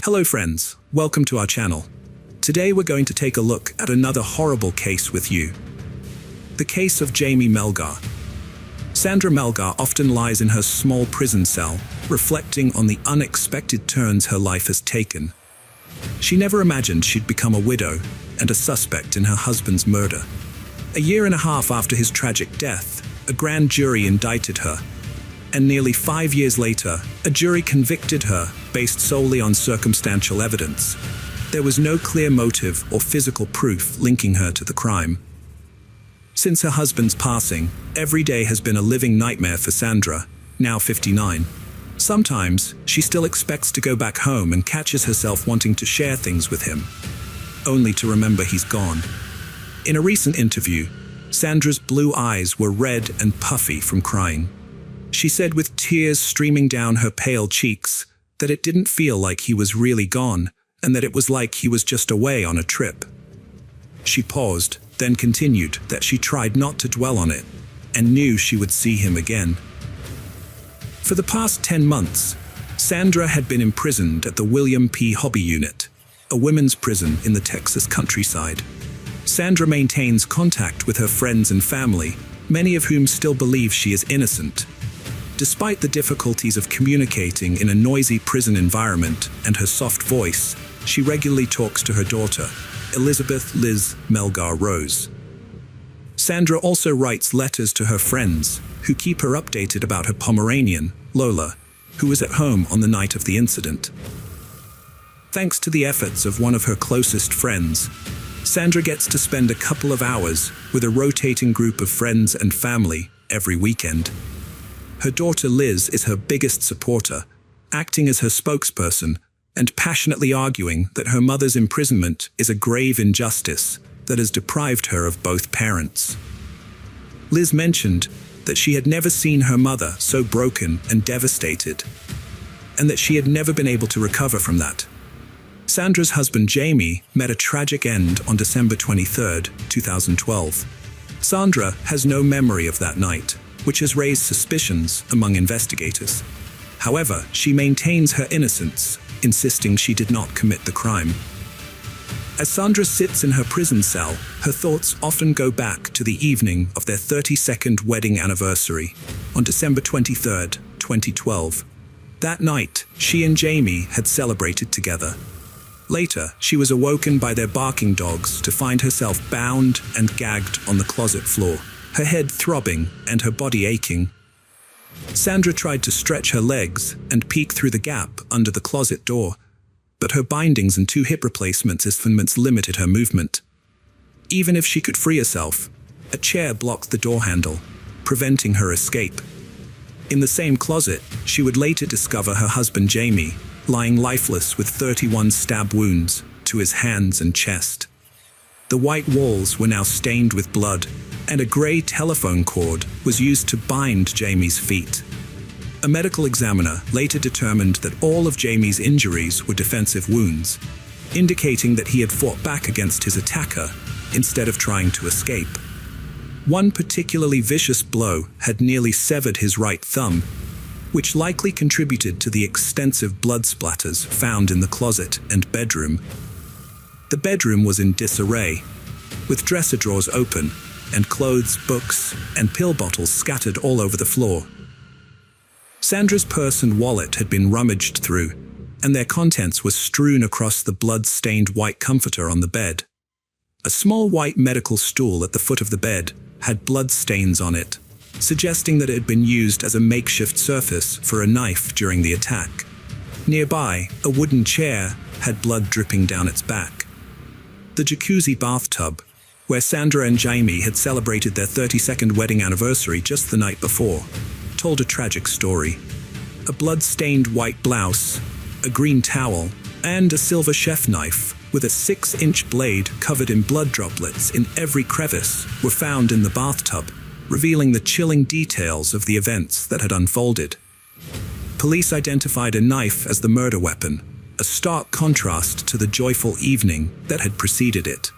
Hello friends, welcome to our channel. Today we're going to take a look at another horrible case with you. The case of Jaime Melgar. Sandra Melgar often lies in her small prison cell, reflecting on the unexpected turns her life has taken. She never imagined she'd become a widow and a suspect in her husband's murder. A year and a half after his tragic death, a grand jury indicted her. And nearly 5 years later, a jury convicted her based solely on circumstantial evidence. There was no clear motive or physical proof linking her to the crime. Since her husband's passing, every day has been a living nightmare for Sandra, now 59. Sometimes, she still expects to go back home and catches herself wanting to share things with him, only to remember he's gone. In a recent interview, Sandra's blue eyes were red and puffy from crying. She said with tears streaming down her pale cheeks that it didn't feel like he was really gone and that it was like he was just away on a trip. She paused, then continued that she tried not to dwell on it and knew she would see him again. For the past 10 months, Sandra had been imprisoned at the William P. Hobby Unit, a women's prison in the Texas countryside. Sandra maintains contact with her friends and family, many of whom still believe she is innocent. Despite the difficulties of communicating in a noisy prison environment and her soft voice, she regularly talks to her daughter, Elizabeth Liz Melgar Rose. Sandra also writes letters to her friends, who keep her updated about her Pomeranian, Lola, who was at home on the night of the incident. Thanks to the efforts of one of her closest friends, Sandra gets to spend a couple of hours with a rotating group of friends and family every weekend. Her daughter Liz is her biggest supporter, acting as her spokesperson and passionately arguing that her mother's imprisonment is a grave injustice that has deprived her of both parents. Liz mentioned that she had never seen her mother so broken and devastated, and that she had never been able to recover from that. Sandra's husband Jaime met a tragic end on December 23, 2012. Sandra has no memory of that night, which has raised suspicions among investigators. However, she maintains her innocence, insisting she did not commit the crime. As Sandra sits in her prison cell, her thoughts often go back to the evening of their 32nd wedding anniversary, on December 23, 2012. That night, she and Jaime had celebrated together. Later, she was awoken by their barking dogs to find herself bound and gagged on the closet floor, her head throbbing and her body aching. Sandra tried to stretch her legs and peek through the gap under the closet door, but her bindings and 2 hip replacements limited her movement. Even if she could free herself, a chair blocked the door handle, preventing her escape. In the same closet, she would later discover her husband Jaime, lying lifeless with 31 stab wounds to his hands and chest. The white walls were now stained with blood, and a grey telephone cord was used to bind Jaime's feet. A medical examiner later determined that all of Jaime's injuries were defensive wounds, indicating that he had fought back against his attacker instead of trying to escape. One particularly vicious blow had nearly severed his right thumb, which likely contributed to the extensive blood splatters found in the closet and bedroom. The bedroom was in disarray, with dresser drawers open and clothes, books, and pill bottles scattered all over the floor. Sandra's purse and wallet had been rummaged through, and their contents were strewn across the blood-stained white comforter on the bed. A small white medical stool at the foot of the bed had blood stains on it, suggesting that it had been used as a makeshift surface for a knife during the attack. Nearby, a wooden chair had blood dripping down its back. The jacuzzi bathtub, where Sandra and Jaime had celebrated their 32nd wedding anniversary just the night before, told a tragic story. A blood-stained white blouse, a green towel, and a silver chef knife with a 6-inch blade covered in blood droplets in every crevice were found in the bathtub, revealing the chilling details of the events that had unfolded. Police identified a knife as the murder weapon, a stark contrast to the joyful evening that had preceded it.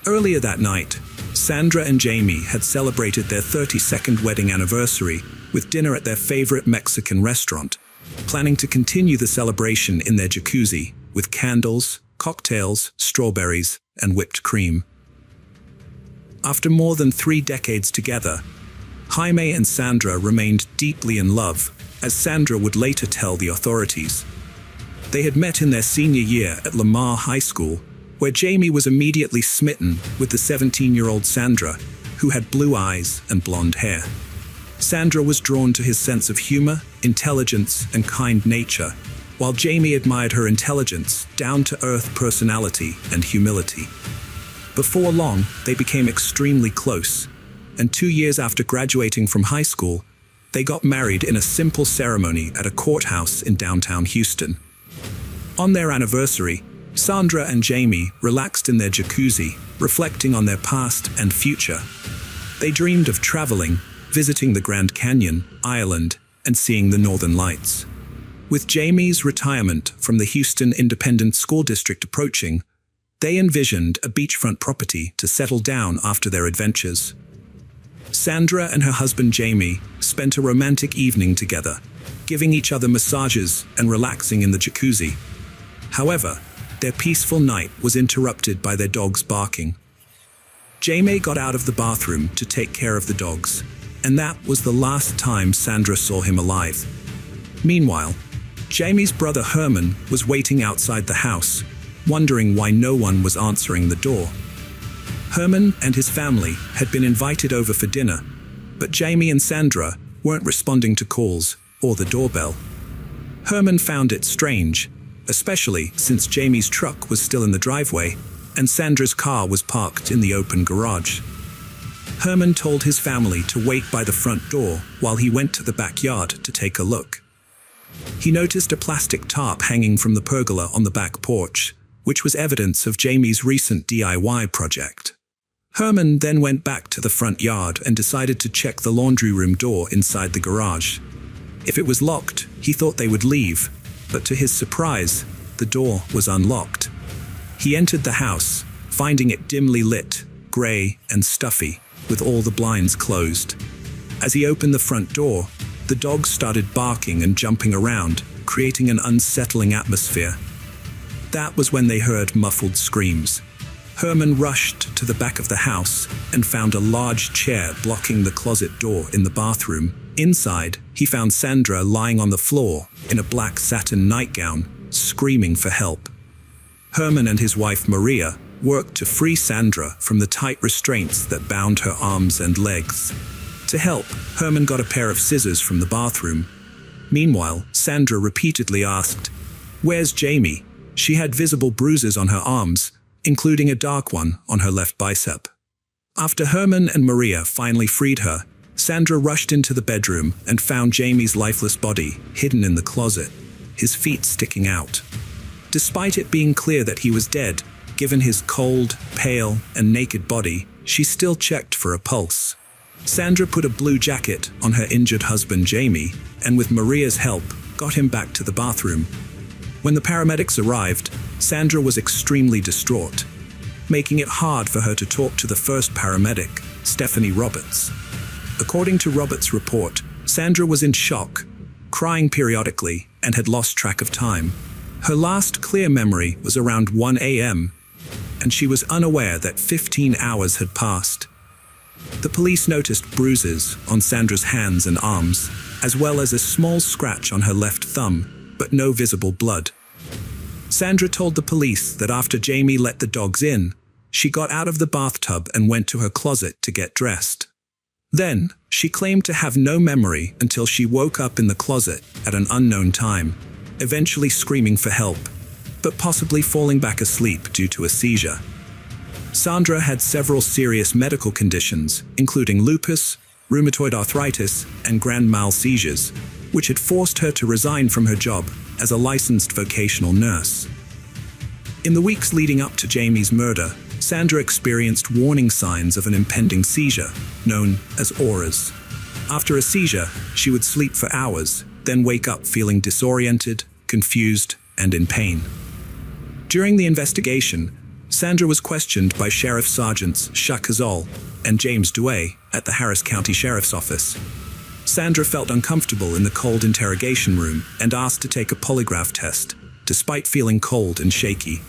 Earlier that night, Sandra and Jaime had celebrated their 32nd wedding anniversary with dinner at their favorite Mexican restaurant, planning to continue the celebration in their jacuzzi with candles, cocktails, strawberries, and whipped cream. After more than 3 decades together, Jaime and Sandra remained deeply in love, as Sandra would later tell the authorities. They had met in their senior year at Lamar High School, where Jaime was immediately smitten with the 17-year-old Sandra, who had blue eyes and blonde hair. Sandra was drawn to his sense of humor, intelligence, and kind nature, while Jaime admired her intelligence, down-to-earth personality, and humility. Before long, they became extremely close, and 2 years after graduating from high school, they got married in a simple ceremony at a courthouse in downtown Houston. On their anniversary, Sandra and Jaime relaxed in their jacuzzi, reflecting on their past and future. They dreamed of traveling, visiting the Grand Canyon, Ireland, and seeing the Northern Lights. With Jaime's retirement from the Houston Independent School District approaching, they envisioned a beachfront property to settle down after their adventures. Sandra and her husband Jaime spent a romantic evening together, giving each other massages and relaxing in the jacuzzi. However, their peaceful night was interrupted by their dogs barking. Jaime got out of the bathroom to take care of the dogs, and that was the last time Sandra saw him alive. Meanwhile, Jaime's brother Herman was waiting outside the house, wondering why no one was answering the door. Herman and his family had been invited over for dinner, but Jaime and Sandra weren't responding to calls or the doorbell. Herman found it strange, especially since Jaime's truck was still in the driveway and Sandra's car was parked in the open garage. Herman told his family to wait by the front door while he went to the backyard to take a look. He noticed a plastic tarp hanging from the pergola on the back porch, which was evidence of Jaime's recent DIY project. Herman then went back to the front yard and decided to check the laundry room door inside the garage. If it was locked, he thought they would leave, but to his surprise, the door was unlocked. He entered the house, finding it dimly lit, gray, and stuffy, with all the blinds closed. As he opened the front door, the dogs started barking and jumping around, creating an unsettling atmosphere. That was when they heard muffled screams. Herman rushed to the back of the house and found a large chair blocking the closet door in the bathroom. Inside, he found Sandra lying on the floor in a black satin nightgown, screaming for help. Herman and his wife Maria worked to free Sandra from the tight restraints that bound her arms and legs. To help, Herman got a pair of scissors from the bathroom. Meanwhile, Sandra repeatedly asked, "Where's Jaime?" She had visible bruises on her arms, including a dark one on her left bicep. After Herman and Maria finally freed her, Sandra rushed into the bedroom and found Jaime's lifeless body hidden in the closet, his feet sticking out. Despite it being clear that he was dead, given his cold, pale, and naked body, she still checked for a pulse. Sandra put a blue jacket on her injured husband Jaime, and with Maria's help, got him back to the bathroom. When the paramedics arrived, Sandra was extremely distraught, making it hard for her to talk to the first paramedic, Stephanie Roberts. According to Roberts' report, Sandra was in shock, crying periodically, and had lost track of time. Her last clear memory was around 1 a.m., and she was unaware that 15 hours had passed. The police noticed bruises on Sandra's hands and arms, as well as a small scratch on her left thumb, but no visible blood. Sandra told the police that after Jaime let the dogs in, she got out of the bathtub and went to her closet to get dressed. Then, she claimed to have no memory until she woke up in the closet at an unknown time, eventually screaming for help, but possibly falling back asleep due to a seizure. Sandra had several serious medical conditions, including lupus, rheumatoid arthritis, and grand mal seizures, which had forced her to resign from her job as a licensed vocational nurse. In the weeks leading up to Jaime's murder, Sandra experienced warning signs of an impending seizure, known as auras. After a seizure, she would sleep for hours, then wake up feeling disoriented, confused, and in pain. During the investigation, Sandra was questioned by Sheriff Sergeants Shah Khazal and James Duay at the Harris County Sheriff's Office. Sandra felt uncomfortable in the cold interrogation room and asked to take a polygraph test, despite feeling cold and shaky.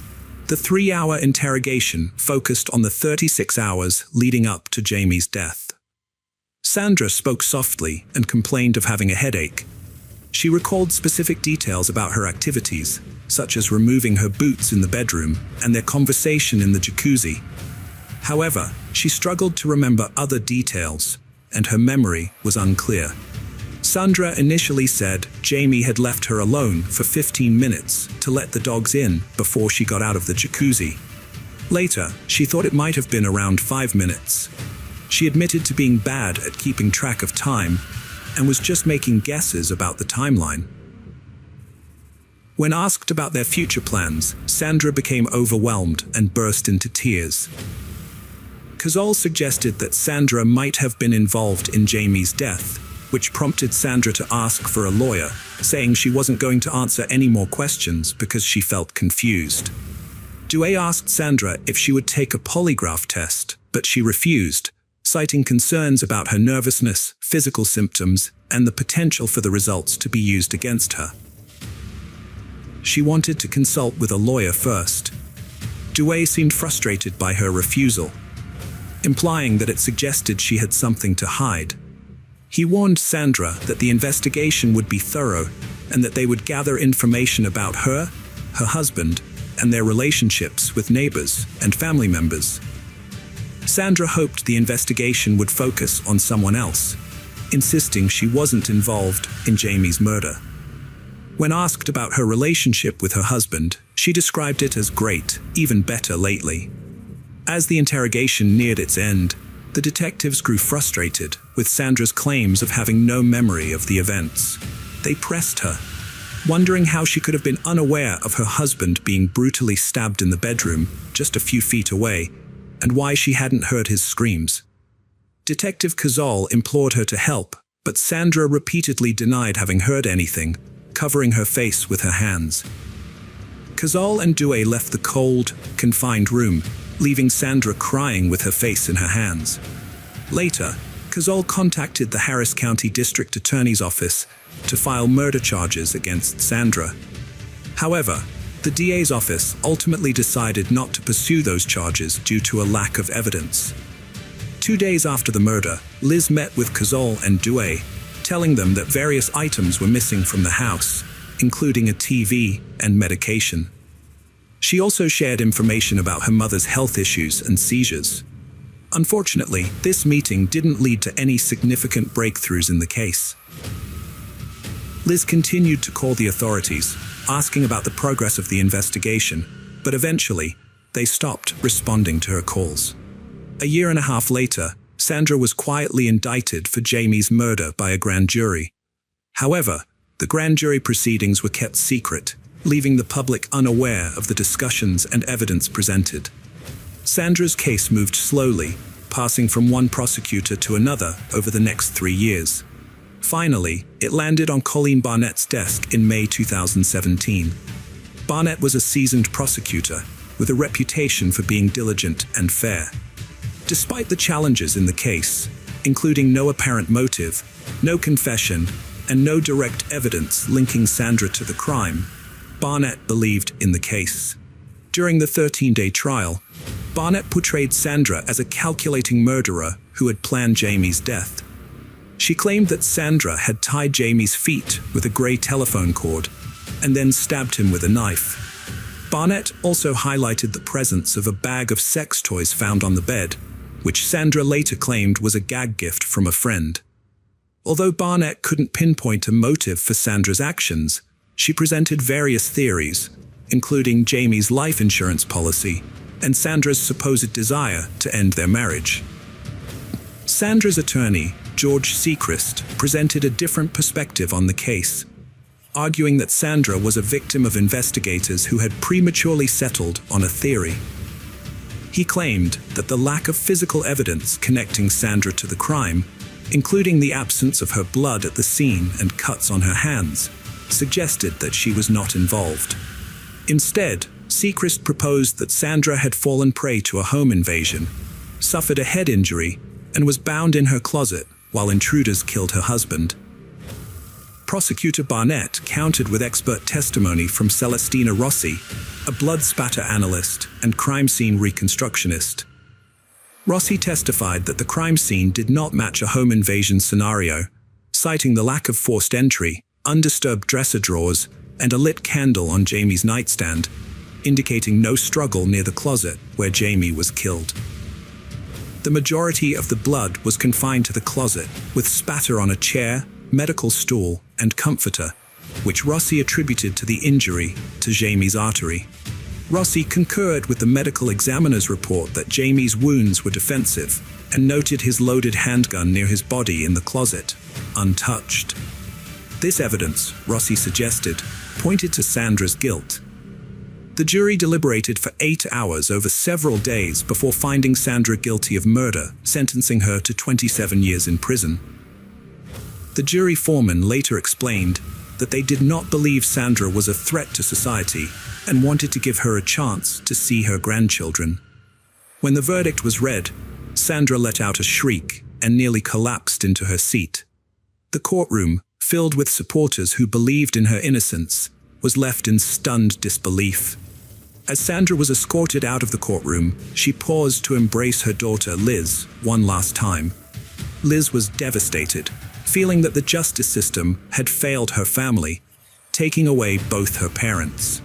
The 3-hour interrogation focused on the 36 hours leading up to Jaime's death. Sandra spoke softly and complained of having a headache. She recalled specific details about her activities, such as removing her boots in the bedroom and their conversation in the jacuzzi. However, she struggled to remember other details, and her memory was unclear. Sandra initially said Jaime had left her alone for 15 minutes to let the dogs in before she got out of the jacuzzi. Later, she thought it might have been around 5 minutes. She admitted to being bad at keeping track of time and was just making guesses about the timeline. When asked about their future plans, Sandra became overwhelmed and burst into tears. Cazal suggested that Sandra might have been involved in Jaime's death, which prompted Sandra to ask for a lawyer, saying she wasn't going to answer any more questions because she felt confused. Douay asked Sandra if she would take a polygraph test, but she refused, citing concerns about her nervousness, physical symptoms, and the potential for the results to be used against her. She wanted to consult with a lawyer first. Douay seemed frustrated by her refusal, implying that it suggested she had something to hide. He warned Sandra that the investigation would be thorough and that they would gather information about her husband, and their relationships with neighbors and family members. Sandra hoped the investigation would focus on someone else, insisting she wasn't involved in Jaime's murder. When asked about her relationship with her husband, she described it as great, even better lately. As the interrogation neared its end, the detectives grew frustrated with Sandra's claims of having no memory of the events. They pressed her, wondering how she could have been unaware of her husband being brutally stabbed in the bedroom just a few feet away, and why she hadn't heard his screams. Detective Cazal implored her to help, but Sandra repeatedly denied having heard anything, covering her face with her hands. Cazal and Douay left the cold, confined room, leaving Sandra crying with her face in her hands. Later, Cazal contacted the Harris County District Attorney's Office to file murder charges against Sandra. However, the DA's office ultimately decided not to pursue those charges due to a lack of evidence. 2 days after the murder, Liz met with Cazal and Douay, telling them that various items were missing from the house, including a TV and medication. She also shared information about her mother's health issues and seizures. Unfortunately, this meeting didn't lead to any significant breakthroughs in the case. Liz continued to call the authorities, asking about the progress of the investigation, but eventually, they stopped responding to her calls. A year and a half later, Sandra was quietly indicted for Jaime's murder by a grand jury. However, the grand jury proceedings were kept secret, leaving the public unaware of the discussions and evidence presented. Sandra's case moved slowly, passing from one prosecutor to another over the next 3 years. Finally, it landed on Colleen Barnett's desk in May 2017. Barnett was a seasoned prosecutor, with a reputation for being diligent and fair. Despite the challenges in the case, including no apparent motive, no confession, and no direct evidence linking Sandra to the crime, Barnett believed in the case. During the 13-day trial, Barnett portrayed Sandra as a calculating murderer who had planned Jaime's death. She claimed that Sandra had tied Jaime's feet with a gray telephone cord and then stabbed him with a knife. Barnett also highlighted the presence of a bag of sex toys found on the bed, which Sandra later claimed was a gag gift from a friend. Although Barnett couldn't pinpoint a motive for Sandra's actions, she presented various theories, including Jaime's life insurance policy and Sandra's supposed desire to end their marriage. Sandra's attorney, George Sechrist, presented a different perspective on the case, arguing that Sandra was a victim of investigators who had prematurely settled on a theory. He claimed that the lack of physical evidence connecting Sandra to the crime, including the absence of her blood at the scene and cuts on her hands, suggested that she was not involved. Instead, Sechrist proposed that Sandra had fallen prey to a home invasion, suffered a head injury, and was bound in her closet while intruders killed her husband. Prosecutor Barnett countered with expert testimony from Celestina Rossi, a blood spatter analyst and crime scene reconstructionist. Rossi testified that the crime scene did not match a home invasion scenario, citing the lack of forced entry, undisturbed dresser drawers, and a lit candle on Jamie's nightstand, indicating no struggle near the closet where Jamie was killed. The majority of the blood was confined to the closet, with spatter on a chair, medical stool, and comforter, which Rossi attributed to the injury to Jamie's artery. Rossi concurred with the medical examiner's report that Jamie's wounds were defensive and noted his loaded handgun near his body in the closet, untouched. This evidence, Rossi suggested, pointed to Sandra's guilt. The jury deliberated for 8 hours over several days before finding Sandra guilty of murder, sentencing her to 27 years in prison. The jury foreman later explained that they did not believe Sandra was a threat to society and wanted to give her a chance to see her grandchildren. When the verdict was read, Sandra let out a shriek and nearly collapsed into her seat. The courtroom, filled with supporters who believed in her innocence, was left in stunned disbelief. As Sandra was escorted out of the courtroom, she paused to embrace her daughter Liz one last time. Liz was devastated, feeling that the justice system had failed her family, taking away both her parents.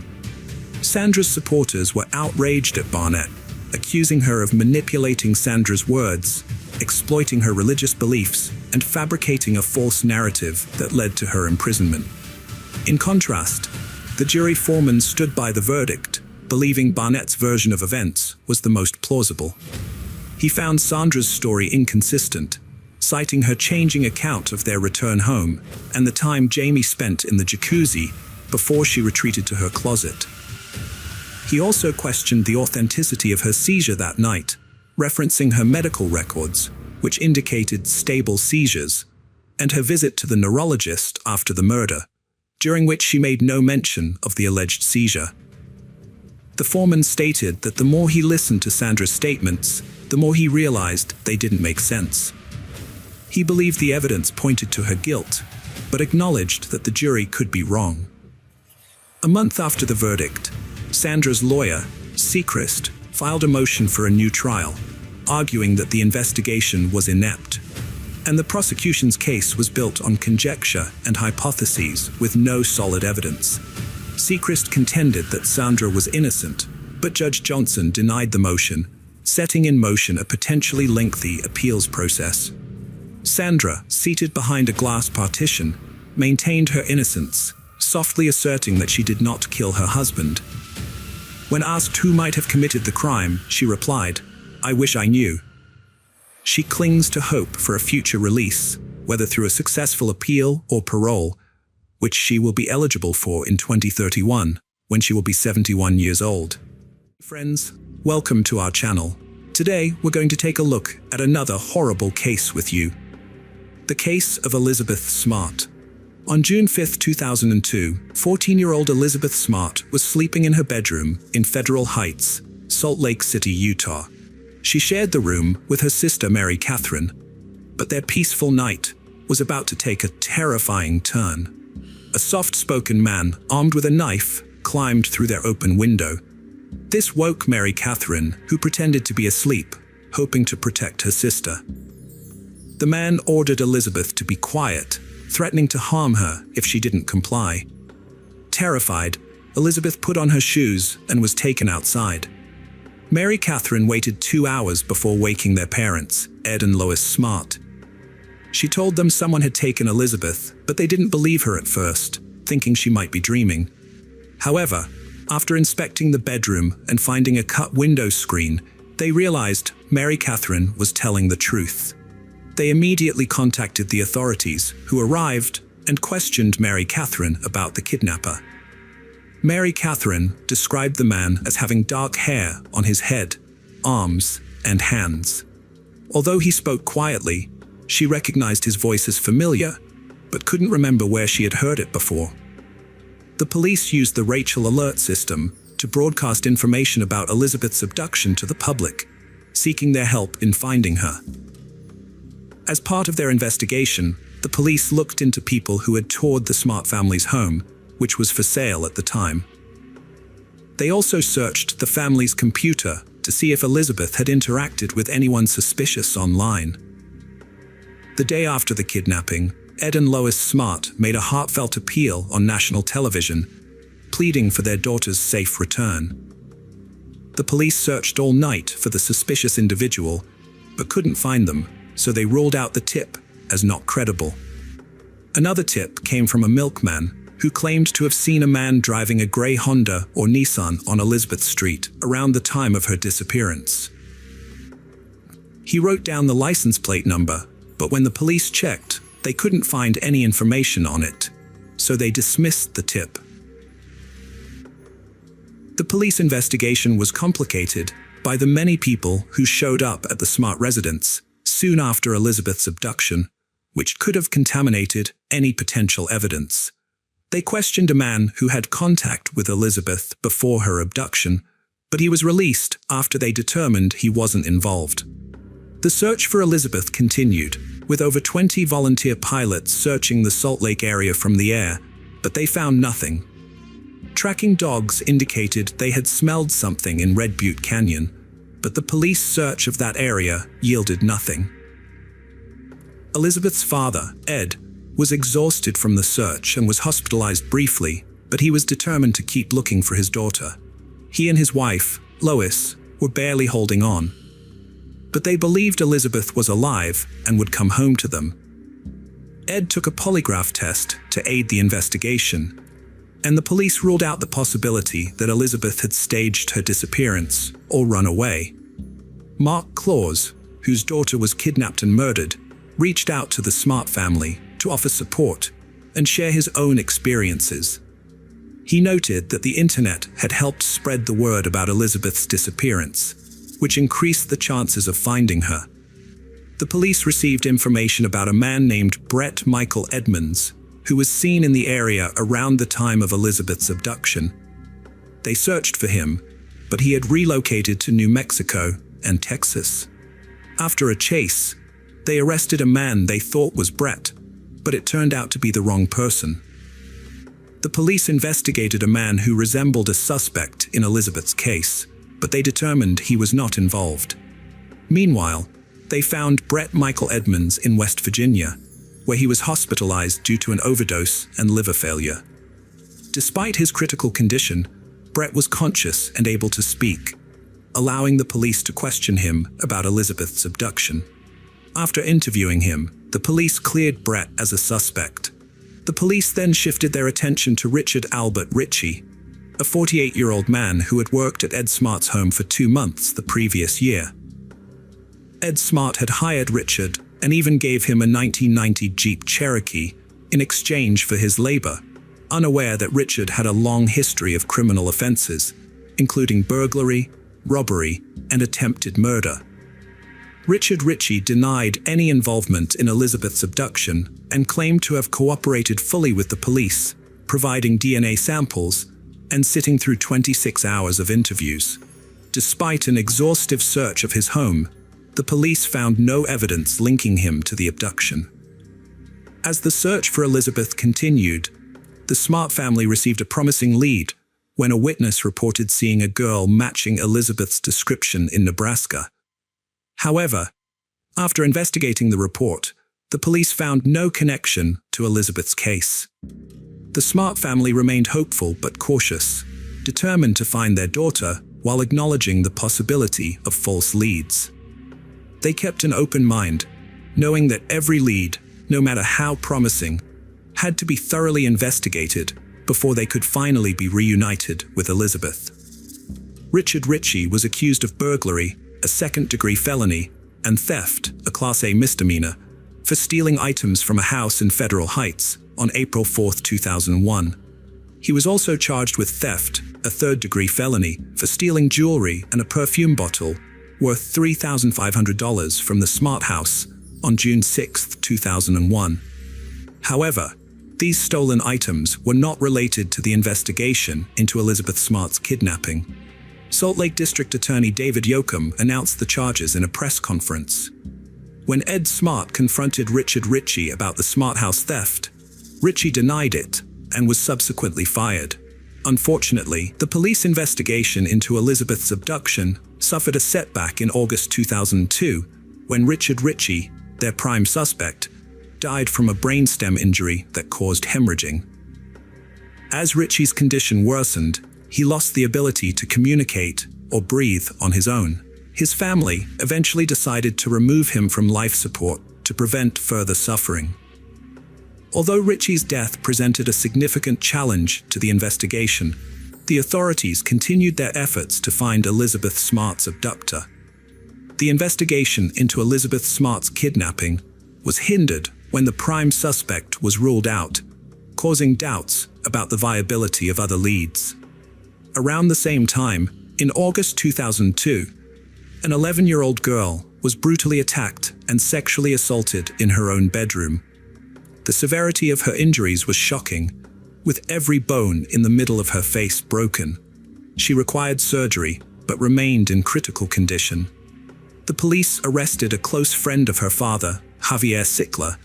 Sandra's supporters were outraged at Barnett, accusing her of manipulating Sandra's words, exploiting her religious beliefs, and fabricating a false narrative that led to her imprisonment. In contrast, the jury foreman stood by the verdict, believing Barnett's version of events was the most plausible. He found Sandra's story inconsistent, citing her changing account of their return home and the time Jamie spent in the jacuzzi before she retreated to her closet. He also questioned the authenticity of her seizure that night, referencing her medical records, which indicated stable seizures, and her visit to the neurologist after the murder, during which she made no mention of the alleged seizure. The foreman stated that the more he listened to Sandra's statements, the more he realized they didn't make sense. He believed the evidence pointed to her guilt, but acknowledged that the jury could be wrong. A month after the verdict, Sandra's lawyer, Seacrest, filed a motion for a new trial, arguing that the investigation was inept, and the prosecution's case was built on conjecture and hypotheses with no solid evidence. Seacrest contended that Sandra was innocent, but Judge Johnson denied the motion, setting in motion a potentially lengthy appeals process. Sandra, seated behind a glass partition, maintained her innocence, softly asserting that she did not kill her husband. When asked who might have committed the crime, she replied, "I wish I knew." She clings to hope for a future release, whether through a successful appeal or parole, which she will be eligible for in 2031, when she will be 71 years old. Friends, welcome to our channel. Today, we're going to take a look at another horrible case with you. The case of Elizabeth Smart. On June 5, 2002, 14-year-old Elizabeth Smart was sleeping in her bedroom in Federal Heights, Salt Lake City, Utah. She shared the room with her sister Mary Catherine, but their peaceful night was about to take a terrifying turn. A soft-spoken man, armed with a knife, climbed through their open window. This woke Mary Catherine, who pretended to be asleep, hoping to protect her sister. The man ordered Elizabeth to be quiet, threatening to harm her if she didn't comply. Terrified, Elizabeth put on her shoes and was taken outside. Mary Catherine waited 2 hours before waking their parents, Ed and Lois Smart. She told them someone had taken Elizabeth, but they didn't believe her at first, thinking she might be dreaming. However, after inspecting the bedroom and finding a cut window screen, they realized Mary Catherine was telling the truth. They immediately contacted the authorities, who arrived and questioned Mary Catherine about the kidnapper. Mary Catherine described the man as having dark hair on his head, arms, and hands. Although he spoke quietly, she recognized his voice as familiar, but couldn't remember where she had heard it before. The police used the Rachel alert system to broadcast information about Elizabeth's abduction to the public, seeking their help in finding her. As part of their investigation, the police looked into people who had toured the Smart family's home, which was for sale at the time. They also searched the family's computer to see if Elizabeth had interacted with anyone suspicious online. The day after the kidnapping, Ed and Lois Smart made a heartfelt appeal on national television, pleading for their daughter's safe return. The police searched all night for the suspicious individual, but couldn't find them, so they ruled out the tip as not credible. Another tip came from a milkman who claimed to have seen a man driving a grey Honda or Nissan on Elizabeth Street around the time of her disappearance. He wrote down the license plate number, but when the police checked, they couldn't find any information on it, so they dismissed the tip. The police investigation was complicated by the many people who showed up at the Smart residence soon after Elizabeth's abduction, which could have contaminated any potential evidence. They questioned a man who had contact with Elizabeth before her abduction, but he was released after they determined he wasn't involved. The search for Elizabeth continued, with over 20 volunteer pilots searching the Salt Lake area from the air, but they found nothing. Tracking dogs indicated they had smelled something in Red Butte Canyon, but the police search of that area yielded nothing. Elizabeth's father, Ed, was exhausted from the search and was hospitalized briefly, but he was determined to keep looking for his daughter. He and his wife, Lois, were barely holding on. But they believed Elizabeth was alive and would come home to them. Ed took a polygraph test to aid the investigation, and the police ruled out the possibility that Elizabeth had staged her disappearance or run away. Mark Claus, whose daughter was kidnapped and murdered, reached out to the Smart family to offer support and share his own experiences. He noted that the internet had helped spread the word about Elizabeth's disappearance, which increased the chances of finding her. The police received information about a man named Brett Michael Edmonds, who was seen in the area around the time of Elizabeth's abduction. They searched for him, but he had relocated to New Mexico and Texas. After a chase, they arrested a man they thought was Brett, but it turned out to be the wrong person. The police investigated a man who resembled a suspect in Elizabeth's case, but they determined he was not involved. Meanwhile, they found Brett Michael Edmonds in West Virginia, where he was hospitalized due to an overdose and liver failure. Despite his critical condition, Brett was conscious and able to speak, allowing the police to question him about Elizabeth's abduction. After interviewing him, the police cleared Brett as a suspect. The police then shifted their attention to Richard Albert Ritchie, a 48-year-old man who had worked at Ed Smart's home for 2 months the previous year. Ed Smart had hired Richard and even gave him a 1990 Jeep Cherokee in exchange for his labor, unaware that Richard had a long history of criminal offenses, including burglary, robbery, and attempted murder. Richard Ritchie denied any involvement in Elizabeth's abduction and claimed to have cooperated fully with the police, providing DNA samples and sitting through 26 hours of interviews. Despite an exhaustive search of his home, the police found no evidence linking him to the abduction. As the search for Elizabeth continued, the Smart family received a promising lead when a witness reported seeing a girl matching Elizabeth's description in Nebraska. However, after investigating the report, the police found no connection to Elizabeth's case. The Smart family remained hopeful but cautious, determined to find their daughter while acknowledging the possibility of false leads. They kept an open mind, knowing that every lead, no matter how promising, had to be thoroughly investigated before they could finally be reunited with Elizabeth. Richard Ritchie was accused of burglary, a second-degree felony, and theft, a Class A misdemeanor, for stealing items from a house in Federal Heights on April 4, 2001. He was also charged with theft, a third-degree felony, for stealing jewelry and a perfume bottle worth $3,500 from the Smart house on June 6, 2001. However, these stolen items were not related to the investigation into Elizabeth Smart's kidnapping. Salt Lake District Attorney David Yoakum announced the charges in a press conference. When Ed Smart confronted Richard Ritchie about the Smart House theft, Ritchie denied it and was subsequently fired. Unfortunately, the police investigation into Elizabeth's abduction suffered a setback in August 2002 when Richard Ritchie, their prime suspect, died from a brainstem injury that caused hemorrhaging. As Ritchie's condition worsened, he lost the ability to communicate or breathe on his own. His family eventually decided to remove him from life support to prevent further suffering. Although Ritchie's death presented a significant challenge to the investigation, the authorities continued their efforts to find Elizabeth Smart's abductor. The investigation into Elizabeth Smart's kidnapping was hindered when the prime suspect was ruled out, causing doubts about the viability of other leads. Around the same time, in August 2002, an 11-year-old girl was brutally attacked and sexually assaulted in her own bedroom. The severity of her injuries was shocking, with every bone in the middle of her face broken. She required surgery, but remained in critical condition. The police arrested a close friend of her father, Javier Sickler,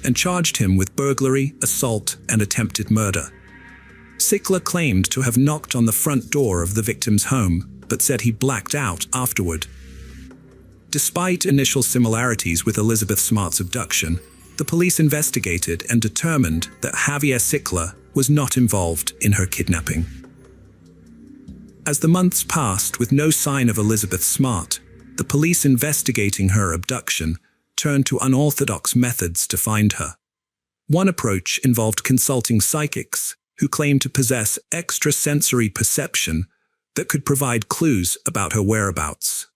and charged him with burglary, assault, and attempted murder. Sickler claimed to have knocked on the front door of the victim's home, but said he blacked out afterward. Despite initial similarities with Elizabeth Smart's abduction, the police investigated and determined that Javier Sickler was not involved in her kidnapping. As the months passed with no sign of Elizabeth Smart, the police investigating her abduction turned to unorthodox methods to find her. One approach involved consulting psychics who claimed to possess extrasensory perception that could provide clues about her whereabouts.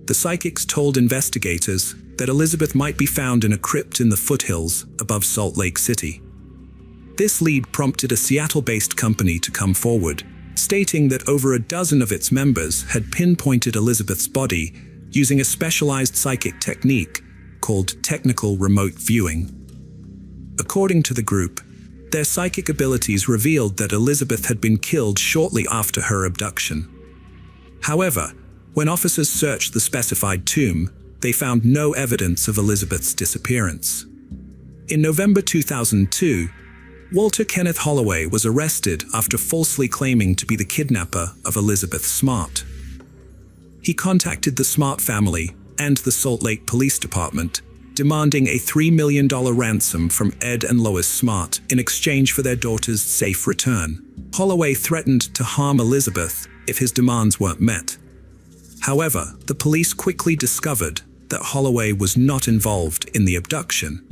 The psychics told investigators that Elizabeth might be found in a crypt in the foothills above Salt Lake City. This lead prompted a Seattle-based company to come forward, stating that over a dozen of its members had pinpointed Elizabeth's body using a specialized psychic technique called technical remote viewing. According to the group, their psychic abilities revealed that Elizabeth had been killed shortly after her abduction. However, when officers searched the specified tomb, they found no evidence of Elizabeth's disappearance. In November 2002, Walter Kenneth Holloway was arrested after falsely claiming to be the kidnapper of Elizabeth Smart. He contacted the Smart family and the Salt Lake Police Department, demanding a $3 million ransom from Ed and Lois Smart in exchange for their daughter's safe return. Holloway threatened to harm Elizabeth if his demands weren't met. However, the police quickly discovered that Holloway was not involved in the abduction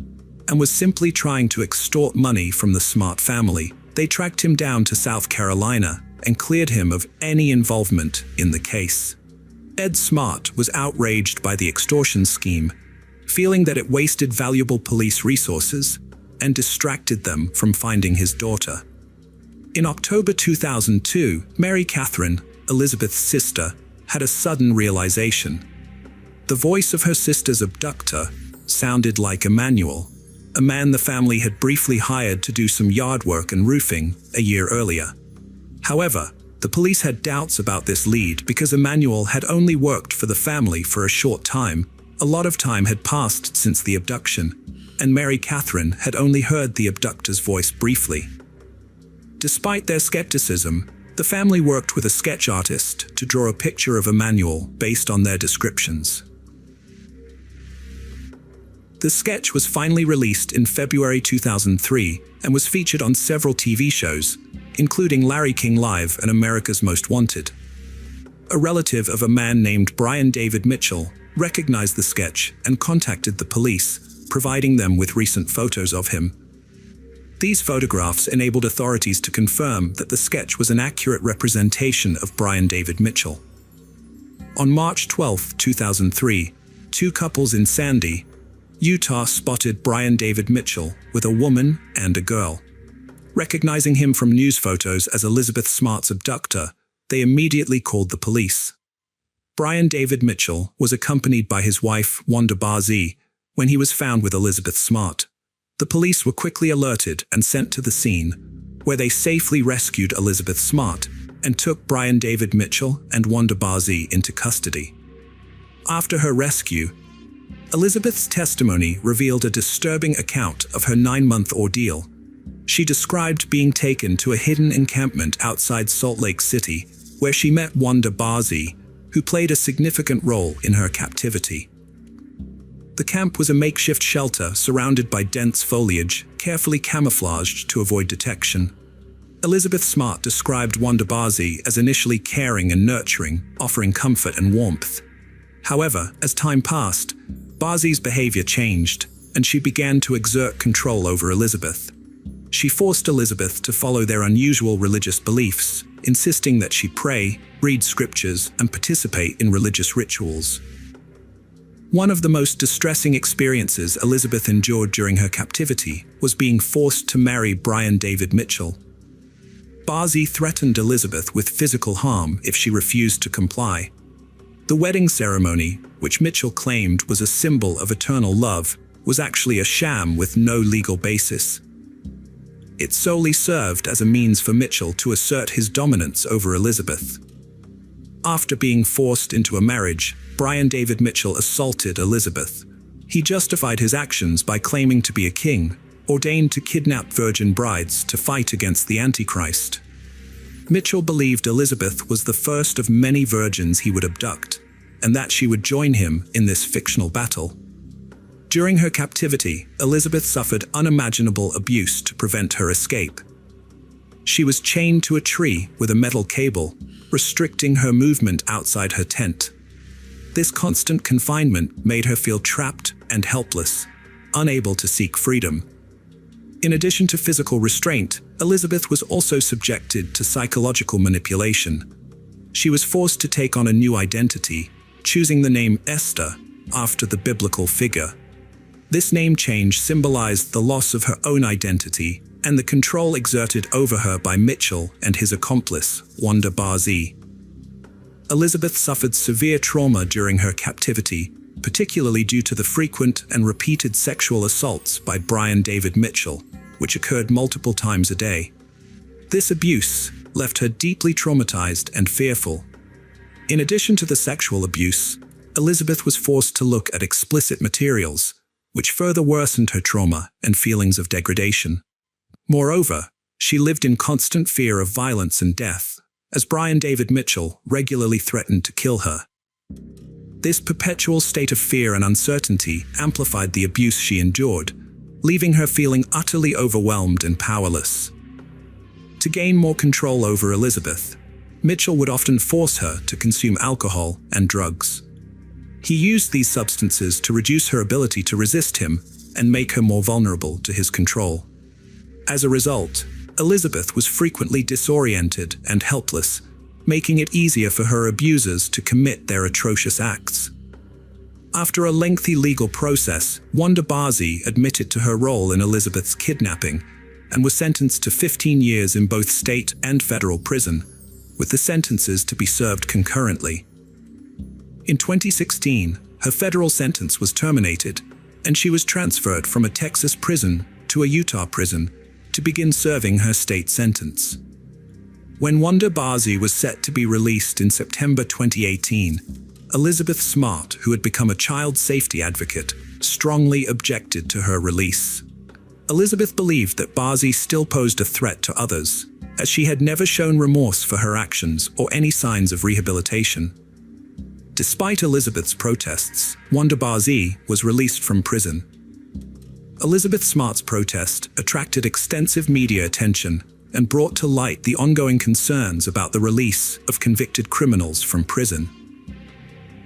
and was simply trying to extort money from the Smart family. They tracked him down to South Carolina and cleared him of any involvement in the case. Ed Smart was outraged by the extortion scheme, feeling that it wasted valuable police resources and distracted them from finding his daughter. In October 2002, Mary Catherine, Elizabeth's sister, had a sudden realization. The voice of her sister's abductor sounded like Emmanuel, a man the family had briefly hired to do some yard work and roofing a year earlier. However, the police had doubts about this lead because Emmanuel had only worked for the family for a short time. A lot of time had passed since the abduction, and Mary Catherine had only heard the abductor's voice briefly. Despite their skepticism, the family worked with a sketch artist to draw a picture of Emmanuel based on their descriptions. The sketch was finally released in February 2003 and was featured on several TV shows, including Larry King Live and America's Most Wanted. A relative of a man named Brian David Mitchell recognized the sketch and contacted the police, providing them with recent photos of him. These photographs enabled authorities to confirm that the sketch was an accurate representation of Brian David Mitchell. On March 12, 2003, two couples in Sandy, Utah spotted Brian David Mitchell with a woman and a girl. Recognizing him from news photos as Elizabeth Smart's abductor, they immediately called the police. Brian David Mitchell was accompanied by his wife, Wanda Barzee, when he was found with Elizabeth Smart. The police were quickly alerted and sent to the scene, where they safely rescued Elizabeth Smart and took Brian David Mitchell and Wanda Barzee into custody. After her rescue, Elizabeth's testimony revealed a disturbing account of her 9-month ordeal. She described being taken to a hidden encampment outside Salt Lake City, where she met Wanda Barzee, who played a significant role in her captivity. The camp was a makeshift shelter surrounded by dense foliage, carefully camouflaged to avoid detection. Elizabeth Smart described Wanda Barzee as initially caring and nurturing, offering comfort and warmth. However, as time passed, Barzee's behavior changed, and she began to exert control over Elizabeth. She forced Elizabeth to follow their unusual religious beliefs, insisting that she pray, read scriptures, and participate in religious rituals. One of the most distressing experiences Elizabeth endured during her captivity was being forced to marry Brian David Mitchell. Barzee threatened Elizabeth with physical harm if she refused to comply. The wedding ceremony, which Mitchell claimed was a symbol of eternal love, was actually a sham with no legal basis. It solely served as a means for Mitchell to assert his dominance over Elizabeth. After being forced into a marriage, Brian David Mitchell assaulted Elizabeth. He justified his actions by claiming to be a king, ordained to kidnap virgin brides to fight against the Antichrist. Mitchell believed Elizabeth was the first of many virgins he would abduct, and that she would join him in this fictional battle. During her captivity, Elizabeth suffered unimaginable abuse to prevent her escape. She was chained to a tree with a metal cable, restricting her movement outside her tent. This constant confinement made her feel trapped and helpless, unable to seek freedom. In addition to physical restraint, Elizabeth was also subjected to psychological manipulation. She was forced to take on a new identity, choosing the name Esther after the biblical figure. This name change symbolized the loss of her own identity and the control exerted over her by Mitchell and his accomplice, Wanda Barzee. Elizabeth suffered severe trauma during her captivity, particularly due to the frequent and repeated sexual assaults by Brian David Mitchell, which occurred multiple times a day. This abuse left her deeply traumatized and fearful. In addition to the sexual abuse, Elizabeth was forced to look at explicit materials, which further worsened her trauma and feelings of degradation. Moreover, she lived in constant fear of violence and death, as Brian David Mitchell regularly threatened to kill her. This perpetual state of fear and uncertainty amplified the abuse she endured, leaving her feeling utterly overwhelmed and powerless. To gain more control over Elizabeth, Mitchell would often force her to consume alcohol and drugs. He used these substances to reduce her ability to resist him and make her more vulnerable to his control. As a result, Elizabeth was frequently disoriented and helpless, making it easier for her abusers to commit their atrocious acts. After a lengthy legal process, Wanda Barzee admitted to her role in Elizabeth's kidnapping and was sentenced to 15 years in both state and federal prison, with the sentences to be served concurrently. In 2016, her federal sentence was terminated, and she was transferred from a Texas prison to a Utah prison to begin serving her state sentence. When Wanda Barzee was set to be released in September 2018, Elizabeth Smart, who had become a child safety advocate, strongly objected to her release. Elizabeth believed that Barzee still posed a threat to others, as she had never shown remorse for her actions or any signs of rehabilitation. Despite Elizabeth's protests, Wanda Barzee was released from prison. Elizabeth Smart's protest attracted extensive media attention and brought to light the ongoing concerns about the release of convicted criminals from prison.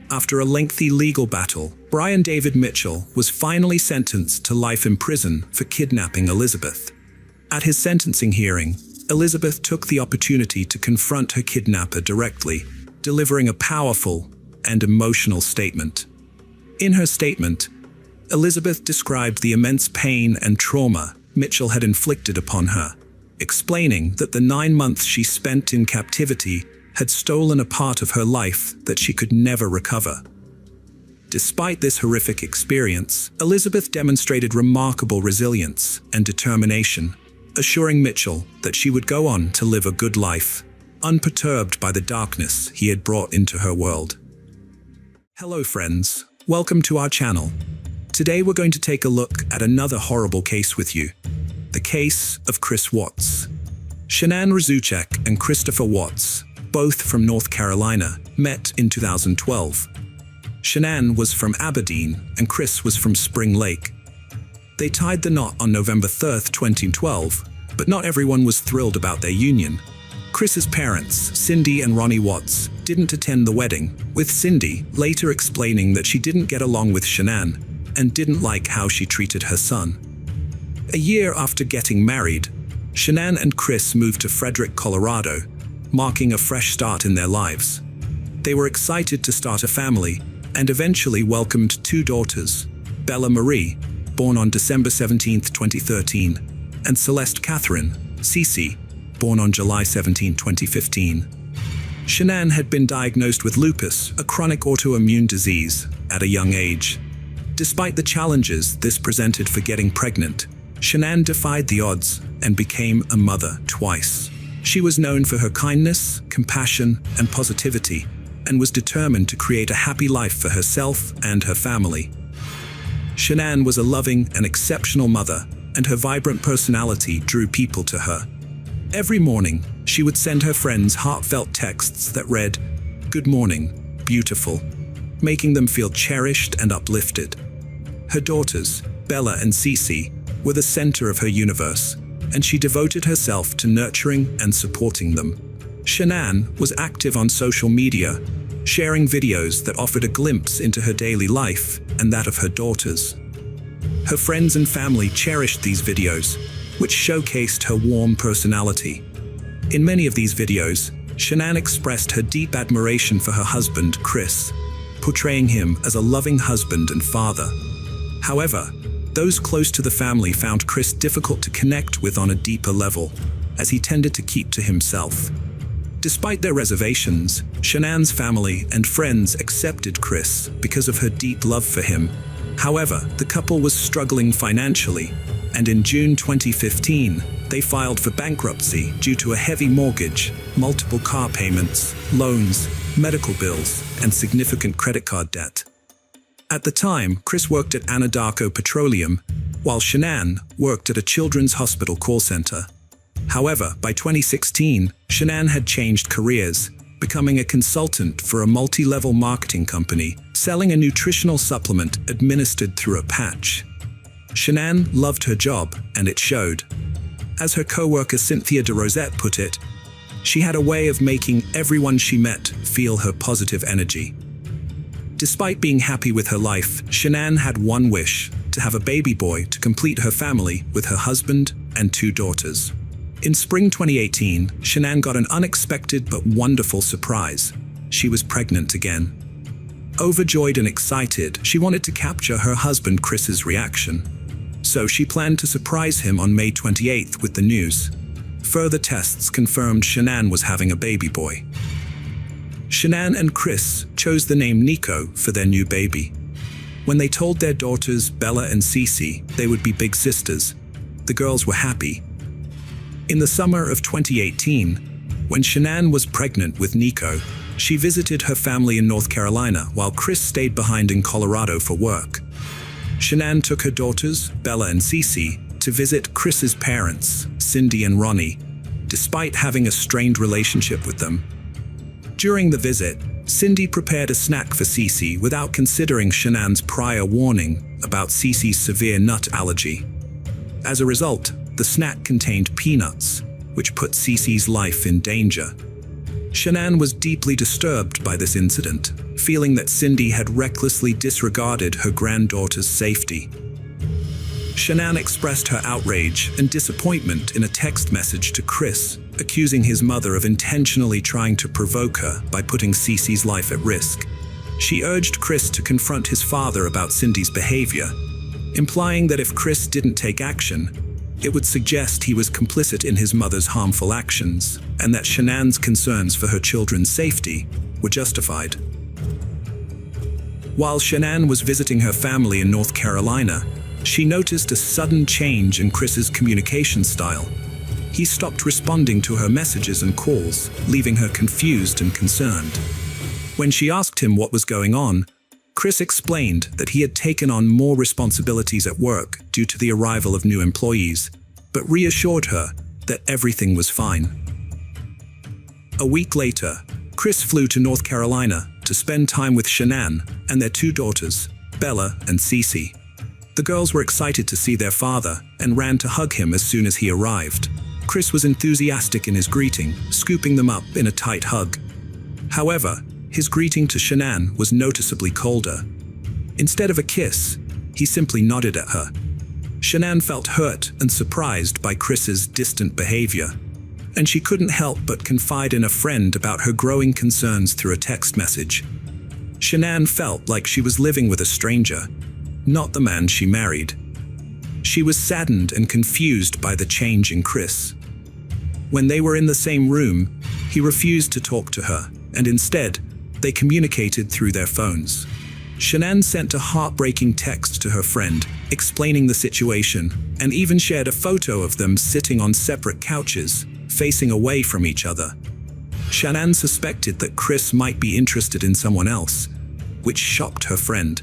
After a lengthy legal battle, Brian David Mitchell was finally sentenced to life in prison for kidnapping Elizabeth. At his sentencing hearing, Elizabeth took the opportunity to confront her kidnapper directly, delivering a powerful and emotional statement. In her statement, Elizabeth described the immense pain and trauma Mitchell had inflicted upon her, explaining that the 9 months she spent in captivity had stolen a part of her life that she could never recover. Despite this horrific experience, Elizabeth demonstrated remarkable resilience and determination, assuring Mitchell that she would go on to live a good life, unperturbed by the darkness he had brought into her world. Hello friends, Welcome to our channel. Today we're going to take a look at another horrible case with you. The case of Chris Watts. Shanann Rzucek and Christopher Watts, both from North Carolina, met in 2012. Shanann was from Aberdeen and Chris was from Spring Lake. They tied the knot on November 3rd, 2012, but not everyone was thrilled about their union. Chris's parents, Cindy and Ronnie Watts, didn't attend the wedding, with Cindy later explaining that she didn't get along with Shanann and didn't like how she treated her son. A year after getting married, Shanann and Chris moved to Frederick, Colorado, marking a fresh start in their lives. They were excited to start a family and eventually welcomed two daughters, Bella Marie, born on December 17, 2013, and Celeste Catherine, Cece, born on July 17, 2015. Shanann had been diagnosed with lupus, a chronic autoimmune disease, at a young age. Despite the challenges this presented for getting pregnant, Shanann defied the odds and became a mother twice. She was known for her kindness, compassion, and positivity, and was determined to create a happy life for herself and her family. Shanann was a loving and exceptional mother, and her vibrant personality drew people to her. Every morning, she would send her friends heartfelt texts that read, "Good morning, beautiful," making them feel cherished and uplifted. Her daughters, Bella and Cece, were the center of her universe, and she devoted herself to nurturing and supporting them. Shanann was active on social media, sharing videos that offered a glimpse into her daily life and that of her daughters. Her friends and family cherished these videos, which showcased her warm personality. In many of these videos, Shanann expressed her deep admiration for her husband, Chris, portraying him as a loving husband and father. However, those close to the family found Chris difficult to connect with on a deeper level, as he tended to keep to himself. Despite their reservations, Shanann's family and friends accepted Chris because of her deep love for him. However, the couple was struggling financially, and in June 2015, they filed for bankruptcy due to a heavy mortgage, multiple car payments, loans, medical bills, and significant credit card debt. At the time, Chris worked at Anadarko Petroleum, while Shanann worked at a children's hospital call center. However, by 2016, Shanann had changed careers, becoming a consultant for a multi-level marketing company, selling a nutritional supplement administered through a patch. Shanann loved her job, and it showed. As her co-worker Cynthia de Rosette put it, she had a way of making everyone she met feel her positive energy. Despite being happy with her life, Shanann had one wish: to have a baby boy to complete her family with her husband and two daughters. In spring 2018, Shanann got an unexpected but wonderful surprise. She was pregnant again. Overjoyed and excited, she wanted to capture her husband Chris's reaction. So she planned to surprise him on May 28th with the news. Further tests confirmed Shanann was having a baby boy. Shanann and Chris chose the name Nico for their new baby. When they told their daughters Bella and Cece they would be big sisters, the girls were happy. In the summer of 2018, when Shanann was pregnant with Nico, she visited her family in North Carolina while Chris stayed behind in Colorado for work. Shanann took her daughters, Bella and Cece, to visit Chris's parents, Cindy and Ronnie, despite having a strained relationship with them. During the visit, Cindy prepared a snack for Cece without considering Shanann's prior warning about Cece's severe nut allergy. As a result, the snack contained peanuts, which put Cece's life in danger. Shanann was deeply disturbed by this incident, feeling that Cindy had recklessly disregarded her granddaughter's safety. Shanann expressed her outrage and disappointment in a text message to Chris, accusing his mother of intentionally trying to provoke her by putting Cece's life at risk. She urged Chris to confront his father about Cindy's behavior, implying that if Chris didn't take action, it would suggest he was complicit in his mother's harmful actions, and that Shanann's concerns for her children's safety were justified. While Shanann was visiting her family in North Carolina, she noticed a sudden change in Chris's communication style. He stopped responding to her messages and calls, leaving her confused and concerned. When she asked him what was going on, Chris explained that he had taken on more responsibilities at work due to the arrival of new employees, but reassured her that everything was fine. A week later, Chris flew to North Carolina to spend time with Shanann and their two daughters, Bella and Cece. The girls were excited to see their father and ran to hug him as soon as he arrived. Chris was enthusiastic in his greeting, scooping them up in a tight hug. However, his greeting to Shanann was noticeably colder. Instead of a kiss, he simply nodded at her. Shanann felt hurt and surprised by Chris's distant behavior, and she couldn't help but confide in a friend about her growing concerns through a text message. Shanann felt like she was living with a stranger, not the man she married. She was saddened and confused by the change in Chris. When they were in the same room, he refused to talk to her, and instead, they communicated through their phones. Shanann sent a heartbreaking text to her friend, explaining the situation, and even shared a photo of them sitting on separate couches, facing away from each other. Shanann suspected that Chris might be interested in someone else, which shocked her friend.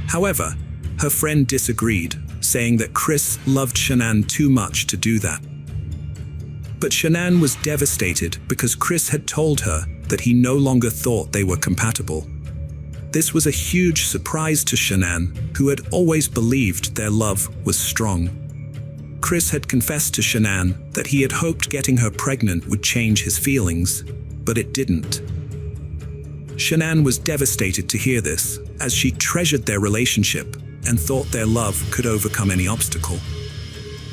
However, her friend disagreed, saying that Chris loved Shanann too much to do that. But Shanann was devastated because Chris had told her that he no longer thought they were compatible. This was a huge surprise to Shanann, who had always believed their love was strong. Chris had confessed to Shanann that he had hoped getting her pregnant would change his feelings, but it didn't. Shanann was devastated to hear this, as she treasured their relationship and thought their love could overcome any obstacle.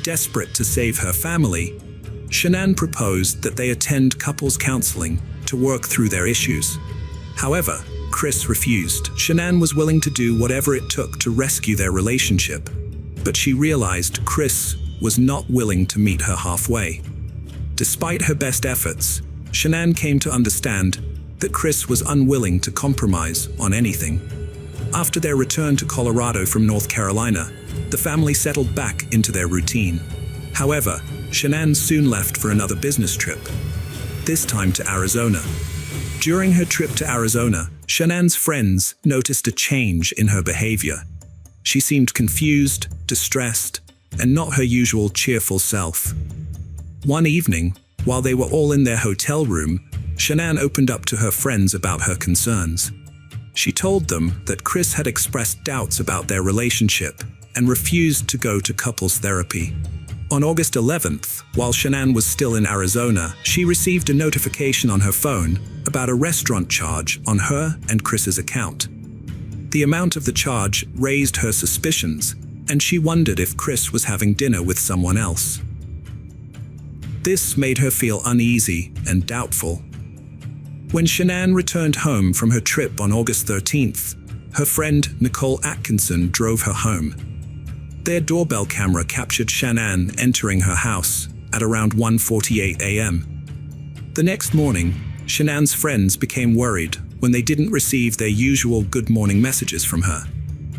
Desperate to save her family, Shanann proposed that they attend couples counseling to work through their issues. However, Chris refused. Shanann was willing to do whatever it took to rescue their relationship, but she realized Chris was not willing to meet her halfway. Despite her best efforts, Shanann came to understand that Chris was unwilling to compromise on anything. After their return to Colorado from North Carolina, the family settled back into their routine. However, Shanann soon left for another business trip, this time to Arizona. During her trip to Arizona, Shanann's friends noticed a change in her behavior. She seemed confused, distressed, and not her usual cheerful self. One evening, while they were all in their hotel room, Shanann opened up to her friends about her concerns. She told them that Chris had expressed doubts about their relationship and refused to go to couples therapy. On August 11th, while Shanann was still in Arizona, she received a notification on her phone about a restaurant charge on her and Chris's account. The amount of the charge raised her suspicions, and she wondered if Chris was having dinner with someone else. This made her feel uneasy and doubtful. When Shanann returned home from her trip on August 13th, her friend Nicole Atkinson drove her home. Their doorbell camera captured Shanann entering her house at around 1:48 a.m. The next morning, Shanann's friends became worried when they didn't receive their usual good morning messages from her.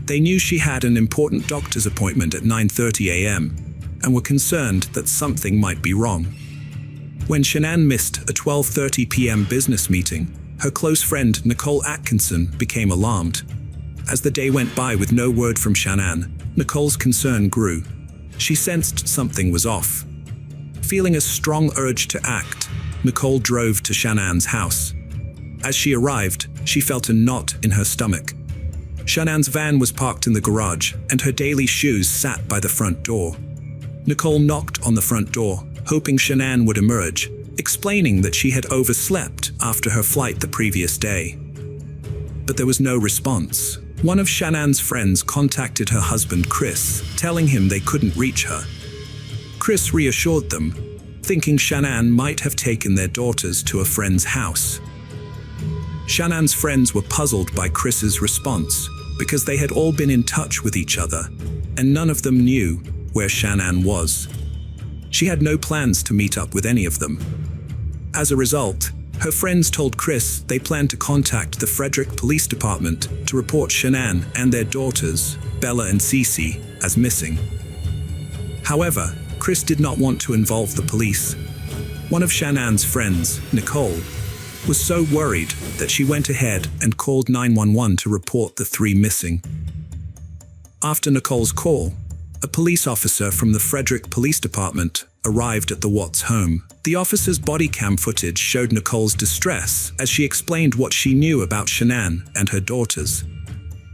They knew she had an important doctor's appointment at 9:30 a.m. and were concerned that something might be wrong. When Shanann missed a 12:30 p.m. business meeting, her close friend Nicole Atkinson became alarmed. As the day went by with no word from Shanann, Nicole's concern grew. She sensed something was off. Feeling a strong urge to act, Nicole drove to Shanann's house. As she arrived, she felt a knot in her stomach. Shanann's van was parked in the garage, and her daily shoes sat by the front door. Nicole knocked on the front door, hoping Shanann would emerge, explaining that she had overslept after her flight the previous day. But there was no response. One of Shanann's friends contacted her husband Chris, telling him they couldn't reach her. Chris reassured them, thinking Shanann might have taken their daughters to a friend's house. Shannan's friends were puzzled by Chris's response because they had all been in touch with each other, and none of them knew where Shanann was. She had no plans to meet up with any of them. As a result, her friends told Chris they planned to contact the Frederick Police Department to report Shanann and their daughters, Bella and Cece, as missing. However, Chris did not want to involve the police. One of Shannan's friends, Nicole, was so worried that she went ahead and called 911 to report the 3 missing. After Nicole's call, a police officer from the Frederick Police Department arrived at the Watts home. The officer's body cam footage showed Nicole's distress as she explained what she knew about Shanann and her daughters.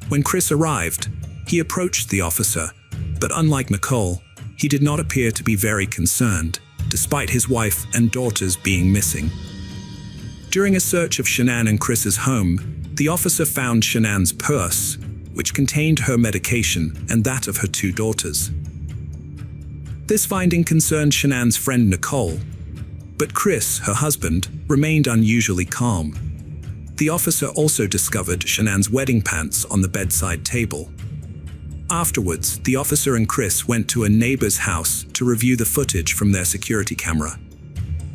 When Chris arrived, he approached the officer, but unlike Nicole, he did not appear to be very concerned, despite his wife and daughters being missing. During a search of Shanann and Chris's home, the officer found Shanann's purse, which contained her medication and that of her 2 daughters. This finding concerned Shanann's friend Nicole, but Chris, her husband, remained unusually calm. The officer also discovered Shanann's wedding pants on the bedside table. Afterwards, the officer and Chris went to a neighbor's house to review the footage from their security camera.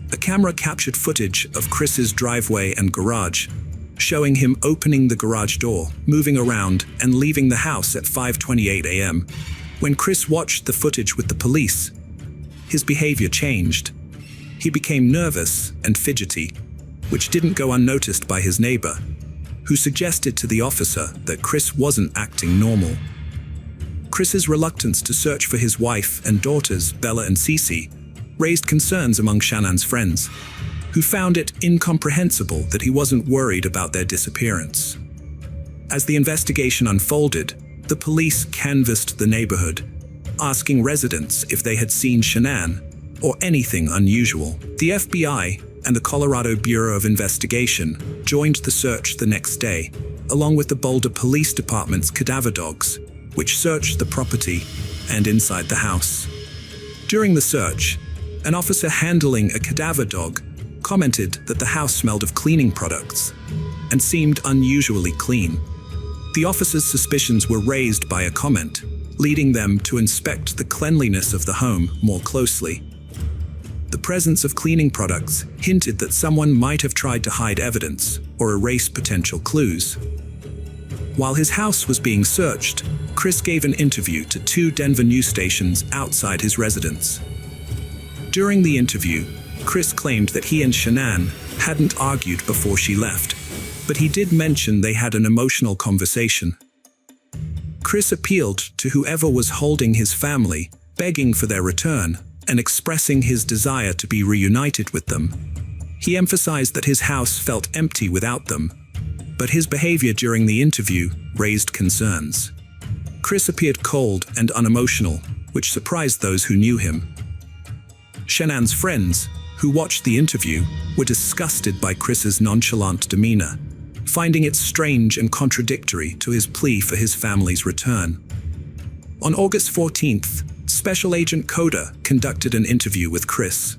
The camera captured footage of Chris's driveway and garage, showing him opening the garage door, moving around, and leaving the house at 5:28 a.m. When Chris watched the footage with the police, his behavior changed. He became nervous and fidgety, which didn't go unnoticed by his neighbor, who suggested to the officer that Chris wasn't acting normal. Chris's reluctance to search for his wife and daughters, Bella and Cece, raised concerns among Shanann's friends, who found it incomprehensible that he wasn't worried about their disappearance. As the investigation unfolded, the police canvassed the neighborhood, asking residents if they had seen Shanann or anything unusual. The FBI and the Colorado Bureau of Investigation joined the search the next day, along with the Boulder Police Department's cadaver dogs, which searched the property and inside the house. During the search, an officer handling a cadaver dog commented that the house smelled of cleaning products and seemed unusually clean. The officer's suspicions were raised by a comment, leading them to inspect the cleanliness of the home more closely. The presence of cleaning products hinted that someone might have tried to hide evidence or erase potential clues. While his house was being searched, Chris gave an interview to 2 Denver news stations outside his residence. During the interview, Chris claimed that he and Shanann hadn't argued before she left, but he did mention they had an emotional conversation. Chris appealed to whoever was holding his family, begging for their return and expressing his desire to be reunited with them. He emphasized that his house felt empty without them, but his behavior during the interview raised concerns. Chris appeared cold and unemotional, which surprised those who knew him. Shanann's friends, who watched the interview, were disgusted by Chris's nonchalant demeanor, finding it strange and contradictory to his plea for his family's return. On August 14th, Special Agent Coda conducted an interview with Chris.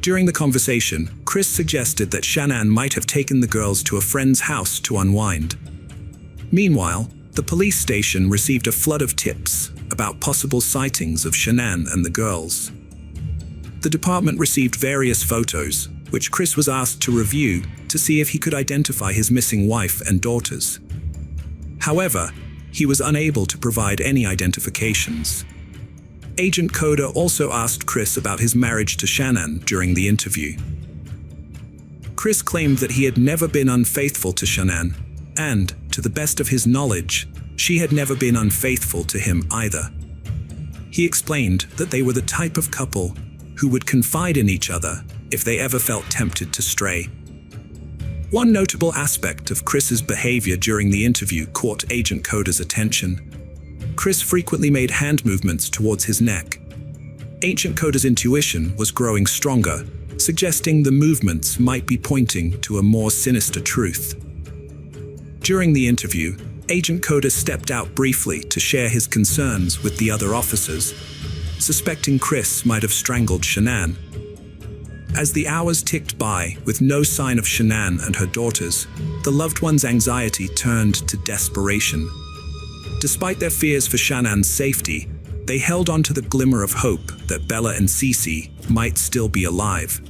During the conversation, Chris suggested that Shanann might have taken the girls to a friend's house to unwind. Meanwhile, the police station received a flood of tips about possible sightings of Shanann and the girls. The department received various photos, which Chris was asked to review to see if he could identify his missing wife and daughters. However, he was unable to provide any identifications. Agent Coda also asked Chris about his marriage to Shanann during the interview. Chris claimed that he had never been unfaithful to Shanann, and, to the best of his knowledge, she had never been unfaithful to him either. He explained that they were the type of couple who would confide in each other if they ever felt tempted to stray. One notable aspect of Chris's behavior during the interview caught Agent Coda's attention. Chris frequently made hand movements towards his neck. Agent Coda's intuition was growing stronger, suggesting the movements might be pointing to a more sinister truth. During the interview, Agent Coda stepped out briefly to share his concerns with the other officers, suspecting Chris might have strangled Shanann. As the hours ticked by with no sign of Shanann and her daughters, the loved one's anxiety turned to desperation. Despite their fears for Shannan's safety, they held on to the glimmer of hope that Bella and Cece might still be alive.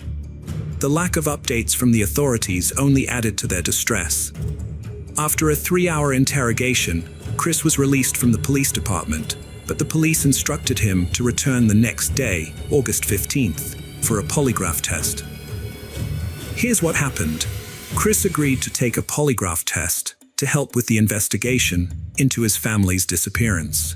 The lack of updates from the authorities only added to their distress. After a 3-hour interrogation, Chris was released from the police department, but the police instructed him to return the next day, August 15th, for a polygraph test. Here's what happened. Chris agreed to take a polygraph test to help with the investigation into his family's disappearance.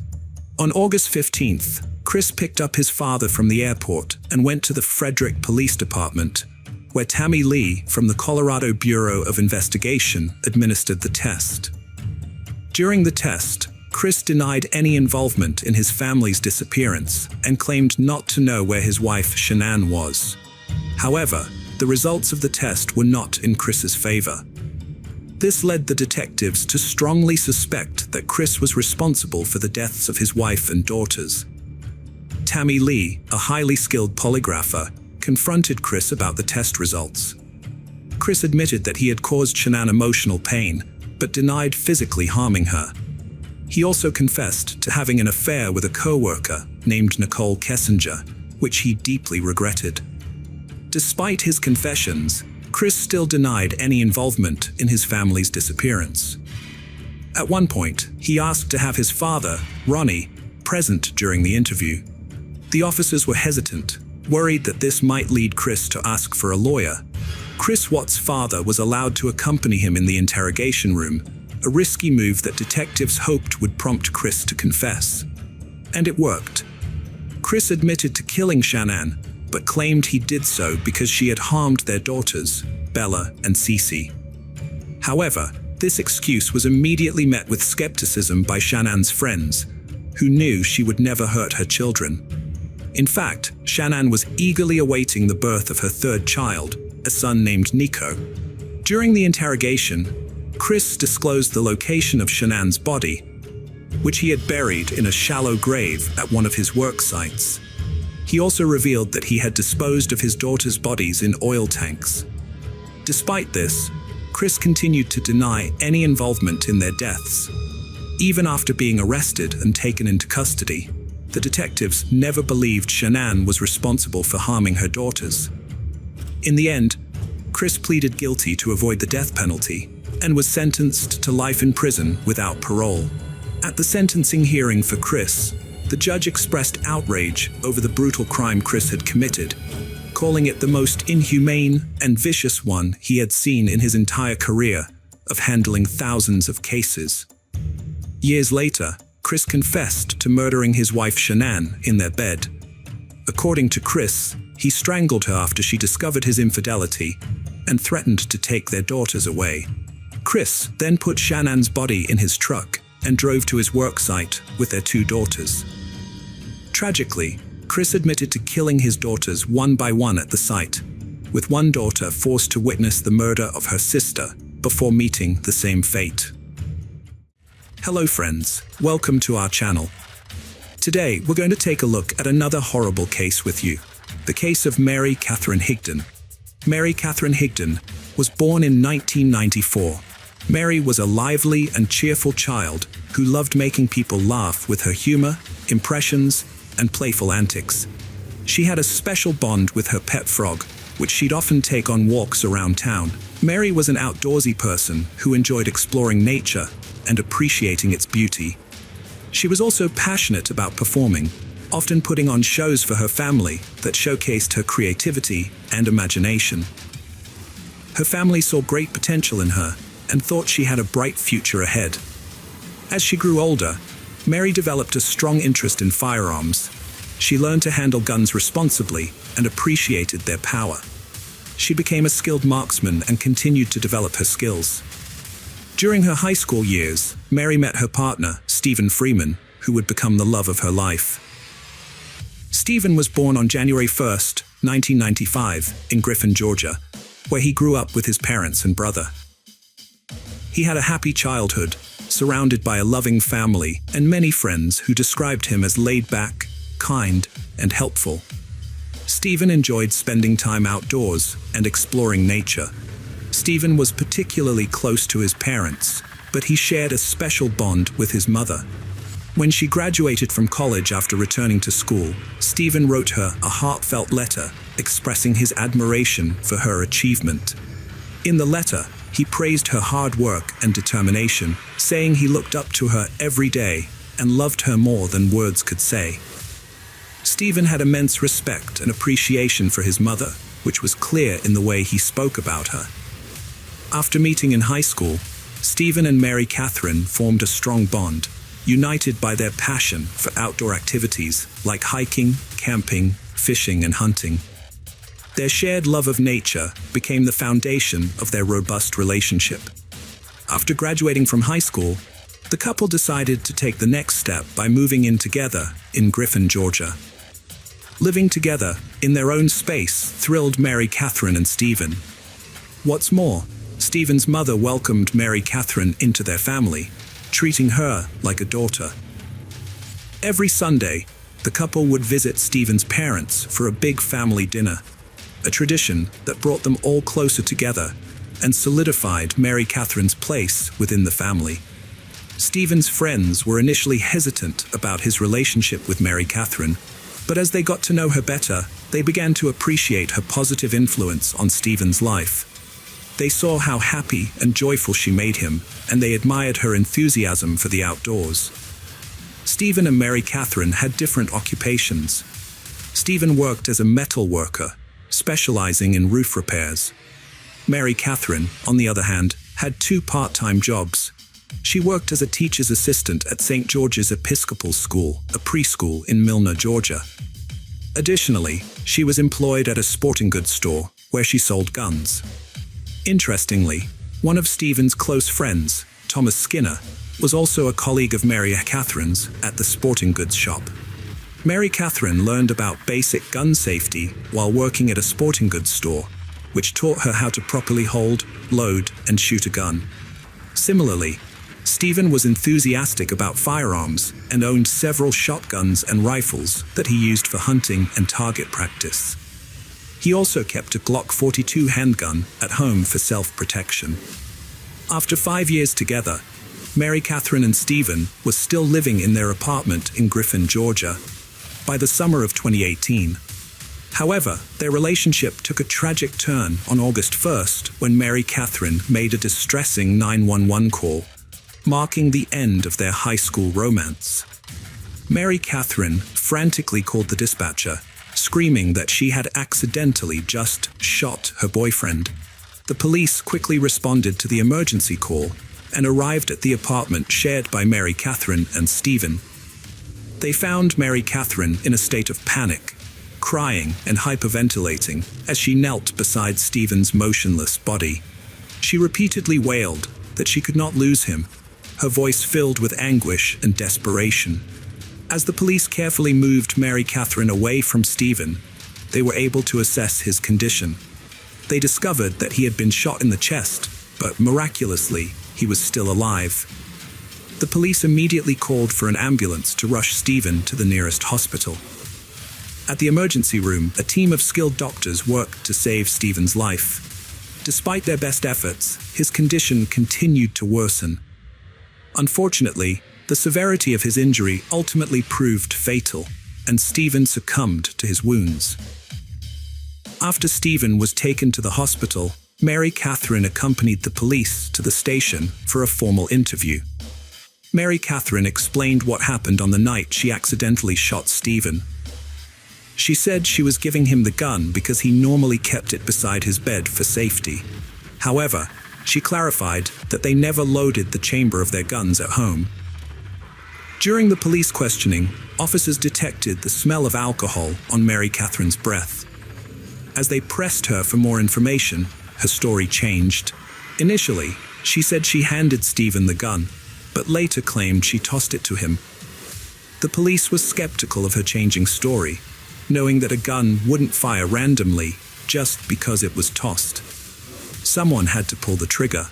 On August 15th, Chris picked up his father from the airport and went to the Frederick Police Department, where Tammy Lee from the Colorado Bureau of Investigation administered the test. During the test, Chris denied any involvement in his family's disappearance and claimed not to know where his wife Shanann was. However, the results of the test were not in Chris's favor. This led the detectives to strongly suspect that Chris was responsible for the deaths of his wife and daughters. Tammy Lee, a highly skilled polygrapher, confronted Chris about the test results. Chris admitted that he had caused Shanann emotional pain, but denied physically harming her. He also confessed to having an affair with a co-worker named Nicole Kessinger, which he deeply regretted. Despite his confessions, Chris still denied any involvement in his family's disappearance. At one point, he asked to have his father, Ronnie, present during the interview. The officers were hesitant, worried that this might lead Chris to ask for a lawyer. Chris Watt's father was allowed to accompany him in the interrogation room, a risky move that detectives hoped would prompt Chris to confess. And it worked. Chris admitted to killing Shanann, but claimed he did so because she had harmed their daughters, Bella and Cece. However, this excuse was immediately met with skepticism by Shanann's friends, who knew she would never hurt her children. In fact, Shanann was eagerly awaiting the birth of her third child, a son named Nico. During the interrogation, Chris disclosed the location of Shanann's body, which he had buried in a shallow grave at one of his work sites. He also revealed that he had disposed of his daughters' bodies in oil tanks. Despite this, Chris continued to deny any involvement in their deaths. Even after being arrested and taken into custody, the detectives never believed Shanann was responsible for harming her daughters. In the end, Chris pleaded guilty to avoid the death penalty and was sentenced to life in prison without parole. At the sentencing hearing for Chris, the judge expressed outrage over the brutal crime Chris had committed, calling it the most inhumane and vicious one he had seen in his entire career of handling thousands of cases. Years later, Chris confessed to murdering his wife Shanann in their bed. According to Chris, he strangled her after she discovered his infidelity and threatened to take their daughters away. Chris then put Shannan's body in his truck and drove to his work site with their two daughters. Tragically, Chris admitted to killing his daughters one by one at the site, with one daughter forced to witness the murder of her sister before meeting the same fate. Hello friends, welcome to our channel. Today we're going to take a look at another horrible case with you, the case of Mary Catherine Higdon. Mary Catherine Higdon was born in 1994. Mary was a lively and cheerful child who loved making people laugh with her humor, impressions, and playful antics. She had a special bond with her pet frog, which she'd often take on walks around town. Mary was an outdoorsy person who enjoyed exploring nature and appreciating its beauty. She was also passionate about performing, often putting on shows for her family that showcased her creativity and imagination. Her family saw great potential in her and thought she had a bright future ahead. As she grew older, Mary developed a strong interest in firearms. She learned to handle guns responsibly and appreciated their power. She became a skilled marksman and continued to develop her skills. During her high school years, Mary met her partner, Stephen Freeman, who would become the love of her life. Stephen was born on January 1st, 1995, in Griffin, Georgia, where he grew up with his parents and brother. He had a happy childhood, surrounded by a loving family and many friends who described him as laid-back, kind, and helpful. Stephen enjoyed spending time outdoors and exploring nature. Stephen was particularly close to his parents, but he shared a special bond with his mother. When she graduated from college after returning to school, Stephen wrote her a heartfelt letter expressing his admiration for her achievement. In the letter, he praised her hard work and determination, saying he looked up to her every day and loved her more than words could say. Stephen had immense respect and appreciation for his mother, which was clear in the way he spoke about her. After meeting in high school, Stephen and Mary Catherine formed a strong bond, united by their passion for outdoor activities like hiking, camping, fishing, and hunting. Their shared love of nature became the foundation of their robust relationship. After graduating from high school, the couple decided to take the next step by moving in together in Griffin, Georgia. Living together in their own space thrilled Mary Catherine and Stephen. What's more, Stephen's mother welcomed Mary Catherine into their family, treating her like a daughter. Every Sunday, the couple would visit Stephen's parents for a big family dinner, a tradition that brought them all closer together and solidified Mary Catherine's place within the family. Stephen's friends were initially hesitant about his relationship with Mary Catherine, but as they got to know her better, they began to appreciate her positive influence on Stephen's life. They saw how happy and joyful she made him, and they admired her enthusiasm for the outdoors. Stephen and Mary Catherine had different occupations. Stephen worked as a metal worker, specializing in roof repairs. Mary Catherine, on the other hand, had two part-time jobs. She worked as a teacher's assistant at St. George's Episcopal School, a preschool in Milner, Georgia. Additionally, she was employed at a sporting goods store where she sold guns. Interestingly, one of Stephen's close friends, Thomas Skinner, was also a colleague of Mary Catherine's at the sporting goods shop. Mary Catherine learned about basic gun safety while working at a sporting goods store, which taught her how to properly hold, load, and shoot a gun. Similarly, Stephen was enthusiastic about firearms and owned several shotguns and rifles that he used for hunting and target practice. He also kept a Glock 42 handgun at home for self-protection. After 5 years together, Mary Catherine and Stephen were still living in their apartment in Griffin, Georgia, by the summer of 2018. However, their relationship took a tragic turn on August 1st when Mary Catherine made a distressing 911 call, marking the end of their high school romance. Mary Catherine frantically called the dispatcher, screaming that she had accidentally just shot her boyfriend. The police quickly responded to the emergency call and arrived at the apartment shared by Mary Catherine and Stephen. They found Mary Catherine in a state of panic, crying and hyperventilating as she knelt beside Stephen's motionless body. She repeatedly wailed that she could not lose him, her voice filled with anguish and desperation. As the police carefully moved Mary Catherine away from Stephen, they were able to assess his condition. They discovered that he had been shot in the chest, but miraculously, he was still alive. The police immediately called for an ambulance to rush Stephen to the nearest hospital. At the emergency room, a team of skilled doctors worked to save Stephen's life. Despite their best efforts, his condition continued to worsen. Unfortunately, the severity of his injury ultimately proved fatal, and Stephen succumbed to his wounds. After Stephen was taken to the hospital, Mary Catherine accompanied the police to the station for a formal interview. Mary Catherine explained what happened on the night she accidentally shot Stephen. She said she was giving him the gun because he normally kept it beside his bed for safety. However, she clarified that they never loaded the chamber of their guns at home. During the police questioning, officers detected the smell of alcohol on Mary Catherine's breath. As they pressed her for more information, her story changed. Initially, she said she handed Stephen the gun, but later claimed she tossed it to him. The police was skeptical of her changing story, knowing that a gun wouldn't fire randomly just because it was tossed. Someone had to pull the trigger.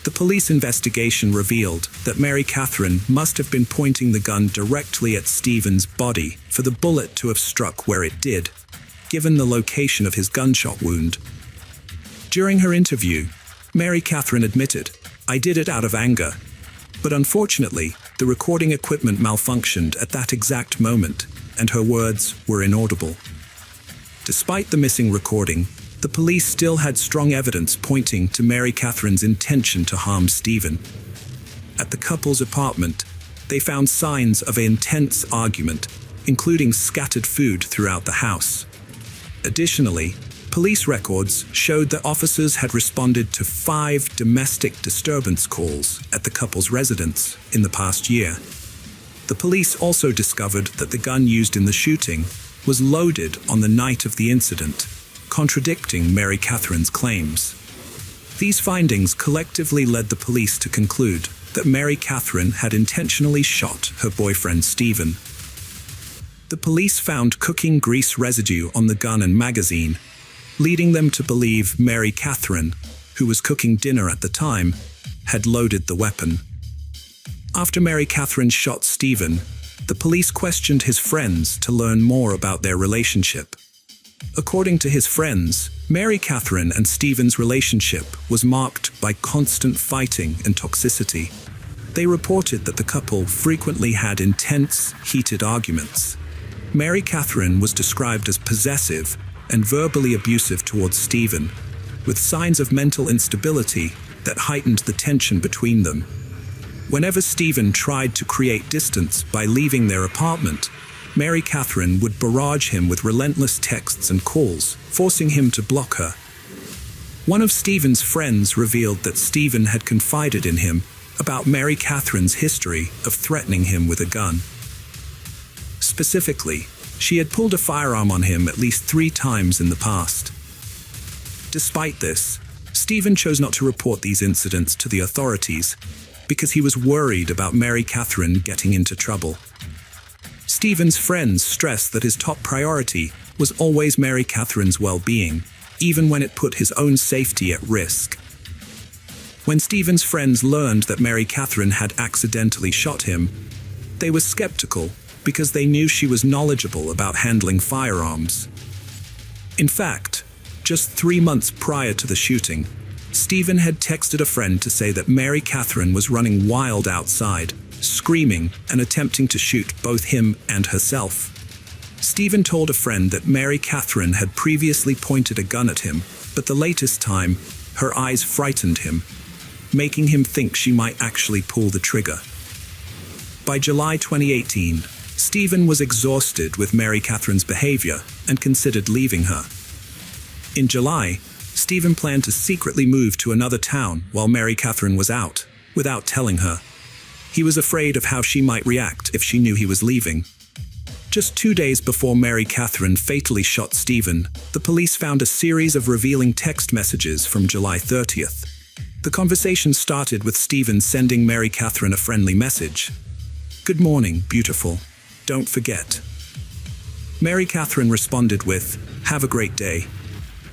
The police investigation revealed that Mary Catherine must have been pointing the gun directly at Stephen's body for the bullet to have struck where it did, given the location of his gunshot wound. During her interview, Mary Catherine admitted, "I did it out of anger." But unfortunately, the recording equipment malfunctioned at that exact moment, and her words were inaudible. Despite the missing recording, the police still had strong evidence pointing to Mary Catherine's intention to harm Stephen. At the couple's apartment, they found signs of an intense argument, including scattered food throughout the house. Additionally, Police records showed that officers had responded to 5 domestic disturbance calls at the couple's residence in the past year. The police also discovered that the gun used in the shooting was loaded on the night of the incident, contradicting Mary Catherine's claims. These findings collectively led the police to conclude that Mary Catherine had intentionally shot her boyfriend Stephen. The police found cooking grease residue on the gun and magazine, leading them to believe Mary Catherine, who was cooking dinner at the time, had loaded the weapon. After Mary Catherine shot Stephen, the police questioned his friends to learn more about their relationship. According to his friends, Mary Catherine and Stephen's relationship was marked by constant fighting and toxicity. They reported that the couple frequently had intense, heated arguments. Mary Catherine was described as possessive and verbally abusive towards Stephen, with signs of mental instability that heightened the tension between them. Whenever Stephen tried to create distance by leaving their apartment, Mary Catherine would barrage him with relentless texts and calls, forcing him to block her. One of Stephen's friends revealed that Stephen had confided in him about Mary Catherine's history of threatening him with a gun. Specifically, she had pulled a firearm on him at least 3 times in the past. Despite this, Stephen chose not to report these incidents to the authorities because he was worried about Mary Catherine getting into trouble. Stephen's friends stressed that his top priority was always Mary Catherine's well-being, even when it put his own safety at risk. When Stephen's friends learned that Mary Catherine had accidentally shot him, they were skeptical because they knew she was knowledgeable about handling firearms. In fact, just 3 months prior to the shooting, Stephen had texted a friend to say that Mary Catherine was running wild outside, screaming and attempting to shoot both him and herself. Stephen told a friend that Mary Catherine had previously pointed a gun at him, but the latest time, her eyes frightened him, making him think she might actually pull the trigger. By July 2018, Stephen was exhausted with Mary Catherine's behavior and considered leaving her. In July, Stephen planned to secretly move to another town while Mary Catherine was out, without telling her. He was afraid of how she might react if she knew he was leaving. Just 2 days before Mary Catherine fatally shot Stephen, the police found a series of revealing text messages from July 30th. The conversation started with Stephen sending Mary Catherine a friendly message. "Good morning, beautiful. Don't forget." Mary Catherine responded with, "Have a great day."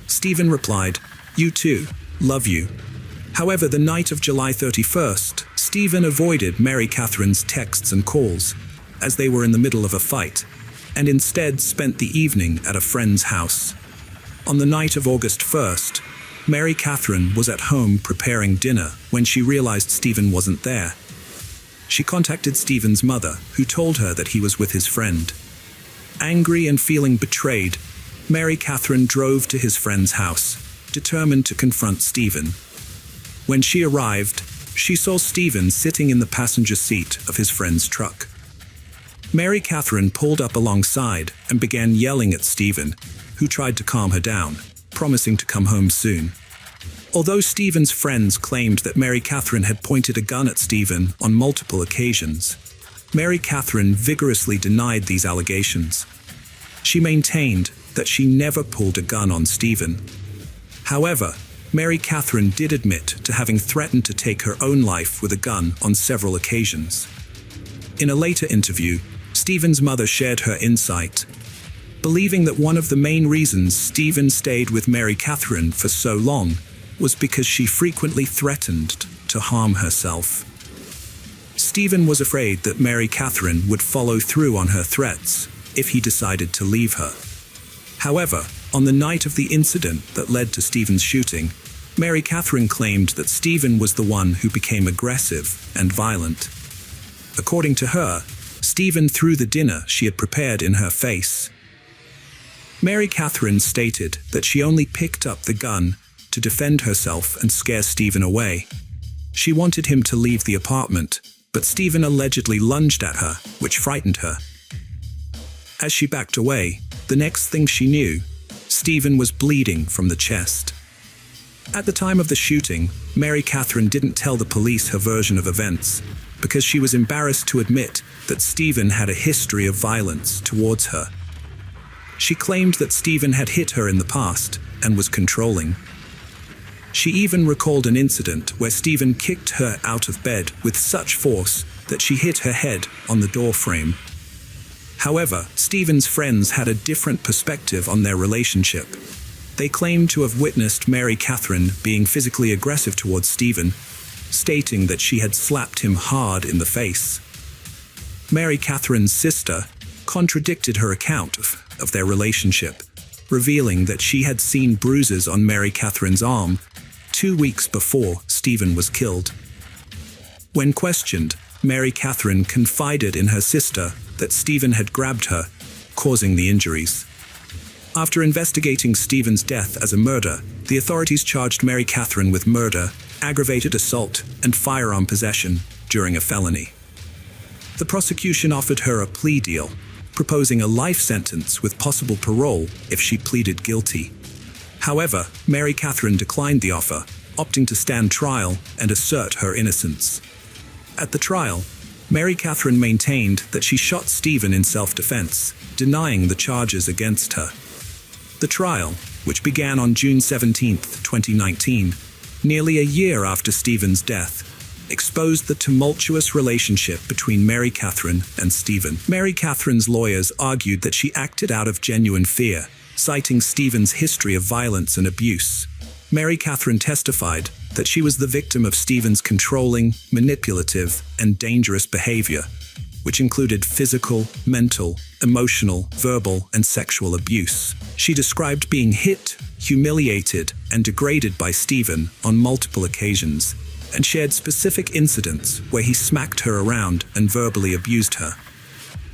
Stephen replied, "You too. Love you." However, the night of July 31st, Stephen avoided Mary Catherine's texts and calls, as they were in the middle of a fight, and instead spent the evening at a friend's house. On the night of August 1st, Mary Catherine was at home preparing dinner when she realized Stephen wasn't there. She contacted Stephen's mother, who told her that he was with his friend. Angry and feeling betrayed, Mary Catherine drove to his friend's house, determined to confront Stephen. When she arrived, she saw Stephen sitting in the passenger seat of his friend's truck. Mary Catherine pulled up alongside and began yelling at Stephen, who tried to calm her down, promising to come home soon. Although Stephen's friends claimed that Mary Catherine had pointed a gun at Stephen on multiple occasions, Mary Catherine vigorously denied these allegations. She maintained that she never pulled a gun on Stephen. However, Mary Catherine did admit to having threatened to take her own life with a gun on several occasions. In a later interview, Stephen's mother shared her insight, believing that one of the main reasons Stephen stayed with Mary Catherine for so long was because she frequently threatened to harm herself. Stephen was afraid that Mary Catherine would follow through on her threats if he decided to leave her. However, on the night of the incident that led to Stephen's shooting, Mary Catherine claimed that Stephen was the one who became aggressive and violent. According to her, Stephen threw the dinner she had prepared in her face. Mary Catherine stated that she only picked up the gun to defend herself and scare Stephen away. She wanted him to leave the apartment, but Stephen allegedly lunged at her, which frightened her. As she backed away, the next thing she knew, Stephen was bleeding from the chest. At the time of the shooting, Mary Catherine didn't tell the police her version of events because she was embarrassed to admit that Stephen had a history of violence towards her. She claimed that Stephen had hit her in the past and was controlling. She even recalled an incident where Stephen kicked her out of bed with such force that she hit her head on the door frame. However, Stephen's friends had a different perspective on their relationship. They claimed to have witnessed Mary Catherine being physically aggressive towards Stephen, stating that she had slapped him hard in the face. Mary Catherine's sister contradicted her account of their relationship, revealing that she had seen bruises on Mary Catherine's arm 2 weeks before Stephen was killed. When questioned, Mary Catherine confided in her sister that Stephen had grabbed her, causing the injuries. After investigating Stephen's death as a murder, the authorities charged Mary Catherine with murder, aggravated assault, and firearm possession during a felony. The prosecution offered her a plea deal, proposing a life sentence with possible parole if she pleaded guilty. However, Mary Catherine declined the offer, opting to stand trial and assert her innocence. At the trial, Mary Catherine maintained that she shot Stephen in self-defense, denying the charges against her. The trial, which began on June 17, 2019, nearly a year after Stephen's death, exposed the tumultuous relationship between Mary Catherine and Stephen. Mary Catherine's lawyers argued that she acted out of genuine fear, citing Stephen's history of violence and abuse. Mary Catherine testified that she was the victim of Stephen's controlling, manipulative, and dangerous behavior, which included physical, mental, emotional, verbal, and sexual abuse. She described being hit, humiliated, and degraded by Stephen on multiple occasions, and shared specific incidents where he smacked her around and verbally abused her.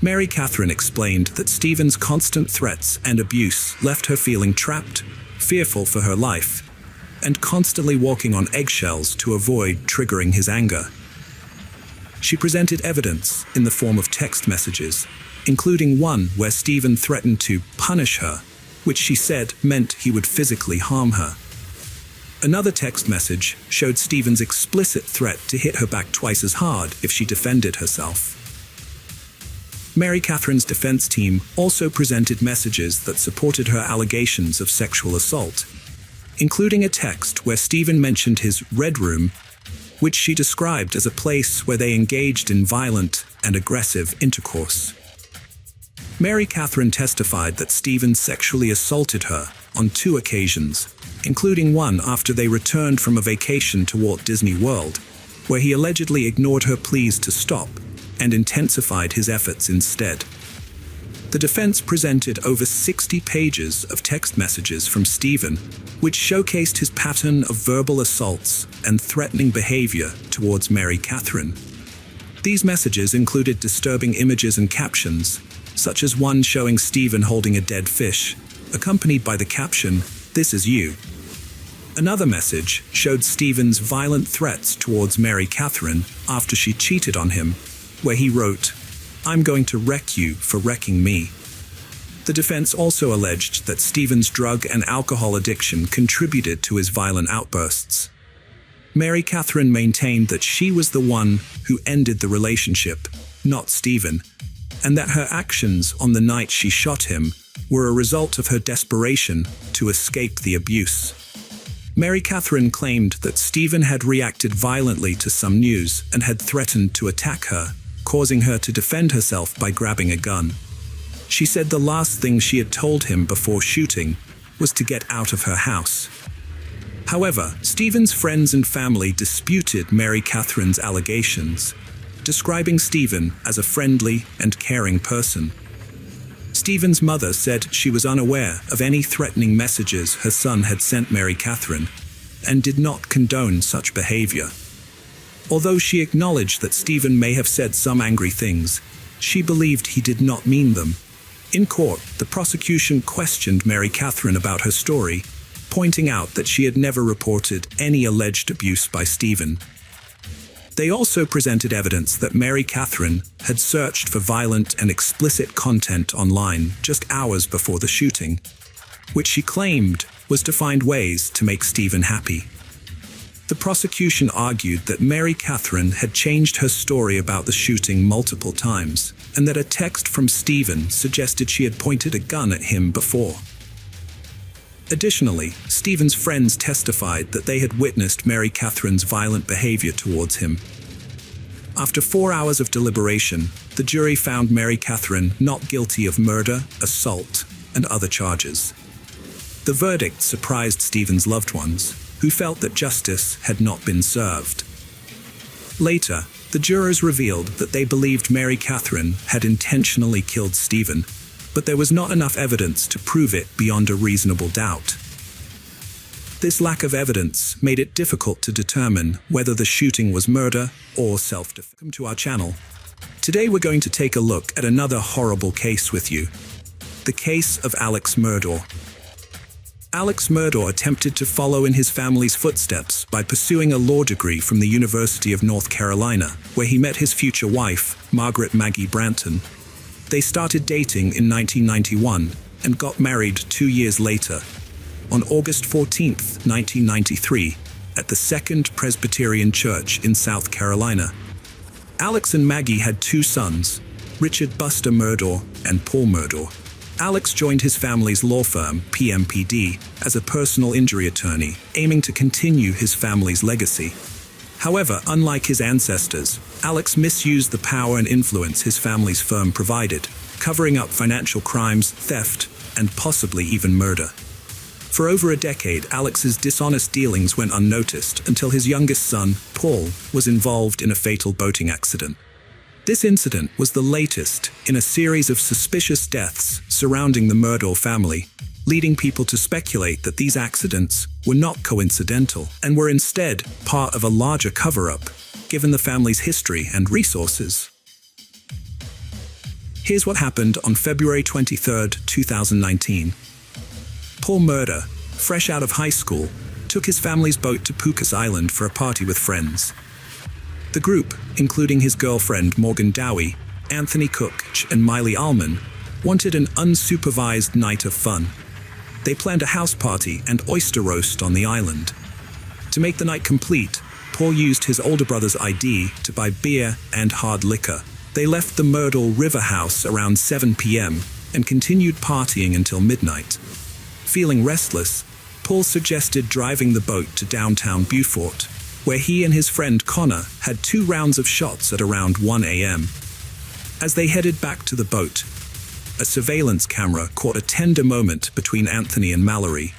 Mary Catherine explained that Stephen's constant threats and abuse left her feeling trapped, fearful for her life, and constantly walking on eggshells to avoid triggering his anger. She presented evidence in the form of text messages, including one where Stephen threatened to punish her, which she said meant he would physically harm her. Another text message showed Stephen's explicit threat to hit her back twice as hard if she defended herself. Mary Catherine's defense team also presented messages that supported her allegations of sexual assault, including a text where Stephen mentioned his red room, which she described as a place where they engaged in violent and aggressive intercourse. Mary Catherine testified that Stephen sexually assaulted her on 2 occasions, including one after they returned from a vacation to Walt Disney World, where he allegedly ignored her pleas to stop and intensified his efforts instead. The defense presented over 60 pages of text messages from Stephen, which showcased his pattern of verbal assaults and threatening behavior towards Mary Catherine. These messages included disturbing images and captions, such as one showing Stephen holding a dead fish, accompanied by the caption, "This is you." Another message showed Stephen's violent threats towards Mary Catherine after she cheated on him, where he wrote, "I'm going to wreck you for wrecking me." The defense also alleged that Stephen's drug and alcohol addiction contributed to his violent outbursts. Mary Catherine maintained that she was the one who ended the relationship, not Stephen, and that her actions on the night she shot him were a result of her desperation to escape the abuse. Mary Catherine claimed that Stephen had reacted violently to some news and had threatened to attack her, causing her to defend herself by grabbing a gun. She said the last thing she had told him before shooting was to get out of her house. However, Stephen's friends and family disputed Mary Catherine's allegations, describing Stephen as a friendly and caring person. Stephen's mother said she was unaware of any threatening messages her son had sent Mary Catherine and did not condone such behavior. Although she acknowledged that Stephen may have said some angry things, she believed he did not mean them. In court, the prosecution questioned Mary Catherine about her story, pointing out that she had never reported any alleged abuse by Stephen. They also presented evidence that Mary Catherine had searched for violent and explicit content online just hours before the shooting. which she claimed was to find ways to make Stephen happy. The prosecution argued that Mary Catherine had changed her story about the shooting multiple times, and that a text from Stephen suggested she had pointed a gun at him before. Additionally, Stephen's friends testified that they had witnessed Mary Catherine's violent behavior towards him. After 4 hours of deliberation, the jury found Mary Catherine not guilty of murder, assault, and other charges. The verdict surprised Stephen's loved ones, who felt that justice had not been served. Later, the jurors revealed that they believed Mary Catherine had intentionally killed Stephen, but there was not enough evidence to prove it beyond a reasonable doubt. This lack of evidence made it difficult to determine whether the shooting was murder or self-defense. Welcome to our channel. Today we're going to take a look at another horrible case with you. The case of Alex Murdaugh. Alex Murdaugh attempted to follow in his family's footsteps by pursuing a law degree from the University of North Carolina, where he met his future wife, Margaret Maggie Branton. They started dating in 1991 and got married 2 years later, on August 14, 1993, at the Second Presbyterian Church in South Carolina. Alex and Maggie had 2 sons, Richard Buster Murdaugh and Paul Murdaugh. Alex joined his family's law firm, PMPD, as a personal injury attorney, aiming to continue his family's legacy. However, unlike his ancestors, Alex misused the power and influence his family's firm provided, covering up financial crimes, theft, and possibly even murder. For over a decade, Alex's dishonest dealings went unnoticed until his youngest son, Paul, was involved in a fatal boating accident. This incident was the latest in a series of suspicious deaths surrounding the Murdaugh family, leading people to speculate that these accidents were not coincidental and were instead part of a larger cover-up, given the family's history and resources. Here's what happened on February 23, 2019. Paul Murdaugh, fresh out of high school, took his family's boat to Pucas Island for a party with friends. The group, including his girlfriend Morgan Dowie, Anthony Cook, and Miley Allman, wanted an unsupervised night of fun. They planned a house party and oyster roast on the island. To make the night complete, Paul used his older brother's ID to buy beer and hard liquor. They left the Murdaugh River House around 7 p.m. and continued partying until midnight. Feeling restless, Paul suggested driving the boat to downtown Beaufort, where he and his friend Connor had 2 rounds of shots at around 1 a.m. As they headed back to the boat, a surveillance camera caught a tender moment between Anthony and Mallory.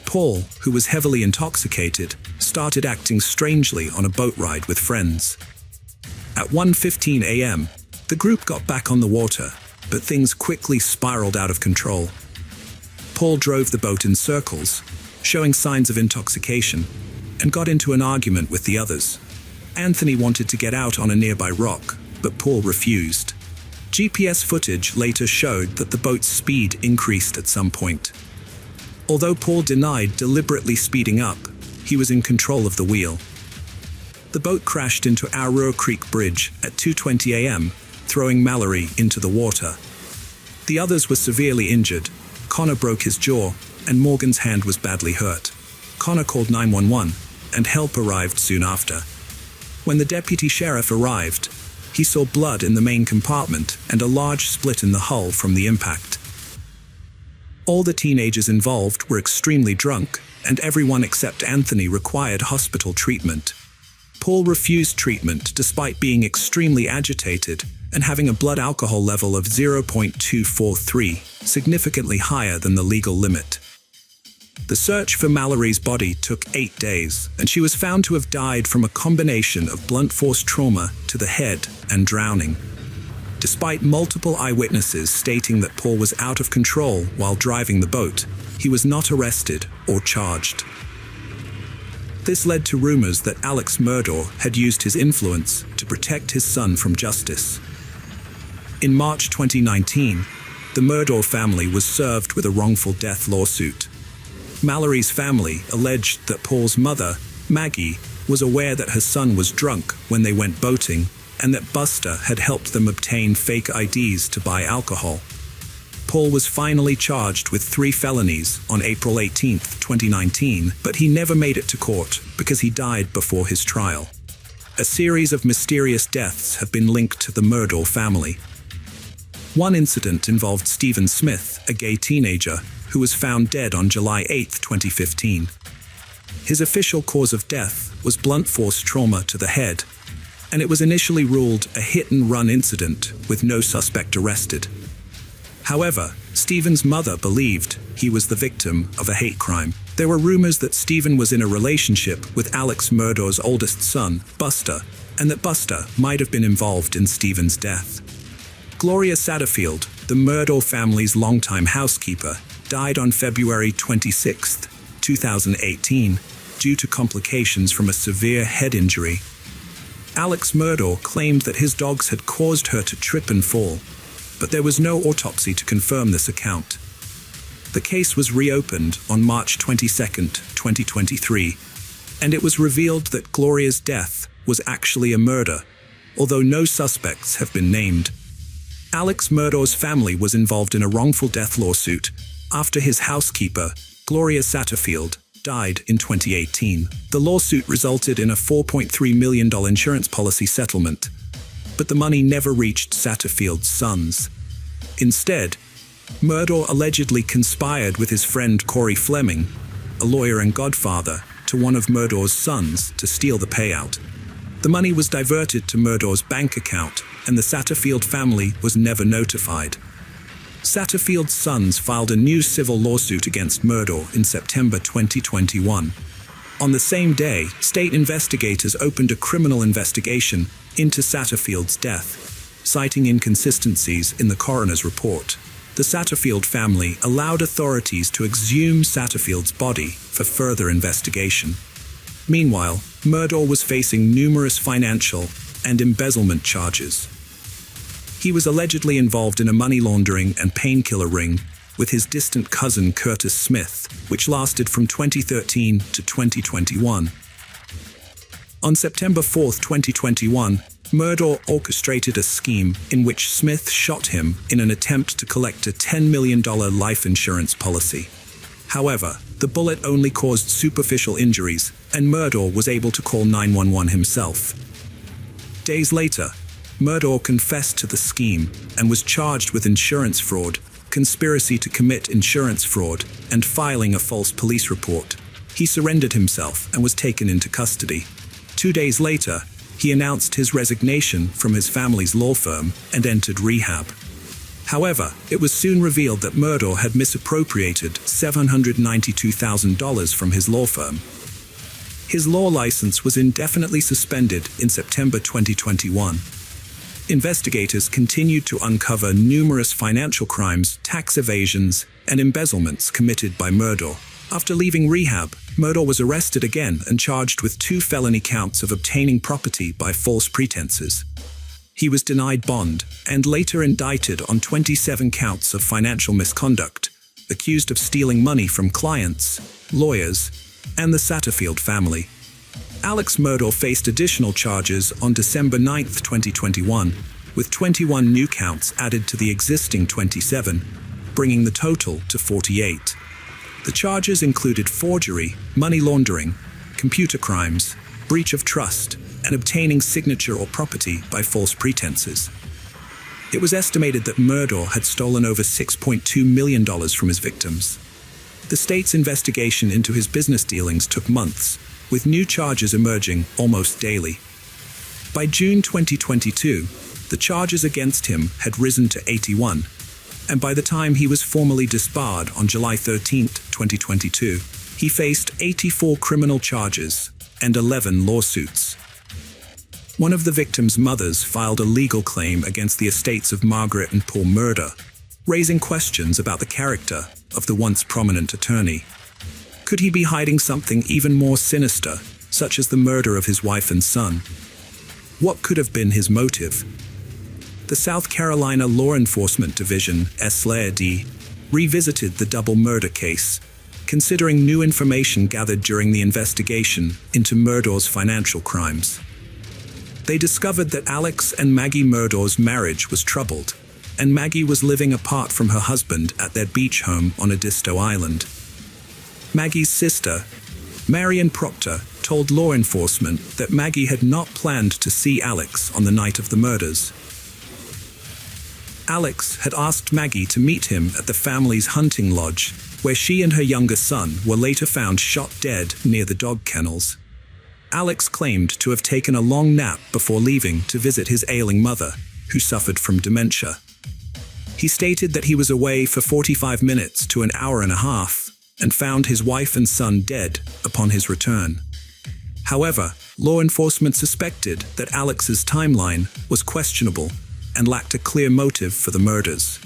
Paul, who was heavily intoxicated, started acting strangely on a boat ride with friends. At 1:15 a.m., the group got back on the water, but things quickly spiraled out of control. Paul drove the boat in circles, showing signs of intoxication, and got into an argument with the others. Anthony wanted to get out on a nearby rock, but Paul refused. GPS footage later showed that the boat's speed increased at some point. Although Paul denied deliberately speeding up, he was in control of the wheel. The boat crashed into Arrow Creek Bridge at 2:20 a.m., throwing Mallory into the water. The others were severely injured. Connor broke his jaw, and Morgan's hand was badly hurt. Connor called 911, and help arrived soon after. When the deputy sheriff arrived, he saw blood in the main compartment and a large split in the hull from the impact. All the teenagers involved were extremely drunk, and everyone except Anthony required hospital treatment. Paul refused treatment despite being extremely agitated and having a blood alcohol level of 0.243, significantly higher than the legal limit. The search for Mallory's body took 8 days, and she was found to have died from a combination of blunt force trauma to the head and drowning. Despite multiple eyewitnesses stating that Paul was out of control while driving the boat, he was not arrested or charged. This led to rumors that Alex Murdaugh had used his influence to protect his son from justice. In March 2019, the Murdaugh family was served with a wrongful death lawsuit. Mallory's family alleged that Paul's mother, Maggie, was aware that her son was drunk when they went boating and that Buster had helped them obtain fake IDs to buy alcohol. Paul was finally charged with 3 felonies on April 18, 2019, but he never made it to court because he died before his trial. A series of mysterious deaths have been linked to the Murdaugh family. One incident involved Stephen Smith, a gay teenager, who was found dead on July 8, 2015. His official cause of death was blunt force trauma to the head, and it was initially ruled a hit-and-run incident with no suspect arrested. However, Stephen's mother believed he was the victim of a hate crime. There were rumors that Stephen was in a relationship with Alex Murdaugh's oldest son, Buster, and that Buster might have been involved in Stephen's death. Gloria Satterfield, the Murdaugh family's longtime housekeeper, died on February 26, 2018, due to complications from a severe head injury. Alex Murdaugh claimed that his dogs had caused her to trip and fall, but there was no autopsy to confirm this account. The case was reopened on March 22, 2023, and it was revealed that Gloria's death was actually a murder, although no suspects have been named. Alex Murdaugh's family was involved in a wrongful death lawsuit after his housekeeper, Gloria Satterfield, died in 2018. The lawsuit resulted in a $4.3 million insurance policy settlement, but the money never reached Satterfield's sons. Instead, Murdaugh allegedly conspired with his friend Corey Fleming, a lawyer and godfather to one of Murdaugh's sons, to steal the payout. The money was diverted to Murdaugh's bank account, and the Satterfield family was never notified. Satterfield's sons filed a new civil lawsuit against Murdaugh in September 2021. On the same day, state investigators opened a criminal investigation into Satterfield's death, citing inconsistencies in the coroner's report. The Satterfield family allowed authorities to exhume Satterfield's body for further investigation. Meanwhile, Murdaugh was facing numerous financial and embezzlement charges. He was allegedly involved in a money laundering and painkiller ring with his distant cousin Curtis Smith, which lasted from 2013 to 2021. On September 4, 2021, Murdaugh orchestrated a scheme in which Smith shot him in an attempt to collect a $10 million life insurance policy. However, the bullet only caused superficial injuries, and Murdaugh was able to call 911 himself. Days later, Murdaugh confessed to the scheme and was charged with insurance fraud, conspiracy to commit insurance fraud, and filing a false police report. He surrendered himself and was taken into custody. 2 days later, he announced his resignation from his family's law firm and entered rehab. However, it was soon revealed that Murdaugh had misappropriated $792,000 from his law firm. His law license was indefinitely suspended in September 2021. Investigators continued to uncover numerous financial crimes, tax evasions, and embezzlements committed by Murdaugh. After leaving rehab, Murdaugh was arrested again and charged with 2 felony counts of obtaining property by false pretenses. He was denied bond and later indicted on 27 counts of financial misconduct, accused of stealing money from clients, lawyers, and the Satterfield family. Alex Murdaugh faced additional charges on December 9, 2021, with 21 new counts added to the existing 27, bringing the total to 48. The charges included forgery, money laundering, computer crimes, breach of trust, and obtaining signature or property by false pretenses. It was estimated that Murdaugh had stolen over $6.2 million from his victims. The state's investigation into his business dealings took months, with new charges emerging almost daily. By June 2022, the charges against him had risen to 81, and by the time he was formally disbarred on July 13, 2022, he faced 84 criminal charges and 11 lawsuits. One of the victims' mothers filed a legal claim against the estates of Margaret and Paul Murdaugh, raising questions about the character of the once prominent attorney. Could he be hiding something even more sinister, such as the murder of his wife and son? What could have been his motive? The South Carolina Law Enforcement Division, SLAD, revisited the double murder case, considering new information gathered during the investigation into Murdaugh's financial crimes. They discovered that Alex and Maggie Murdaugh's marriage was troubled, and Maggie was living apart from her husband at their beach home on Edisto Island. Maggie's sister, Marion Proctor, told law enforcement that Maggie had not planned to see Alex on the night of the murders. Alex had asked Maggie to meet him at the family's hunting lodge, where she and her younger son were later found shot dead near the dog kennels. Alex claimed to have taken a long nap before leaving to visit his ailing mother, who suffered from dementia. He stated that he was away for 45 minutes to an hour and a half and found his wife and son dead upon his return. However, law enforcement suspected that Alex's timeline was questionable and lacked a clear motive for the murders.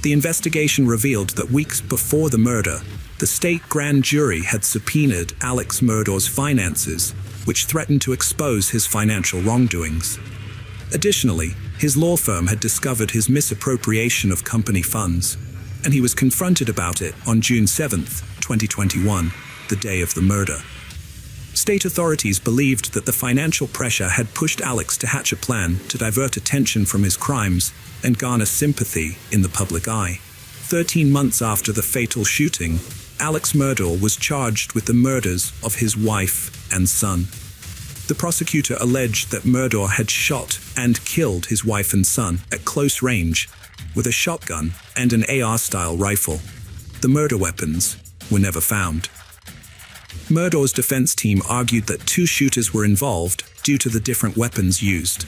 The investigation revealed that weeks before the murder, the state grand jury had subpoenaed Alex Murdaug's finances, which threatened to expose his financial wrongdoings. Additionally, his law firm had discovered his misappropriation of company funds, and he was confronted about it on June 7, 2021, the day of the murder. State authorities believed that the financial pressure had pushed Alex to hatch a plan to divert attention from his crimes and garner sympathy in the public eye. 13 months after the fatal shooting, Alex Murdaugh was charged with the murders of his wife and son. The prosecutor alleged that Murdaugh had shot and killed his wife and son at close range with a shotgun and an AR-style rifle. The murder weapons were never found. Murdaugh's defense team argued that two shooters were involved due to the different weapons used.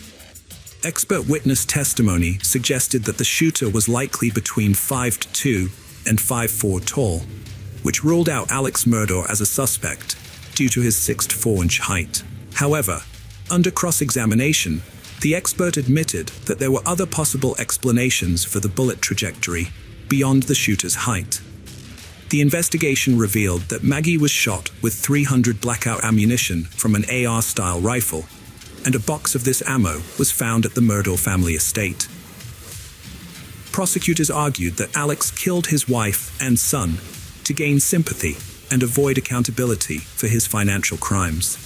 Expert witness testimony suggested that the shooter was likely between 5'2" and 5'4" tall, which ruled out Alex Murdaugh as a suspect due to his 6'4" height. However, under cross-examination, the expert admitted that there were other possible explanations for the bullet trajectory beyond the shooter's height. The investigation revealed that Maggie was shot with .300 blackout ammunition from an AR-style rifle, and a box of this ammo was found at the Murdaugh family estate. Prosecutors argued that Alex killed his wife and son to gain sympathy and avoid accountability for his financial crimes.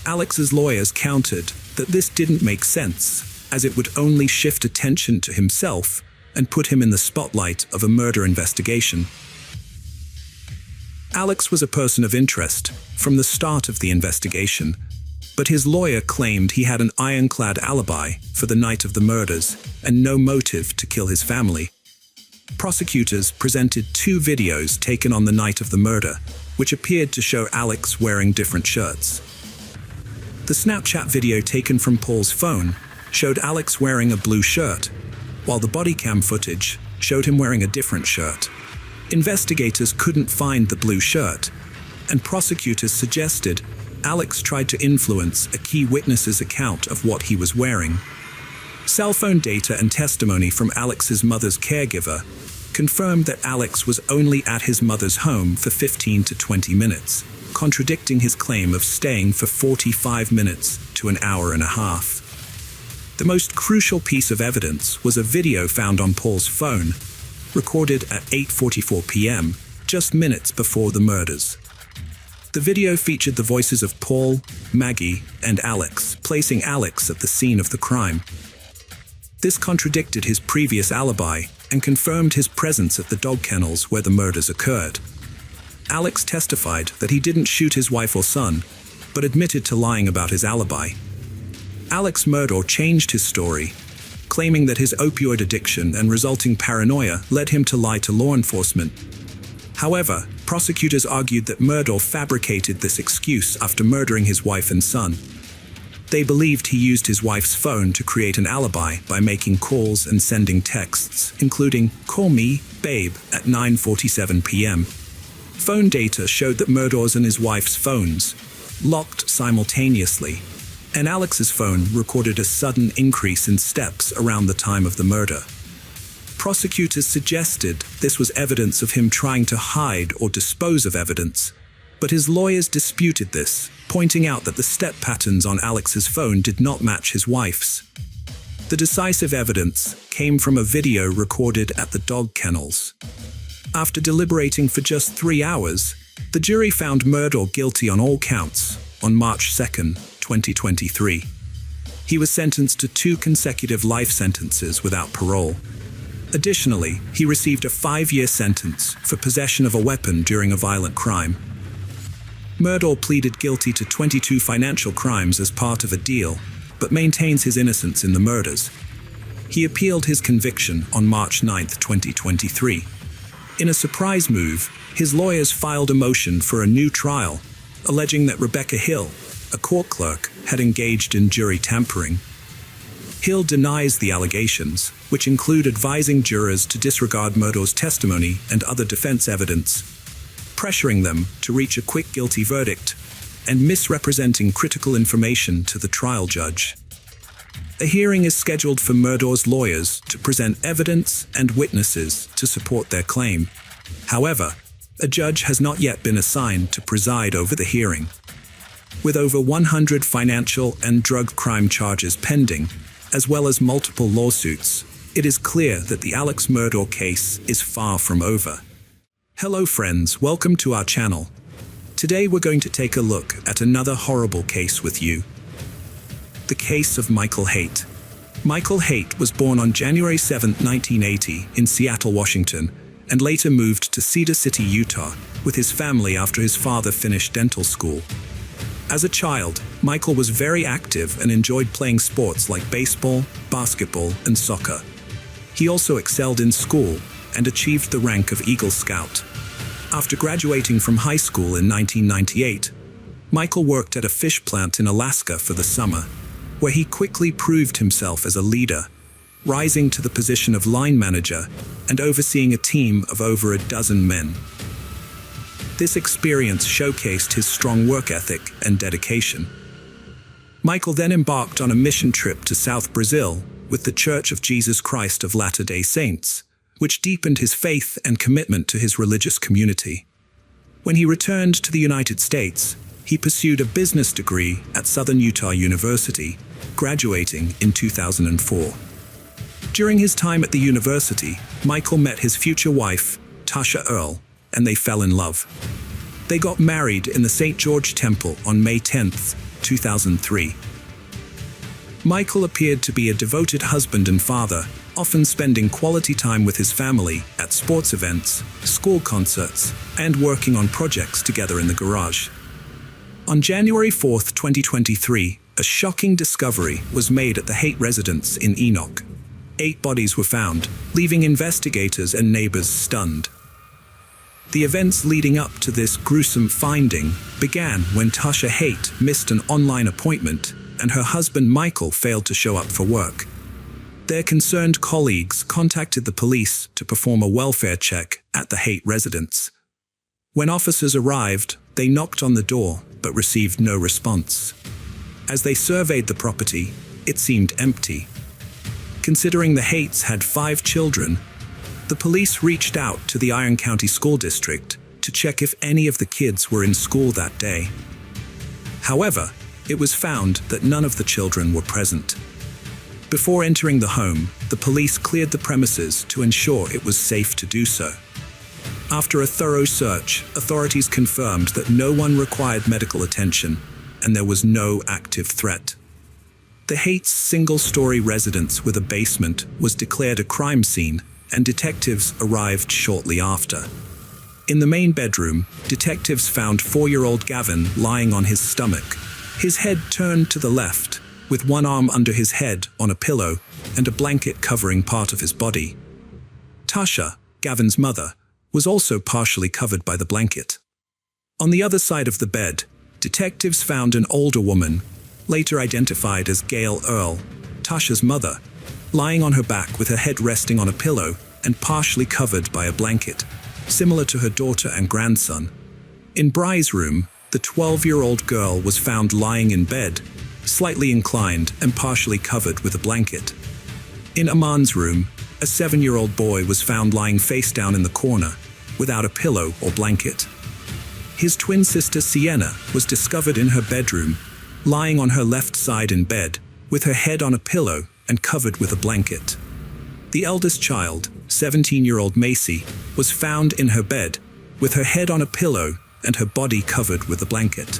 Alex's lawyers countered that this didn't make sense, as it would only shift attention to himself and put him in the spotlight of a murder investigation. Alex was a person of interest from the start of the investigation, but his lawyer claimed he had an ironclad alibi for the night of the murders and no motive to kill his family. Prosecutors presented two videos taken on the night of the murder, which appeared to show Alex wearing different shirts. The Snapchat video taken from Paul's phone showed Alex wearing a blue shirt, while the body cam footage showed him wearing a different shirt. Investigators couldn't find the blue shirt, and prosecutors suggested Alex tried to influence a key witness's account of what he was wearing. Cell phone data and testimony from Alex's mother's caregiver confirmed that Alex was only at his mother's home for 15 to 20 minutes, contradicting his claim of staying for 45 minutes to an hour and a half. The most crucial piece of evidence was a video found on Paul's phone, recorded at 8:44 p.m., just minutes before the murders. The video featured the voices of Paul, Maggie, and Alex, placing Alex at the scene of the crime. This contradicted his previous alibi and confirmed his presence at the dog kennels where the murders occurred. Alex testified that he didn't shoot his wife or son, but admitted to lying about his alibi. Alex Murdaugh changed his story, claiming that his opioid addiction and resulting paranoia led him to lie to law enforcement. However, prosecutors argued that Murdaugh fabricated this excuse after murdering his wife and son. They believed he used his wife's phone to create an alibi by making calls and sending texts, including "Call me, babe," at 9:47 p.m. Phone data showed that Murdaugh's and his wife's phones locked simultaneously, and Alex's phone recorded a sudden increase in steps around the time of the murder. Prosecutors suggested this was evidence of him trying to hide or dispose of evidence, but his lawyers disputed this, pointing out that the step patterns on Alex's phone did not match his wife's. The decisive evidence came from a video recorded at the dog kennels. After deliberating for just 3 hours, the jury found Murdaugh guilty on all counts on March 2, 2023. He was sentenced to 2 consecutive life sentences without parole. Additionally, he received a 5-year sentence for possession of a weapon during a violent crime. Murdaugh pleaded guilty to 22 financial crimes as part of a deal, but maintains his innocence in the murders. He appealed his conviction on March 9, 2023. In a surprise move, his lawyers filed a motion for a new trial, alleging that Rebecca Hill, a court clerk, had engaged in jury tampering. Hill denies the allegations, which include advising jurors to disregard Murdaugh's testimony and other defense evidence, pressuring them to reach a quick guilty verdict, and misrepresenting critical information to the trial judge. A hearing is scheduled for Murdaugh's lawyers to present evidence and witnesses to support their claim. However, a judge has not yet been assigned to preside over the hearing. With over 100 financial and drug crime charges pending, as well as multiple lawsuits, it is clear that the Alex Murdaugh case is far from over. Hello friends, welcome to our channel. Today we're going to take a look at another horrible case with you. The case of Michael Haight. Michael Haight was born on January 7, 1980 in Seattle, Washington, and later moved to Cedar City, Utah, with his family after his father finished dental school. As a child, Michael was very active and enjoyed playing sports like baseball, basketball, and soccer. He also excelled in school and achieved the rank of Eagle Scout. After graduating from high school in 1998, Michael worked at a fish plant in Alaska for the summer, where he quickly proved himself as a leader, rising to the position of line manager and overseeing a team of over a dozen men. This experience showcased his strong work ethic and dedication. Michael then embarked on a mission trip to South Brazil with the Church of Jesus Christ of Latter-day Saints, which deepened his faith and commitment to his religious community. When he returned to the United States, he pursued a business degree at Southern Utah University, graduating in 2004. During his time at the university, Michael met his future wife, Tasha Earle, and they fell in love. They got married in the St. George Temple on May 10, 2003. Michael appeared to be a devoted husband and father, often spending quality time with his family at sports events, school concerts, and working on projects together in the garage. On January 4, 2023, a shocking discovery was made at the Haight residence in Enoch. 8 bodies were found, leaving investigators and neighbors stunned. The events leading up to this gruesome finding began when Tasha Haight missed an online appointment and her husband Michael failed to show up for work. Their concerned colleagues contacted the police to perform a welfare check at the Haight residence. When officers arrived, they knocked on the door but received no response. As they surveyed the property, it seemed empty. Considering the Haight's had 5 children, the police reached out to the Iron County School District to check if any of the kids were in school that day. However, it was found that none of the children were present. Before entering the home, the police cleared the premises to ensure it was safe to do so. After a thorough search, authorities confirmed that no one required medical attention and there was no active threat. The Haight's single-story residence with a basement was declared a crime scene, and detectives arrived shortly after. In the main bedroom, detectives found 4-year-old Gavin lying on his stomach, his head turned to the left, with one arm under his head on a pillow and a blanket covering part of his body. Tasha, Gavin's mother, was also partially covered by the blanket. On the other side of the bed, detectives found an older woman, later identified as Gail Earle, Tasha's mother, lying on her back with her head resting on a pillow and partially covered by a blanket, similar to her daughter and grandson. In Bry's room, the 12-year-old girl was found lying in bed, slightly inclined and partially covered with a blanket. In Aman's room, a 7-year-old boy was found lying face down in the corner, without a pillow or blanket. His twin sister Sienna was discovered in her bedroom, lying on her left side in bed, with her head on a pillow and covered with a blanket. The eldest child, 17-year-old Macy, was found in her bed, with her head on a pillow and her body covered with a blanket.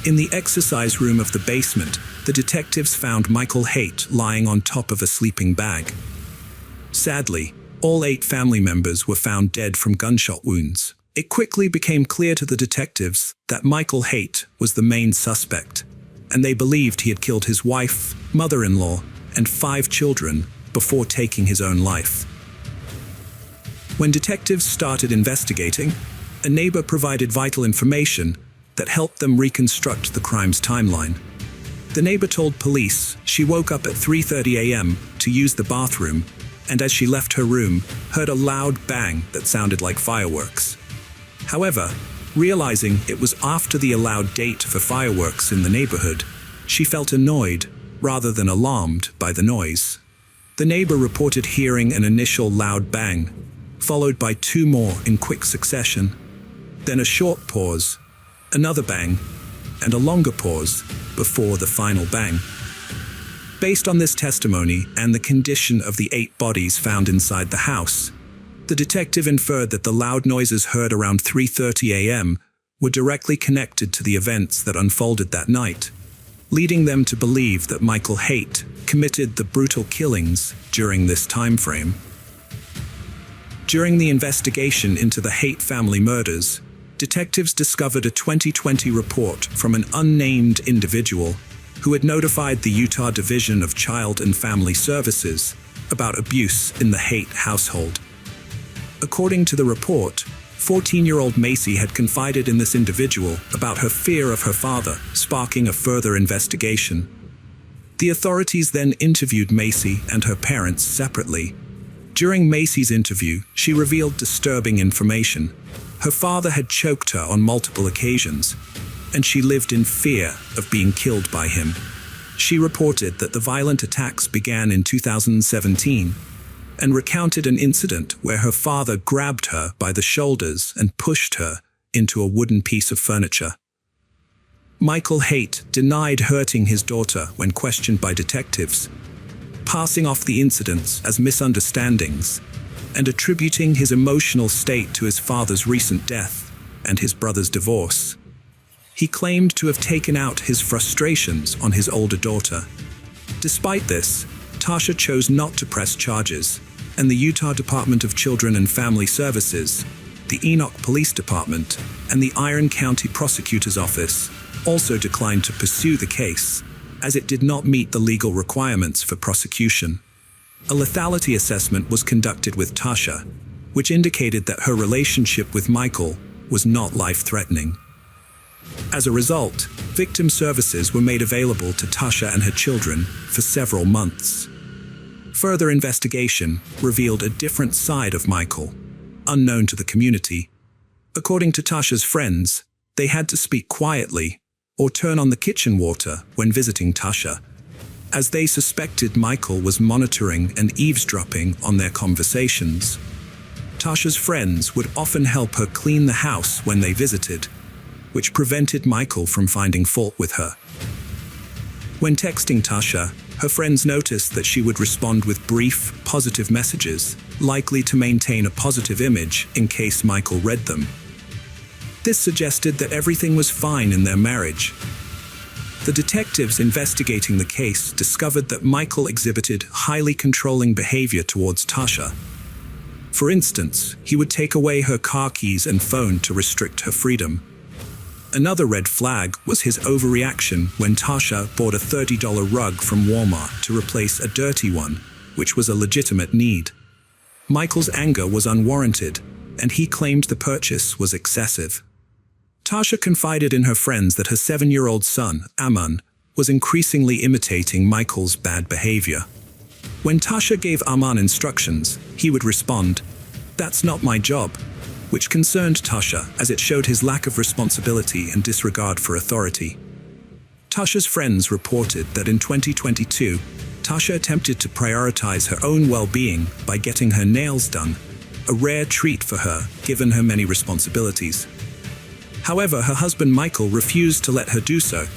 In the exercise room of the basement, the detectives found Michael Haight lying on top of a sleeping bag. Sadly, all 8 family members were found dead from gunshot wounds. It quickly became clear to the detectives that Michael Haight was the main suspect, and they believed he had killed his wife, mother-in-law, and 5 children before taking his own life. When detectives started investigating, a neighbor provided vital information that helped them reconstruct the crime's timeline. The neighbor told police she woke up at 3:30 a.m. to use the bathroom, and as she left her room, heard a loud bang that sounded like fireworks. However, realizing it was after the allowed date for fireworks in the neighborhood, she felt annoyed rather than alarmed by the noise. The neighbor reported hearing an initial loud bang, followed by 2 more in quick succession, then a short pause, another bang, and a longer pause before the final bang. Based on this testimony and the condition of the 8 bodies found inside the house, the detective inferred that the loud noises heard around 3:30 a.m. were directly connected to the events that unfolded that night, leading them to believe that Michael Haight committed the brutal killings during this time frame. During the investigation into the Haight family murders, detectives discovered a 2020 report from an unnamed individual who had notified the Utah Division of Child and Family Services about abuse in the Haight household. According to the report, 14-year-old Macy had confided in this individual about her fear of her father, sparking a further investigation. The authorities then interviewed Macy and her parents separately. During Macy's interview, she revealed disturbing information. Her father had choked her on multiple occasions, and she lived in fear of being killed by him. She reported that the violent attacks began in 2017 and recounted an incident where her father grabbed her by the shoulders and pushed her into a wooden piece of furniture. Michael Haight denied hurting his daughter when questioned by detectives, passing off the incidents as misunderstandings and attributing his emotional state to his father's recent death and his brother's divorce. He claimed to have taken out his frustrations on his older daughter. Despite this, Tasha chose not to press charges, and the Utah Department of Children and Family Services, the Enoch Police Department, and the Iron County Prosecutor's Office also declined to pursue the case, as it did not meet the legal requirements for prosecution. A lethality assessment was conducted with Tasha, which indicated that her relationship with Michael was not life-threatening. As a result, victim services were made available to Tasha and her children for several months. Further investigation revealed a different side of Michael, unknown to the community. According to Tasha's friends, they had to speak quietly or turn on the kitchen water when visiting Tasha, as they suspected Michael was monitoring and eavesdropping on their conversations. Tasha's friends would often help her clean the house when they visited, which prevented Michael from finding fault with her. When texting Tasha, her friends noticed that she would respond with brief, positive messages, likely to maintain a positive image in case Michael read them. This suggested that everything was fine in their marriage. The detectives investigating the case discovered that Michael exhibited highly controlling behavior towards Tasha. For instance, he would take away her car keys and phone to restrict her freedom. Another red flag was his overreaction when Tasha bought a $30 rug from Walmart to replace a dirty one, which was a legitimate need. Michael's anger was unwarranted, and he claimed the purchase was excessive. Tasha confided in her friends that her 7-year-old son, Aman, was increasingly imitating Michael's bad behavior. When Tasha gave Aman instructions, he would respond, "That's not my job," which concerned Tasha as it showed his lack of responsibility and disregard for authority. Tasha's friends reported that in 2022, Tasha attempted to prioritize her own well-being by getting her nails done, a rare treat for her given her many responsibilities. However, her husband Michael refused to let her do so,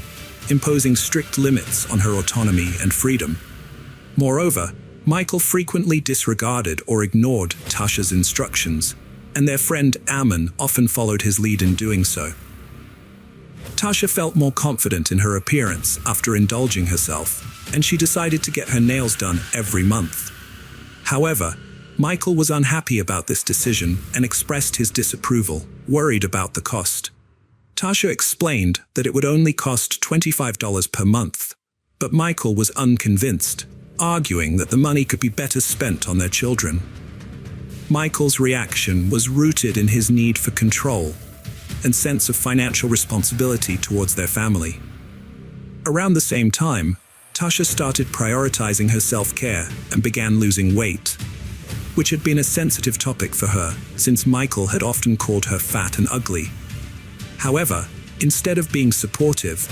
imposing strict limits on her autonomy and freedom. Moreover, Michael frequently disregarded or ignored Tasha's instructions, and their friend Aman often followed his lead in doing so. Tasha felt more confident in her appearance after indulging herself, and she decided to get her nails done every month. However, Michael was unhappy about this decision and expressed his disapproval, worried about the cost. Tasha explained that it would only cost $25 per month, but Michael was unconvinced, arguing that the money could be better spent on their children. Michael's reaction was rooted in his need for control and sense of financial responsibility towards their family. Around the same time, Tasha started prioritizing her self-care and began losing weight, which had been a sensitive topic for her since Michael had often called her fat and ugly. However, instead of being supportive,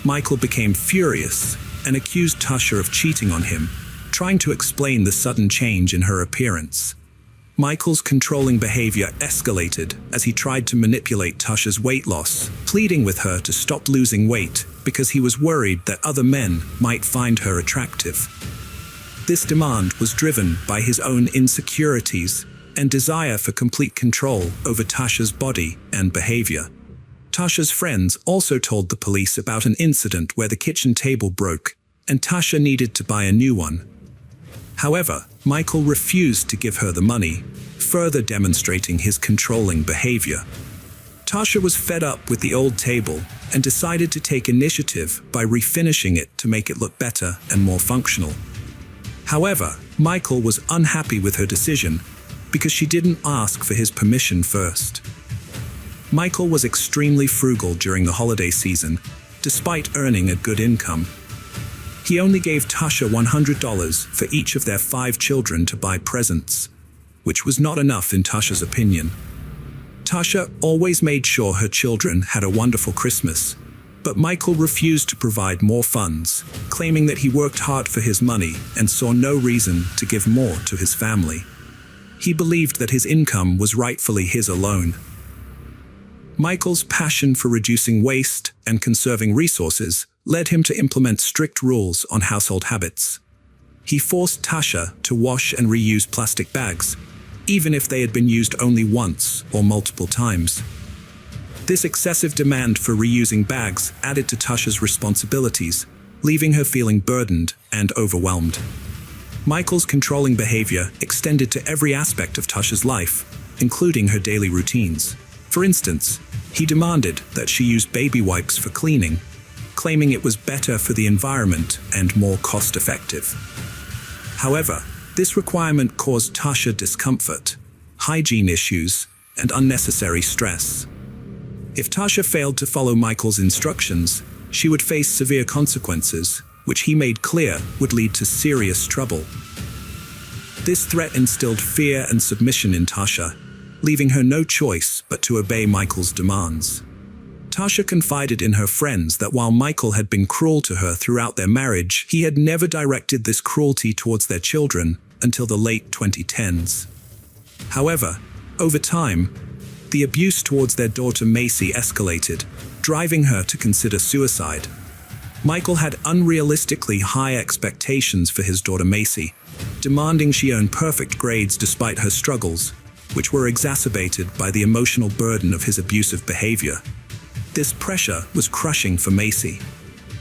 Michael became furious and accused Tasha of cheating on him, trying to explain the sudden change in her appearance. Michael's controlling behavior escalated as he tried to manipulate Tasha's weight loss, pleading with her to stop losing weight because he was worried that other men might find her attractive. This demand was driven by his own insecurities and desire for complete control over Tasha's body and behavior. Tasha's friends also told the police about an incident where the kitchen table broke and Tasha needed to buy a new one. However, Michael refused to give her the money, further demonstrating his controlling behavior. Tasha was fed up with the old table and decided to take initiative by refinishing it to make it look better and more functional. However, Michael was unhappy with her decision because she didn't ask for his permission first. Michael was extremely frugal during the holiday season, despite earning a good income. He only gave Tasha $100 for each of their 5 children to buy presents, which was not enough in Tasha's opinion. Tasha always made sure her children had a wonderful Christmas, but Michael refused to provide more funds, claiming that he worked hard for his money and saw no reason to give more to his family. He believed that his income was rightfully his alone. Michael's passion for reducing waste and conserving resources led him to implement strict rules on household habits. He forced Tasha to wash and reuse plastic bags, even if they had been used only once or multiple times. This excessive demand for reusing bags added to Tasha's responsibilities, leaving her feeling burdened and overwhelmed. Michael's controlling behavior extended to every aspect of Tasha's life, including her daily routines. For instance, he demanded that she use baby wipes for cleaning, claiming it was better for the environment and more cost-effective. However, this requirement caused Tasha discomfort, hygiene issues, and unnecessary stress. If Tasha failed to follow Michael's instructions, she would face severe consequences, which he made clear would lead to serious trouble. This threat instilled fear and submission in Tasha, leaving her no choice but to obey Michael's demands. Tasha confided in her friends that while Michael had been cruel to her throughout their marriage, he had never directed this cruelty towards their children until the late 2010s. However, over time, the abuse towards their daughter Macy escalated, driving her to consider suicide. Michael had unrealistically high expectations for his daughter Macy, demanding she earn perfect grades despite her struggles, which were exacerbated by the emotional burden of his abusive behavior. This pressure was crushing for Macy.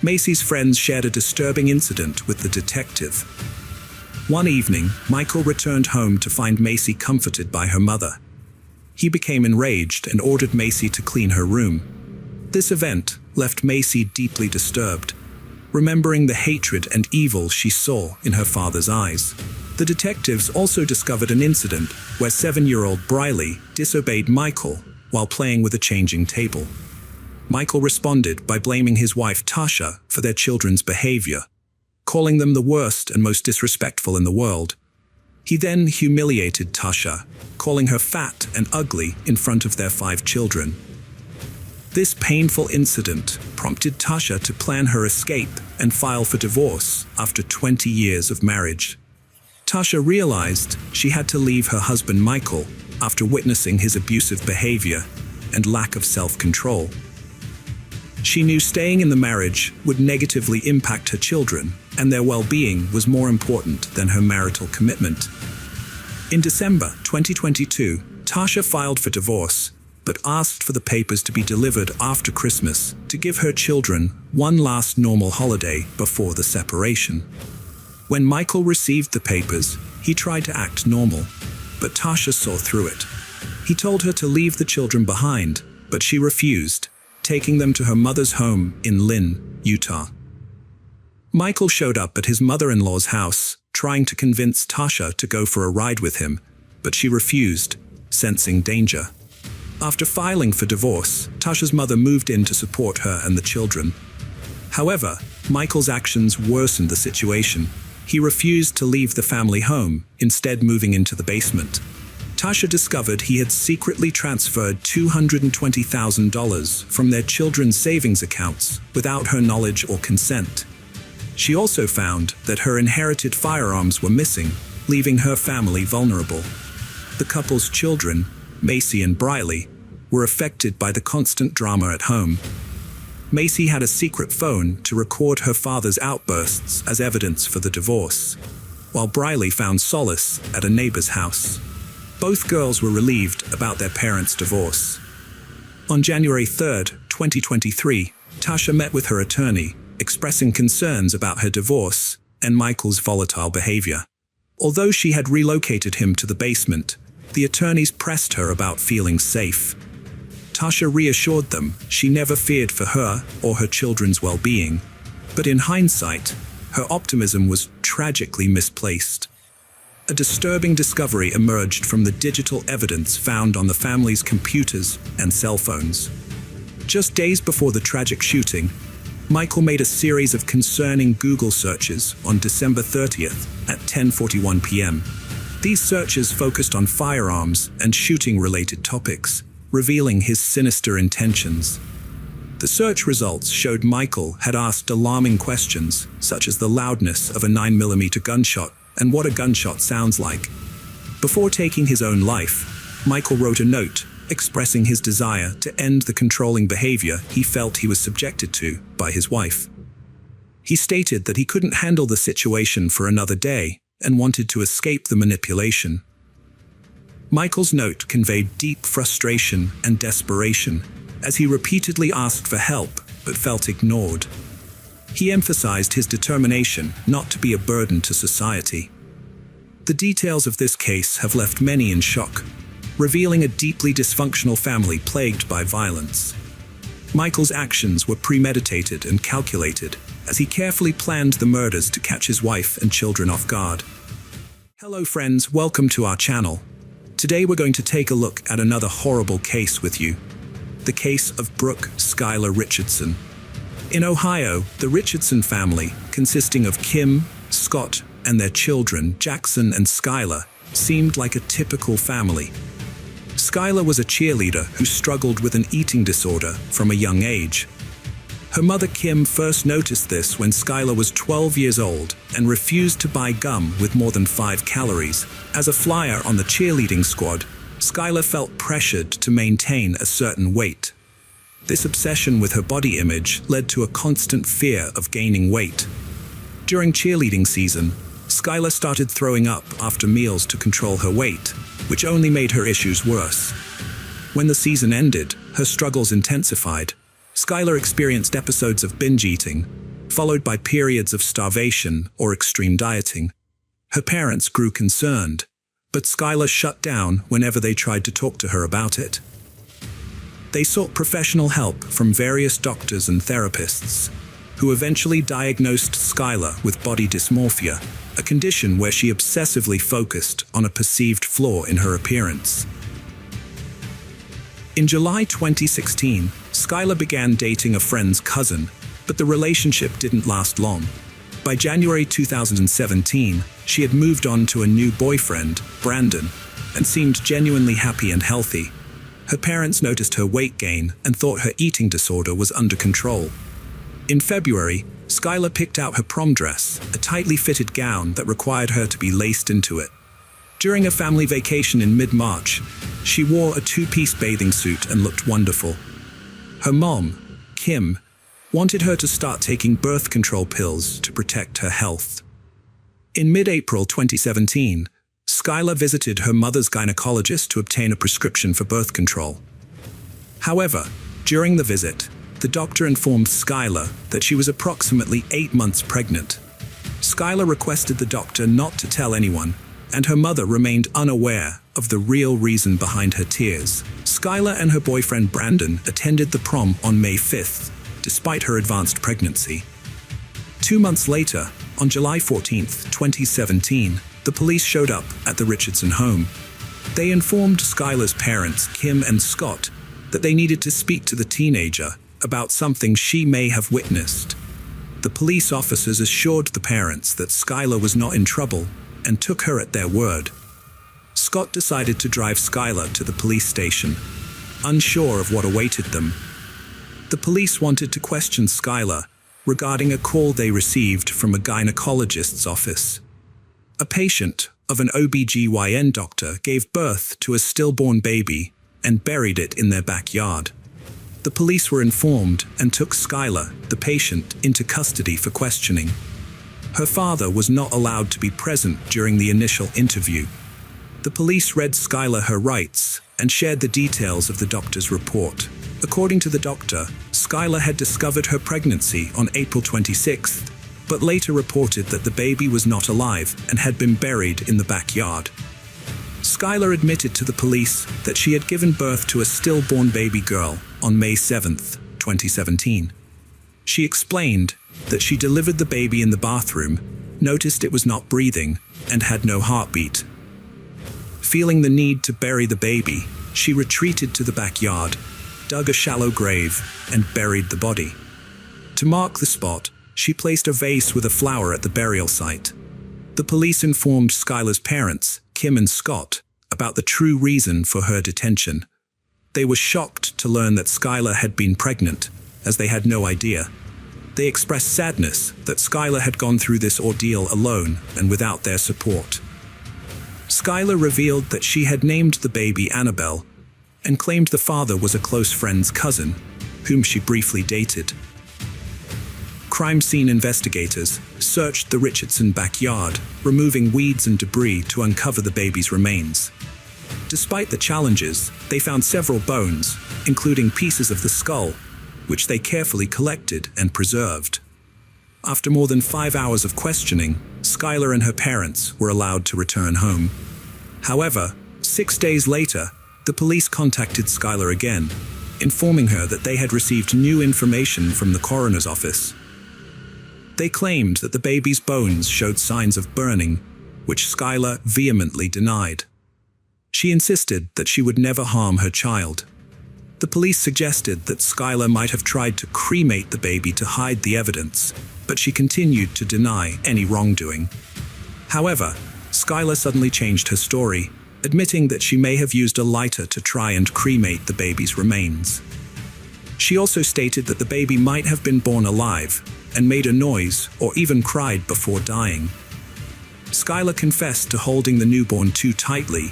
Macy's friends shared a disturbing incident with the detective. One evening, Michael returned home to find Macy comforted by her mother. He became enraged and ordered Macy to clean her room. This event left Macy deeply disturbed, remembering the hatred and evil she saw in her father's eyes. The detectives also discovered an incident where 7-year-old Briley disobeyed Michael while playing with a changing table. Michael responded by blaming his wife Tasha for their children's behavior, calling them the worst and most disrespectful in the world. He then humiliated Tasha, calling her fat and ugly in front of their 5 children. This painful incident prompted Tasha to plan her escape and file for divorce after 20 years of marriage. Tasha realized she had to leave her husband Michael after witnessing his abusive behavior and lack of self-control. She knew staying in the marriage would negatively impact her children, and their well-being was more important than her marital commitment. In December 2022, Tasha filed for divorce, but asked for the papers to be delivered after Christmas to give her children one last normal holiday before the separation. When Michael received the papers, He tried to act normal, but Tasha saw through it. He told her to leave the children behind, but she refused, taking them to her mother's home in Lynn, Utah. Michael showed up at his mother-in-law's house, trying to convince Tasha to go for a ride with him, but she refused, sensing danger. After filing for divorce, Tasha's mother moved in to support her and the children. However, Michael's actions worsened the situation. He refused to leave the family home, instead moving into the basement. Tasha discovered he had secretly transferred $220,000 from their children's savings accounts without her knowledge or consent. She also found that her inherited firearms were missing, leaving her family vulnerable. The couple's children, Macy and Briley, were affected by the constant drama at home. Macy had a secret phone to record her father's outbursts as evidence for the divorce, while Briley found solace at a neighbor's house. Both girls were relieved about their parents' divorce. On January 3, 2023, Tasha met with her attorney, expressing concerns about her divorce and Michael's volatile behavior. Although she had relocated him to the basement, the attorneys pressed her about feeling safe. Tasha reassured them she never feared for her or her children's well-being, but in hindsight, her optimism was tragically misplaced. A disturbing discovery emerged from the digital evidence found on the family's computers and cell phones. Just days before the tragic shooting, Michael made a series of concerning Google searches on December 30th at 10:41 p.m. These searches focused on firearms and shooting-related topics, revealing his sinister intentions. The search results showed Michael had asked alarming questions, such as the loudness of a 9mm gunshot and what a gunshot sounds like. Before taking his own life, Michael wrote a note expressing his desire to end the controlling behavior he felt he was subjected to by his wife. He stated that he couldn't handle the situation for another day and wanted to escape the manipulation. Michael's note conveyed deep frustration and desperation as he repeatedly asked for help but felt ignored. He emphasized his determination not to be a burden to society. The details of this case have left many in shock, revealing a deeply dysfunctional family plagued by violence. Michael's actions were premeditated and calculated as he carefully planned the murders to catch his wife and children off guard. Hello friends, welcome to our channel. Today we're going to take a look at another horrible case with you. The case of Brooke Skylar Richardson. In Ohio, the Richardson family, consisting of Kim, Scott, and their children, Jackson and Skylar, seemed like a typical family. Skylar was a cheerleader who struggled with an eating disorder from a young age. Her mother Kim first noticed this when Skylar was 12 years old and refused to buy gum with more than 5 calories. As a flyer on the cheerleading squad, Skylar felt pressured to maintain a certain weight. This obsession with her body image led to a constant fear of gaining weight. During cheerleading season, Skylar started throwing up after meals to control her weight, which only made her issues worse. When the season ended, her struggles intensified. Skylar experienced episodes of binge eating, followed by periods of starvation or extreme dieting. Her parents grew concerned, but Skylar shut down whenever they tried to talk to her about it. They sought professional help from various doctors and therapists, who eventually diagnosed Skylar with body dysmorphia, a condition where she obsessively focused on a perceived flaw in her appearance. In July 2016, Skylar began dating a friend's cousin, but the relationship didn't last long. By January 2017, she had moved on to a new boyfriend, Brandon, and seemed genuinely happy and healthy. Her parents noticed her weight gain and thought her eating disorder was under control. In February, Skylar picked out her prom dress, a tightly fitted gown that required her to be laced into it. During a family vacation in mid-March, she wore a 2-piece bathing suit and looked wonderful. Her mom, Kim, wanted her to start taking birth control pills to protect her health. In mid-April 2017, Skylar visited her mother's gynecologist to obtain a prescription for birth control. However, during the visit, the doctor informed Skylar that she was approximately 8 months pregnant. Skylar requested the doctor not to tell anyone, and her mother remained unaware of the real reason behind her tears. Skylar and her boyfriend Brandon attended the prom on May 5th, despite her advanced pregnancy. 2 months later, on July 14, 2017, the police showed up at the Richardson home. They informed Skylar's parents, Kim and Scott, that they needed to speak to the teenager about something she may have witnessed. The police officers assured the parents that Skylar was not in trouble and took her at their word. Scott decided to drive Skylar to the police station, unsure of what awaited them. The police wanted to question Skylar regarding a call they received from a gynecologist's office. A patient of an OB/GYN doctor gave birth to a stillborn baby and buried it in their backyard. The police were informed and took Skylar, the patient, into custody for questioning. Her father was not allowed to be present during the initial interview. The police read Skylar her rights and shared the details of the doctor's report. According to the doctor, Skylar had discovered her pregnancy on April 26th, but later reported that the baby was not alive and had been buried in the backyard. Skylar admitted to the police that she had given birth to a stillborn baby girl on May 7th, 2017. She explained that she delivered the baby in the bathroom, noticed it was not breathing, and had no heartbeat. Feeling the need to bury the baby, she retreated to the backyard, dug a shallow grave, and buried the body. To mark the spot, she placed a vase with a flower at the burial site. The police informed Skylar's parents, Kim and Scott, about the true reason for her detention. They were shocked to learn that Skylar had been pregnant, as they had no idea. They expressed sadness that Skylar had gone through this ordeal alone and without their support. Skylar revealed that she had named the baby Annabelle and claimed the father was a close friend's cousin, whom she briefly dated. Crime scene investigators searched the Richardson backyard, removing weeds and debris to uncover the baby's remains. Despite the challenges, they found several bones, including pieces of the skull, which they carefully collected and preserved. After more than 5 hours of questioning, Skylar and her parents were allowed to return home. However, 6 days later, the police contacted Skylar again, informing her that they had received new information from the coroner's office. They claimed that the baby's bones showed signs of burning, which Skylar vehemently denied. She insisted that she would never harm her child. The police suggested that Skylar might have tried to cremate the baby to hide the evidence, but she continued to deny any wrongdoing. However, Skylar suddenly changed her story, admitting that she may have used a lighter to try and cremate the baby's remains. She also stated that the baby might have been born alive and made a noise or even cried before dying. Skylar confessed to holding the newborn too tightly,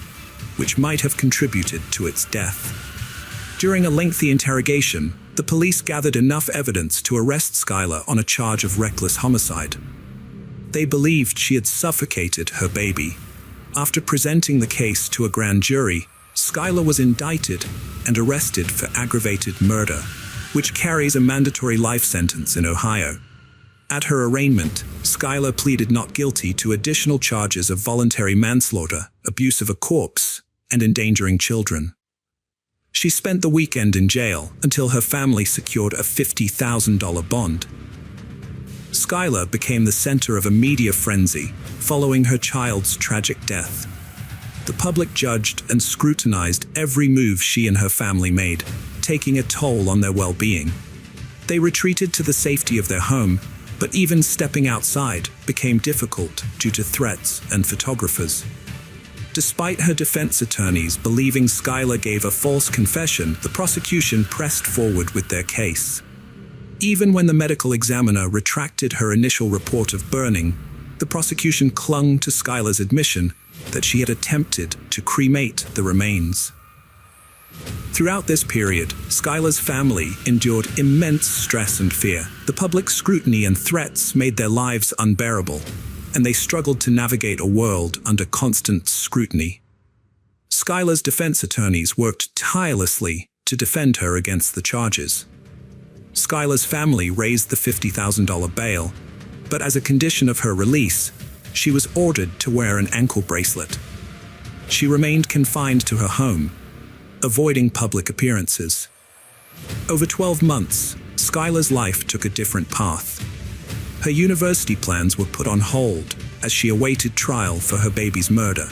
which might have contributed to its death. During a lengthy interrogation, the police gathered enough evidence to arrest Skylar on a charge of reckless homicide. They believed she had suffocated her baby. After presenting the case to a grand jury, Skylar was indicted and arrested for aggravated murder, which carries a mandatory life sentence in Ohio. At her arraignment, Skylar pleaded not guilty to additional charges of voluntary manslaughter, abuse of a corpse, and endangering children. She spent the weekend in jail until her family secured a $50,000 bond. Skylar became the center of a media frenzy following her child's tragic death. The public judged and scrutinized every move she and her family made, taking a toll on their well-being. They retreated to the safety of their home, but even stepping outside became difficult due to threats and photographers. Despite her defense attorneys believing Skylar gave a false confession, the prosecution pressed forward with their case. Even when the medical examiner retracted her initial report of burning, the prosecution clung to Skylar's admission that she had attempted to cremate the remains. Throughout this period, Skylar's family endured immense stress and fear. The public scrutiny and threats made their lives unbearable, and they struggled to navigate a world under constant scrutiny. Skylar's defense attorneys worked tirelessly to defend her against the charges. Skylar's family raised the $50,000 bail, but as a condition of her release, she was ordered to wear an ankle bracelet. She remained confined to her home, avoiding public appearances. Over 12 months, Skylar's life took a different path. Her university plans were put on hold as she awaited trial for her baby's murder.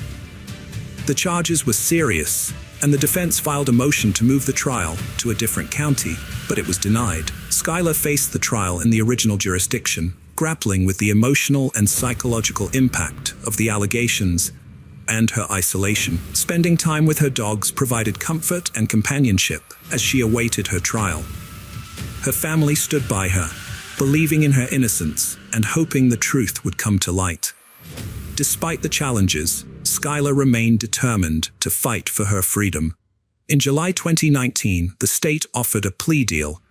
The charges were serious, and the defense filed a motion to move the trial to a different county, but it was denied. Skylar faced the trial in the original jurisdiction, grappling with the emotional and psychological impact of the allegations and her isolation. Spending time with her dogs provided comfort and companionship as she awaited her trial. Her family stood by her, believing in her innocence and hoping the truth would come to light. Despite the challenges, Skylar remained determined to fight for her freedom. In July 2019, the state offered a plea deal.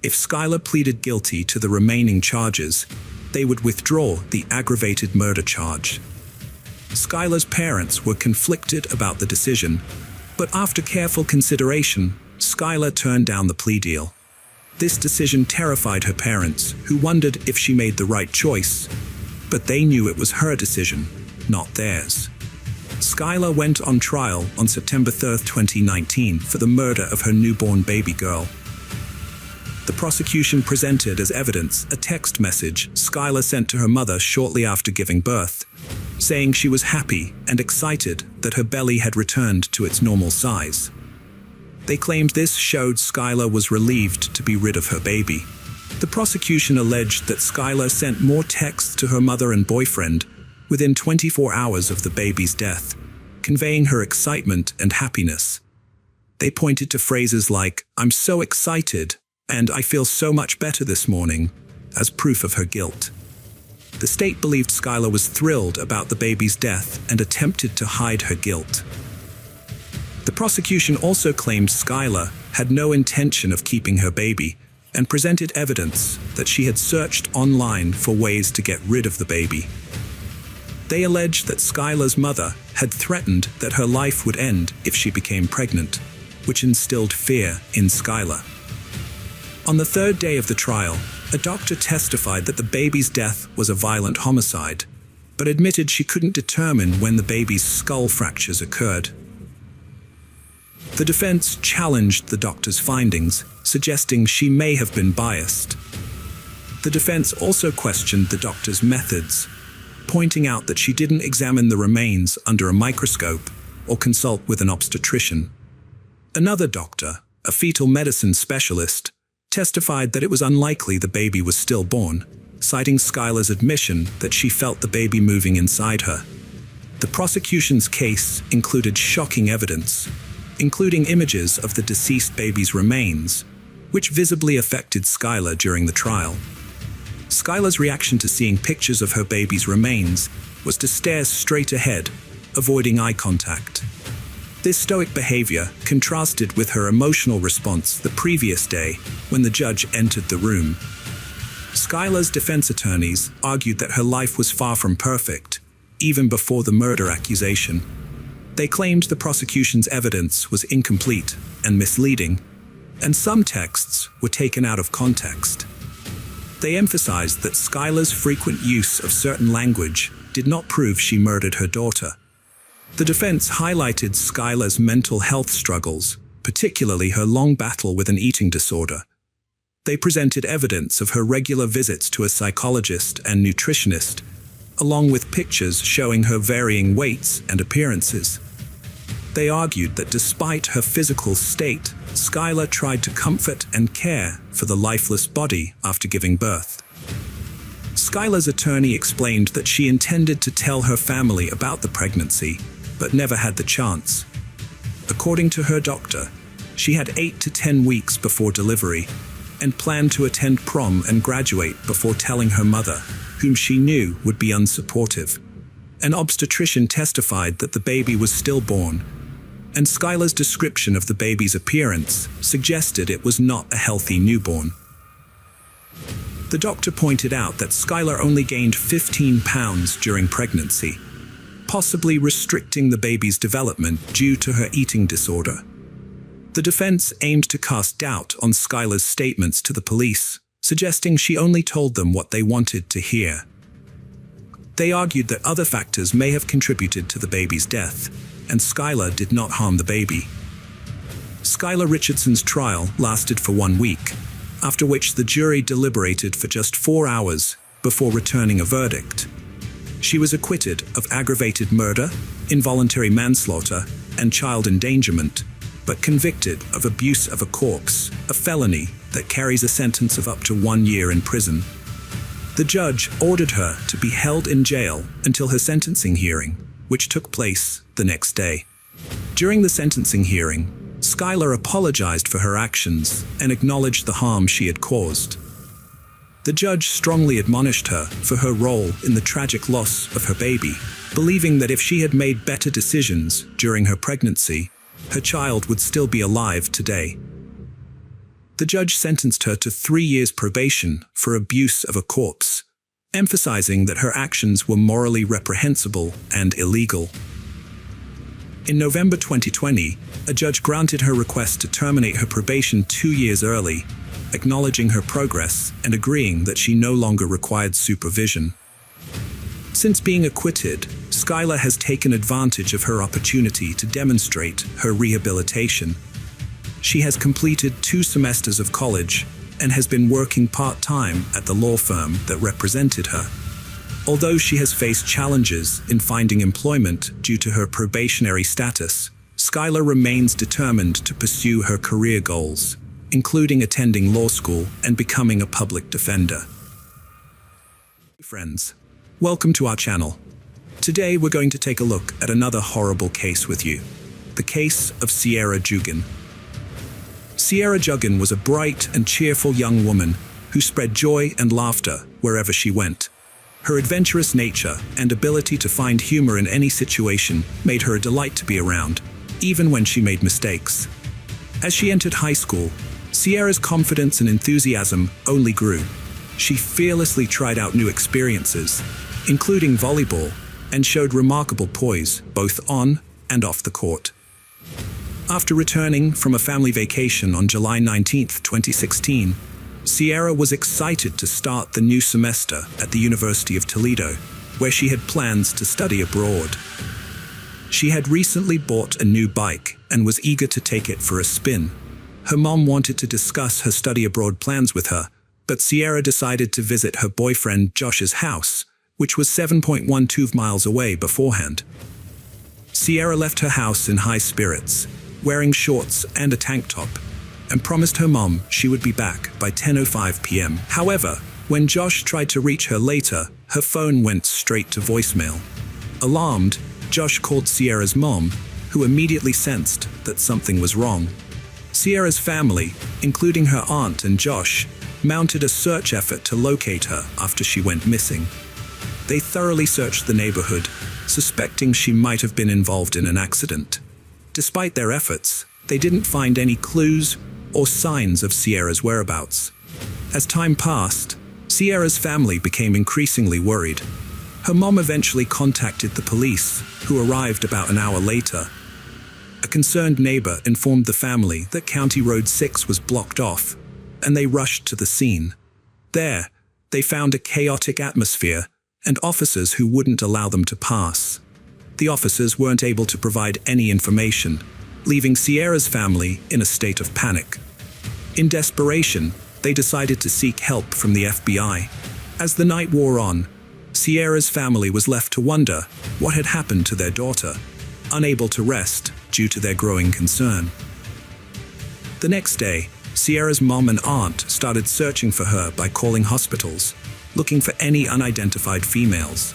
If Skylar pleaded guilty to the remaining charges, they would withdraw the aggravated murder charge. Skylar's parents were conflicted about the decision, but after careful consideration, Skylar turned down the plea deal. This decision terrified her parents, who wondered if she made the right choice, but they knew it was her decision, not theirs. Skylar went on trial on September 3, 2019 for the murder of her newborn baby girl. The prosecution presented as evidence a text message Skylar sent to her mother shortly after giving birth, saying she was happy and excited that her belly had returned to its normal size. They claimed this showed Skylar was relieved to be rid of her baby. The prosecution alleged that Skylar sent more texts to her mother and boyfriend within 24 hours of the baby's death, conveying her excitement and happiness. They pointed to phrases like, "I'm so excited," and "I feel so much better this morning," as proof of her guilt. The state believed Skylar was thrilled about the baby's death and attempted to hide her guilt. The prosecution also claimed Skylar had no intention of keeping her baby and presented evidence that she had searched online for ways to get rid of the baby. They alleged that Skylar's mother had threatened that her life would end if she became pregnant, which instilled fear in Skylar. On the third day of the trial, a doctor testified that the baby's death was a violent homicide, but admitted she couldn't determine when the baby's skull fractures occurred. The defense challenged the doctor's findings, suggesting she may have been biased. The defense also questioned the doctor's methods, pointing out that she didn't examine the remains under a microscope or consult with an obstetrician. Another doctor, a fetal medicine specialist, testified that it was unlikely the baby was stillborn, citing Skylar's admission that she felt the baby moving inside her. The prosecution's case included shocking evidence, including images of the deceased baby's remains, which visibly affected Skylar during the trial. Skylar's reaction to seeing pictures of her baby's remains was to stare straight ahead, avoiding eye contact. This stoic behavior contrasted with her emotional response the previous day when the judge entered the room. Skylar's defense attorneys argued that her life was far from perfect, even before the murder accusation. They claimed the prosecution's evidence was incomplete and misleading, and some texts were taken out of context. They emphasized that Skylar's frequent use of certain language did not prove she murdered her daughter. The defense highlighted Skylar's mental health struggles, particularly her long battle with an eating disorder. They presented evidence of her regular visits to a psychologist and nutritionist, along with pictures showing her varying weights and appearances. They argued that despite her physical state, Skylar tried to comfort and care for the lifeless body after giving birth. Skylar's attorney explained that she intended to tell her family about the pregnancy, but never had the chance. According to her doctor, she had 8 to 10 weeks before delivery and planned to attend prom and graduate before telling her mother, whom she knew would be unsupportive. An obstetrician testified that the baby was stillborn, and Skylar's description of the baby's appearance suggested it was not a healthy newborn. The doctor pointed out that Skylar only gained 15 pounds during pregnancy, possibly restricting the baby's development due to her eating disorder. The defense aimed to cast doubt on Skylar's statements to the police, suggesting she only told them what they wanted to hear. They argued that other factors may have contributed to the baby's death, and Skylar did not harm the baby. Skylar Richardson's trial lasted for 1 week, after which the jury deliberated for just 4 hours before returning a verdict. She was acquitted of aggravated murder, involuntary manslaughter, and child endangerment, but convicted of abuse of a corpse, a felony that carries a sentence of up to 1 year in prison. The judge ordered her to be held in jail until her sentencing hearing, which took place the next day. During the sentencing hearing, Skylar apologized for her actions and acknowledged the harm she had caused. The judge strongly admonished her for her role in the tragic loss of her baby, believing that if she had made better decisions during her pregnancy, her child would still be alive today. The judge sentenced her to 3 years probation for abuse of a corpse, emphasizing that her actions were morally reprehensible and illegal. In November 2020, a judge granted her request to terminate her probation 2 years early, acknowledging her progress and agreeing that she no longer required supervision. Since being acquitted, Skylar has taken advantage of her opportunity to demonstrate her rehabilitation. She has completed 2 semesters of college and has been working part-time at the law firm that represented her. Although she has faced challenges in finding employment due to her probationary status, Skylar remains determined to pursue her career goals, including attending law school and becoming a public defender. Friends, welcome to our channel. Today we're going to take a look at another horrible case with you, the case of Sierra Jugan. Sierra Jugan was a bright and cheerful young woman who spread joy and laughter wherever she went. Her adventurous nature and ability to find humor in any situation made her a delight to be around, even when she made mistakes. As she entered high school, Sierra's confidence and enthusiasm only grew. She fearlessly tried out new experiences, including volleyball, and showed remarkable poise both on and off the court. After returning from a family vacation on July 19, 2016, Sierra was excited to start the new semester at the University of Toledo, where she had plans to study abroad. She had recently bought a new bike and was eager to take it for a spin. Her mom wanted to discuss her study abroad plans with her, but Sierra decided to visit her boyfriend Josh's house, which was 7.12 miles away beforehand. Sierra left her house in high spirits, wearing shorts and a tank top, and promised her mom she would be back by 10:05 p.m. However, when Josh tried to reach her later, her phone went straight to voicemail. Alarmed, Josh called Sierra's mom, who immediately sensed that something was wrong. Sierra's family, including her aunt and Josh, mounted a search effort to locate her after she went missing. They thoroughly searched the neighborhood, suspecting she might have been involved in an accident. Despite their efforts, they didn't find any clues or signs of Sierra's whereabouts. As time passed, Sierra's family became increasingly worried. Her mom eventually contacted the police, who arrived about an hour later. A concerned neighbor informed the family that County Road 6 was blocked off, and they rushed to the scene. There, they found a chaotic atmosphere and officers who wouldn't allow them to pass. The officers weren't able to provide any information, leaving Sierra's family in a state of panic. In desperation, they decided to seek help from the FBI. As the night wore on, Sierra's family was left to wonder what had happened to their daughter, unable to rest due to their growing concern. The next day, Sierra's mom and aunt started searching for her by calling hospitals, looking for any unidentified females.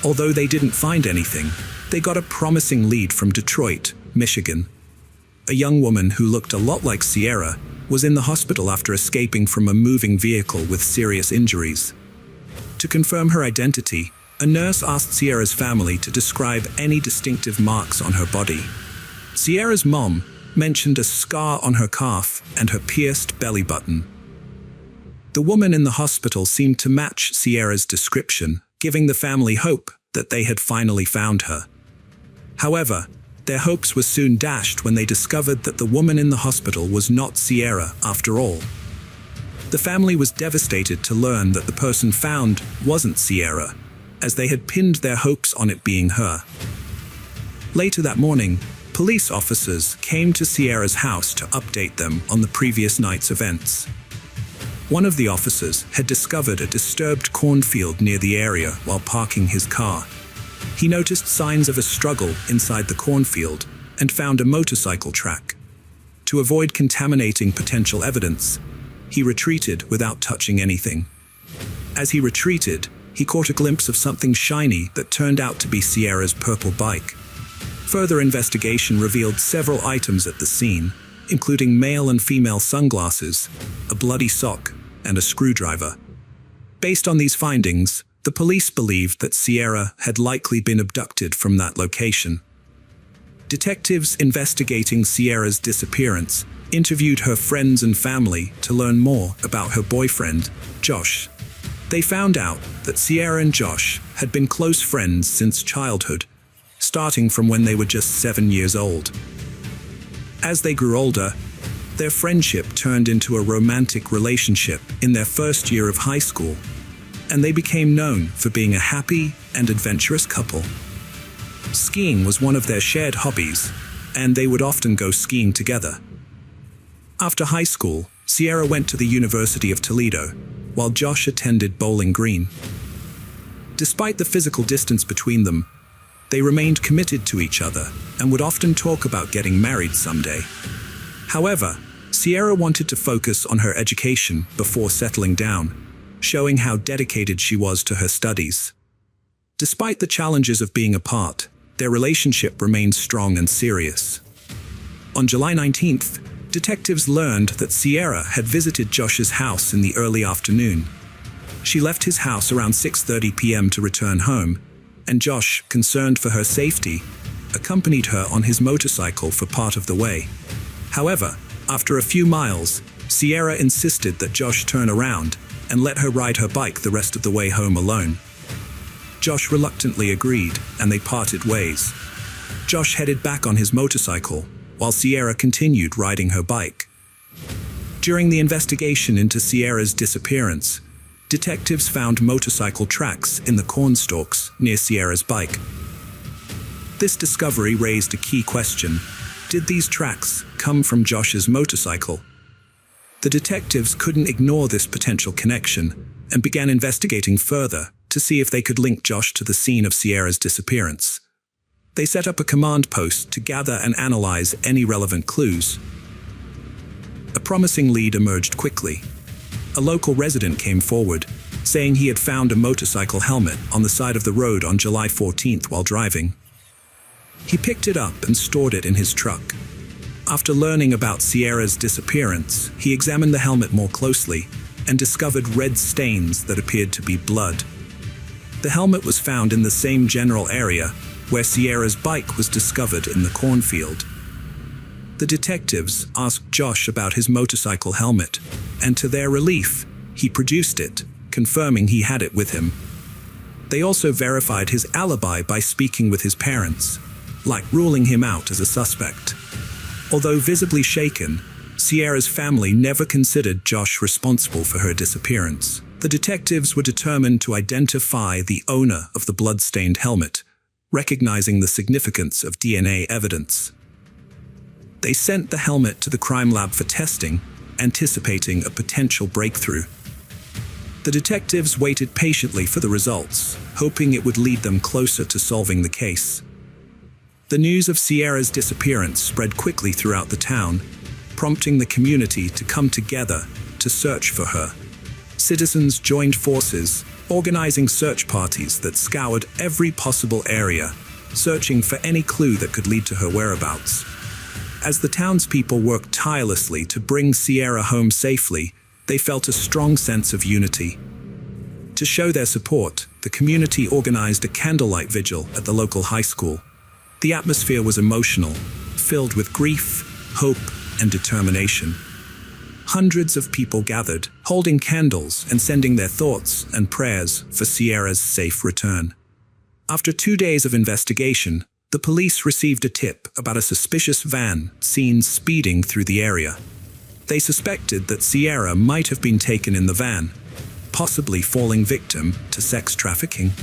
Although they didn't find anything, they got a promising lead from Detroit, Michigan. A young woman who looked a lot like Sierra was in the hospital after escaping from a moving vehicle with serious injuries. To confirm her identity, a nurse asked Sierra's family to describe any distinctive marks on her body. Sierra's mom mentioned a scar on her calf and her pierced belly button. The woman in the hospital seemed to match Sierra's description, giving the family hope that they had finally found her. However, their hopes were soon dashed when they discovered that the woman in the hospital was not Sierra after all. The family was devastated to learn that the person found wasn't Sierra, as they had pinned their hopes on it being her. Later that morning, police officers came to Sierra's house to update them on the previous night's events. One of the officers had discovered a disturbed cornfield near the area while parking his car. He noticed signs of a struggle inside the cornfield and found a motorcycle track. To avoid contaminating potential evidence, he retreated without touching anything. As he retreated, he caught a glimpse of something shiny that turned out to be Sierra's purple bike. Further investigation revealed several items at the scene, including male and female sunglasses, a bloody sock, and a screwdriver. Based on these findings, the police believed that Sierra had likely been abducted from that location. Detectives investigating Sierra's disappearance interviewed her friends and family to learn more about her boyfriend, Josh. They found out that Sierra and Josh had been close friends since childhood, starting from when they were just 7 years old. As they grew older, their friendship turned into a romantic relationship in their first year of high school, and they became known for being a happy and adventurous couple. Skiing was one of their shared hobbies, and they would often go skiing together. After high school, Sierra went to the University of Toledo, while Josh attended Bowling Green. Despite the physical distance between them, they remained committed to each other and would often talk about getting married someday. However, Sierra wanted to focus on her education before settling down, showing how dedicated she was to her studies. Despite the challenges of being apart, their relationship remained strong and serious. On July 19th, detectives learned that Sierra had visited Josh's house in the early afternoon. She left his house around 6:30 p.m. to return home, and Josh, concerned for her safety, accompanied her on his motorcycle for part of the way. However, after a few miles, Sierra insisted that Josh turn around and let her ride her bike the rest of the way home alone. Josh reluctantly agreed, and they parted ways. Josh headed back on his motorcycle, while Sierra continued riding her bike. During the investigation into Sierra's disappearance, detectives found motorcycle tracks in the cornstalks near Sierra's bike. This discovery raised a key question. Did these tracks come from Josh's motorcycle? The detectives couldn't ignore this potential connection and began investigating further to see if they could link Josh to the scene of Sierra's disappearance. They set up a command post to gather and analyze any relevant clues. A promising lead emerged quickly. A local resident came forward, saying he had found a motorcycle helmet on the side of the road on July 14th while driving. He picked it up and stored it in his truck. After learning about Sierra's disappearance, he examined the helmet more closely and discovered red stains that appeared to be blood. The helmet was found in the same general area where Sierra's bike was discovered in the cornfield. The detectives asked Josh about his motorcycle helmet, and to their relief, he produced it, confirming he had it with him. They also verified his alibi by speaking with his parents, like ruling him out as a suspect. Although visibly shaken, Sierra's family never considered Josh responsible for her disappearance. The detectives were determined to identify the owner of the blood-stained helmet, recognizing the significance of DNA evidence. They sent the helmet to the crime lab for testing, anticipating a potential breakthrough. The detectives waited patiently for the results, hoping it would lead them closer to solving the case. The news of Sierra's disappearance spread quickly throughout the town, prompting the community to come together to search for her. Citizens joined forces, organizing search parties that scoured every possible area, searching for any clue that could lead to her whereabouts. As the townspeople worked tirelessly to bring Sierra home safely, they felt a strong sense of unity. To show their support, the community organized a candlelight vigil at the local high school. The atmosphere was emotional, filled with grief, hope, and determination. Hundreds of people gathered, holding candles and sending their thoughts and prayers for Sierra's safe return. After 2 days of investigation, the police received a tip about a suspicious van seen speeding through the area. They suspected that Sierra might have been taken in the van, possibly falling victim to sex trafficking.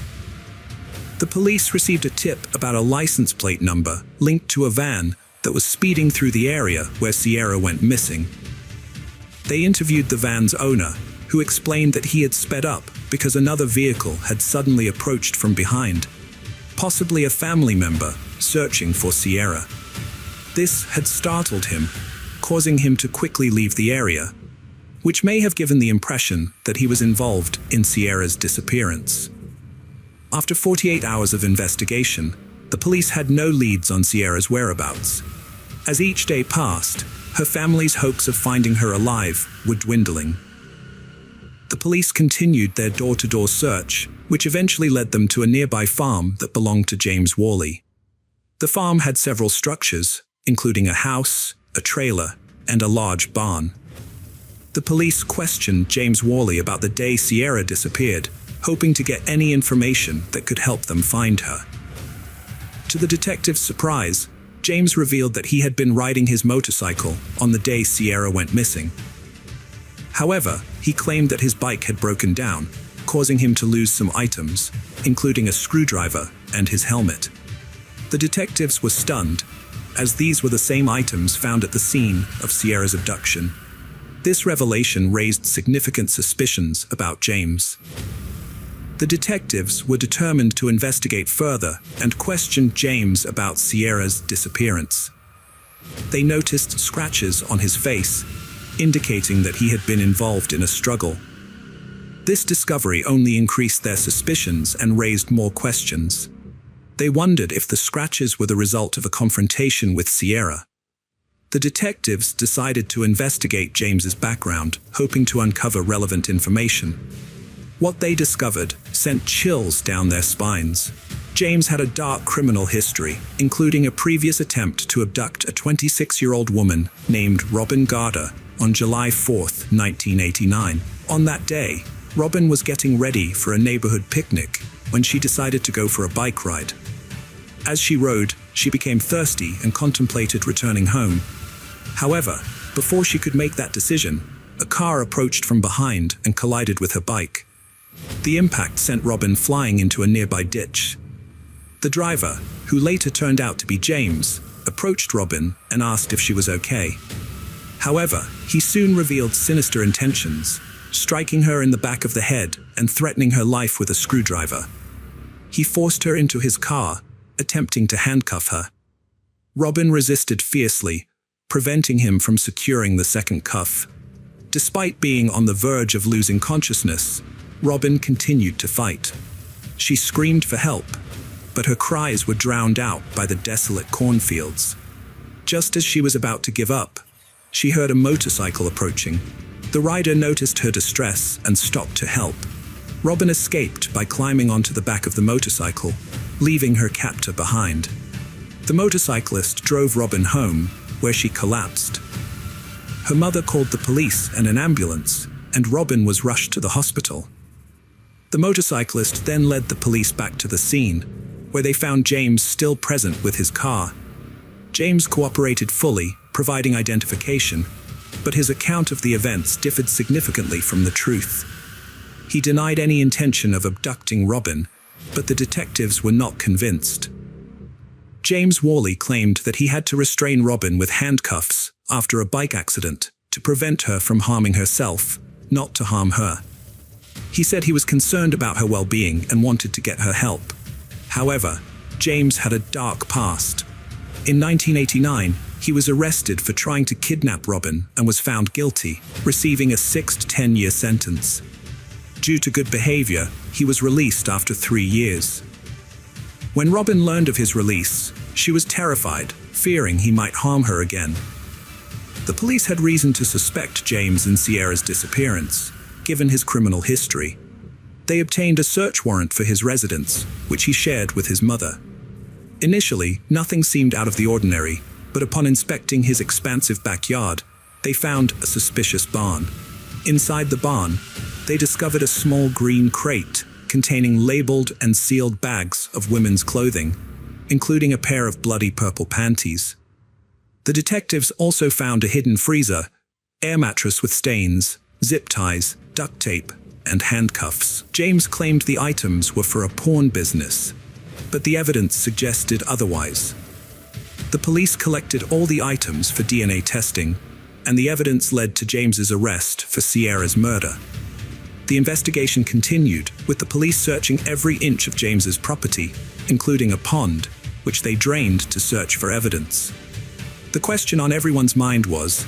The police received a tip about a license plate number linked to a van that was speeding through the area where Sierra went missing. They interviewed the van's owner, who explained that he had sped up because another vehicle had suddenly approached from behind, possibly a family member searching for Sierra. This had startled him, causing him to quickly leave the area, which may have given the impression that he was involved in Sierra's disappearance. After 48 hours of investigation, the police had no leads on Sierra's whereabouts. As each day passed, her family's hopes of finding her alive were dwindling. The police continued their door-to-door search, which eventually led them to a nearby farm that belonged to James Worley. The farm had several structures, including a house, a trailer, and a large barn. The police questioned James Worley about the day Sierra disappeared, hoping to get any information that could help them find her. To the detective's surprise, James revealed that he had been riding his motorcycle on the day Sierra went missing. However, he claimed that his bike had broken down, causing him to lose some items, including a screwdriver and his helmet. The detectives were stunned, as these were the same items found at the scene of Sierra's abduction. This revelation raised significant suspicions about James. The detectives were determined to investigate further and questioned James about Sierra's disappearance. They noticed scratches on his face, indicating that he had been involved in a struggle. This discovery only increased their suspicions and raised more questions. They wondered if the scratches were the result of a confrontation with Sierra. The detectives decided to investigate James's background, hoping to uncover relevant information. What they discovered sent chills down their spines. James had a dark criminal history, including a previous attempt to abduct a 26-year-old woman named Robin Garder on July 4, 1989. On that day, Robin was getting ready for a neighborhood picnic when she decided to go for a bike ride. As she rode, she became thirsty and contemplated returning home. However, before she could make that decision, a car approached from behind and collided with her bike. The impact sent Robin flying into a nearby ditch. The driver, who later turned out to be James, approached Robin and asked if she was okay. However, he soon revealed sinister intentions, striking her in the back of the head and threatening her life with a screwdriver. He forced her into his car, attempting to handcuff her. Robin resisted fiercely, preventing him from securing the second cuff. Despite being on the verge of losing consciousness, Robin continued to fight. She screamed for help, but her cries were drowned out by the desolate cornfields. Just as she was about to give up, she heard a motorcycle approaching. The rider noticed her distress and stopped to help. Robin escaped by climbing onto the back of the motorcycle, leaving her captor behind. The motorcyclist drove Robin home, where she collapsed. Her mother called the police and an ambulance, and Robin was rushed to the hospital. The motorcyclist then led the police back to the scene, where they found James still present with his car. James cooperated fully, providing identification, but his account of the events differed significantly from the truth. He denied any intention of abducting Robin, but the detectives were not convinced. James Worley claimed that he had to restrain Robin with handcuffs after a bike accident to prevent her from harming herself, not to harm her. He said he was concerned about her well-being and wanted to get her help. However, James had a dark past. In 1989, he was arrested for trying to kidnap Robin and was found guilty, receiving a 6 to 10-year sentence. Due to good behavior, he was released after 3 years. When Robin learned of his release, she was terrified, fearing he might harm her again. The police had reason to suspect James in Sierra's disappearance, given his criminal history. They obtained a search warrant for his residence, which he shared with his mother. Initially, nothing seemed out of the ordinary, but upon inspecting his expansive backyard, they found a suspicious barn. Inside the barn, they discovered a small green crate containing labeled and sealed bags of women's clothing, including a pair of bloody purple panties. The detectives also found a hidden freezer, air mattress with stains, zip ties, duct tape, and handcuffs. James claimed the items were for a pawn business. but the evidence suggested otherwise. The police collected all the items for DNA testing, and the evidence led to James's arrest for Sierra's murder. The investigation continued, with the police searching every inch of James's property, including a pond, which they drained to search for evidence. The question on everyone's mind was,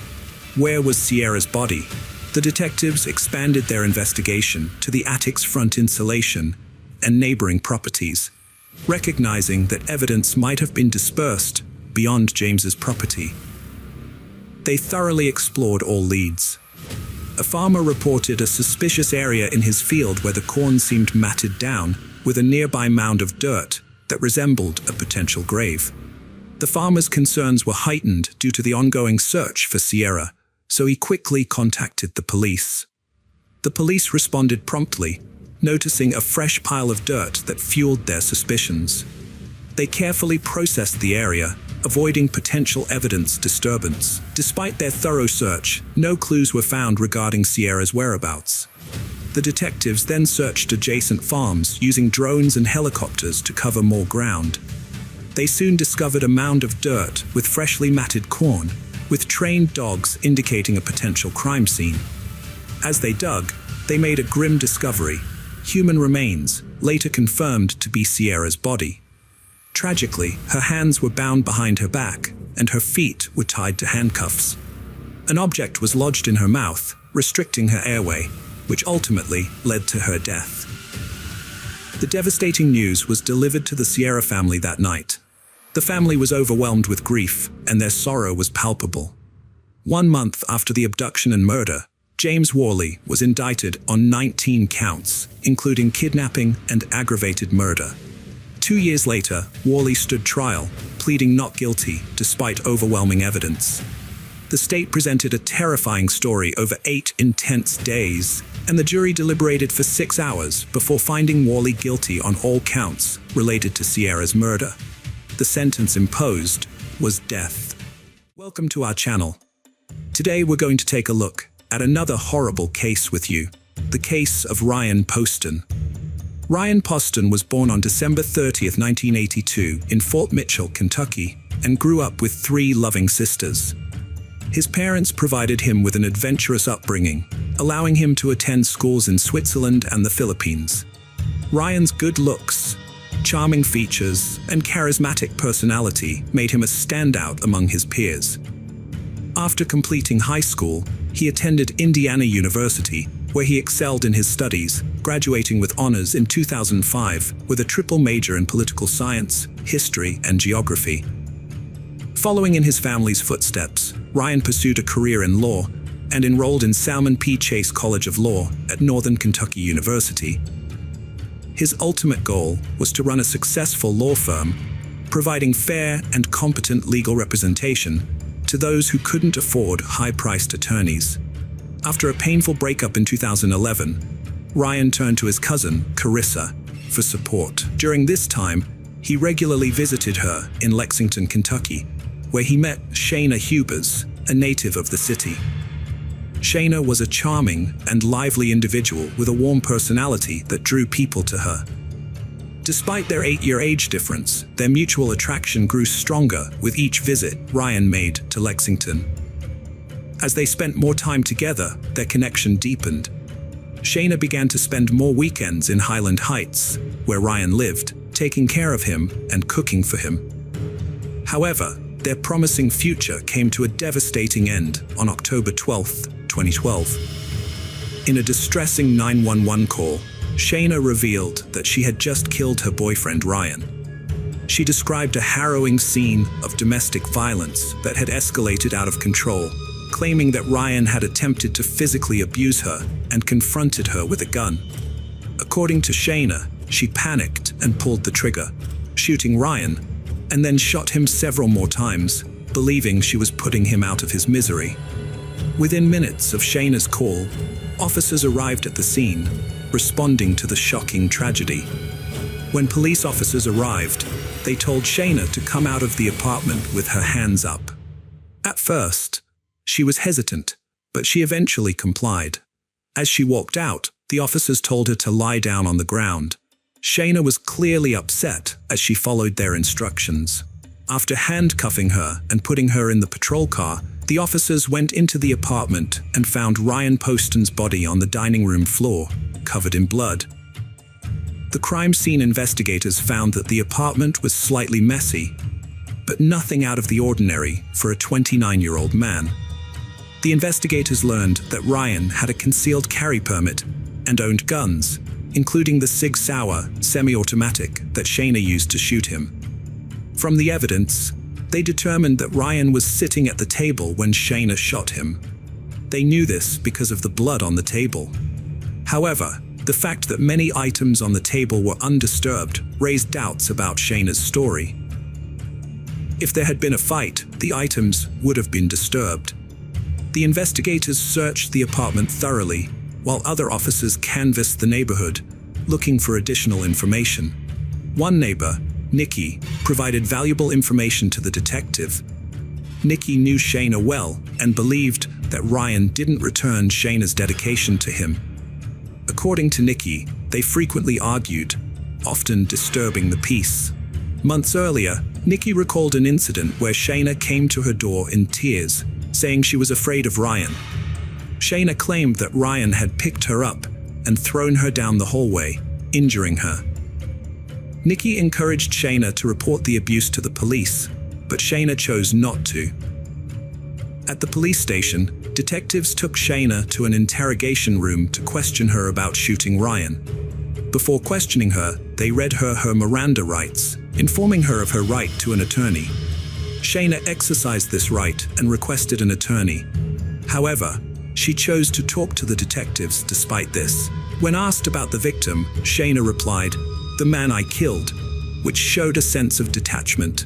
where was Sierra's body? The detectives expanded their investigation to the attic's front insulation and neighboring properties, recognizing that evidence might have been dispersed beyond James's property. They thoroughly explored all leads. A farmer reported a suspicious area in his field where the corn seemed matted down, with a nearby mound of dirt that resembled a potential grave. The farmer's concerns were heightened due to the ongoing search for Sierra, so he quickly contacted the police. The police responded promptly, noticing a fresh pile of dirt that fueled their suspicions. They carefully processed the area, avoiding potential evidence disturbance. Despite their thorough search, no clues were found regarding Sierra's whereabouts. The detectives then searched adjacent farms using drones and helicopters to cover more ground. They soon discovered a mound of dirt with freshly matted corn, with trained dogs indicating a potential crime scene. As they dug, they made a grim discovery: human remains, later confirmed to be Sierra's body. Tragically, her hands were bound behind her back, and her feet were tied to handcuffs. An object was lodged in her mouth, restricting her airway, which ultimately led to her death. The devastating news was delivered to the Sierra family that night. The family was overwhelmed with grief, and their sorrow was palpable. 1 month after the abduction and murder, James Worley was indicted on 19 counts, including kidnapping and aggravated murder. 2 years later, Worley stood trial, pleading not guilty despite overwhelming evidence. The state presented a terrifying story over 8 intense days, and the jury deliberated for 6 hours before finding Worley guilty on all counts related to Sierra's murder. The sentence imposed was death. Welcome to our channel. Today we're going to take a look at another horrible case with you, the case of Ryan Poston. Ryan Poston was born on December 30th, 1982 in Fort Mitchell, Kentucky, and grew up with 3 loving sisters. His parents provided him with an adventurous upbringing, allowing him to attend schools in Switzerland and the Philippines. Ryan's good looks, charming features, and charismatic personality made him a standout among his peers. After completing high school, he attended Indiana University, where he excelled in his studies, graduating with honors in 2005 with a triple major in political science, history, and geography. Following in his family's footsteps, Ryan pursued a career in law and enrolled in Salmon P. Chase College of Law at Northern Kentucky University. His ultimate goal was to run a successful law firm, providing fair and competent legal representation to those who couldn't afford high-priced attorneys. After a painful breakup in 2011, Ryan turned to his cousin, Carissa, for support. During this time, he regularly visited her in Lexington, Kentucky, where he met Shayna Hubers, a native of the city. Shayna was a charming and lively individual with a warm personality that drew people to her. Despite their 8-year age difference, their mutual attraction grew stronger with each visit Ryan made to Lexington. As they spent more time together, their connection deepened. Shayna began to spend more weekends in Highland Heights, where Ryan lived, taking care of him and cooking for him. However, their promising future came to a devastating end on October 12, 2012. In a distressing 911 call, Shayna revealed that she had just killed her boyfriend Ryan. She described a harrowing scene of domestic violence that had escalated out of control, claiming that Ryan had attempted to physically abuse her and confronted her with a gun. According to Shayna, she panicked and pulled the trigger, shooting Ryan, and then shot him several more times, believing she was putting him out of his misery. Within minutes of Shayna's call, officers arrived at the scene, responding to the shocking tragedy. When police officers arrived, they told Shayna to come out of the apartment with her hands up. At first, she was hesitant, but she eventually complied. As she walked out, the officers told her to lie down on the ground. Shayna was clearly upset as she followed their instructions. After handcuffing her and putting her in the patrol car, the officers went into the apartment and found Ryan Poston's body on the dining room floor, covered in blood. The crime scene investigators found that the apartment was slightly messy, but nothing out of the ordinary for a 29-year-old man. The investigators learned that Ryan had a concealed carry permit and owned guns, including the Sig Sauer semi-automatic that Shayna used to shoot him. From the evidence, they determined that Ryan was sitting at the table when Shayna shot him. They knew this because of the blood on the table. However, the fact that many items on the table were undisturbed raised doubts about Shayna's story. If there had been a fight, the items would have been disturbed. The investigators searched the apartment thoroughly, while other officers canvassed the neighborhood, looking for additional information. One neighbor, Nikki, provided valuable information to the detective. Nikki knew Shayna well and believed that Ryan didn't return Shayna's dedication to him. According to Nikki, they frequently argued, often disturbing the peace. Months earlier, Nikki recalled an incident where Shayna came to her door in tears, saying she was afraid of Ryan. Shayna claimed that Ryan had picked her up and thrown her down the hallway, injuring her. Nikki encouraged Shayna to report the abuse to the police, but Shayna chose not to. At the police station, detectives took Shayna to an interrogation room to question her about shooting Ryan. Before questioning her, they read her Miranda rights, informing her of her right to an attorney. Shayna exercised this right and requested an attorney. However, she chose to talk to the detectives despite this. When asked about the victim, Shayna replied, "The man I killed," which showed a sense of detachment.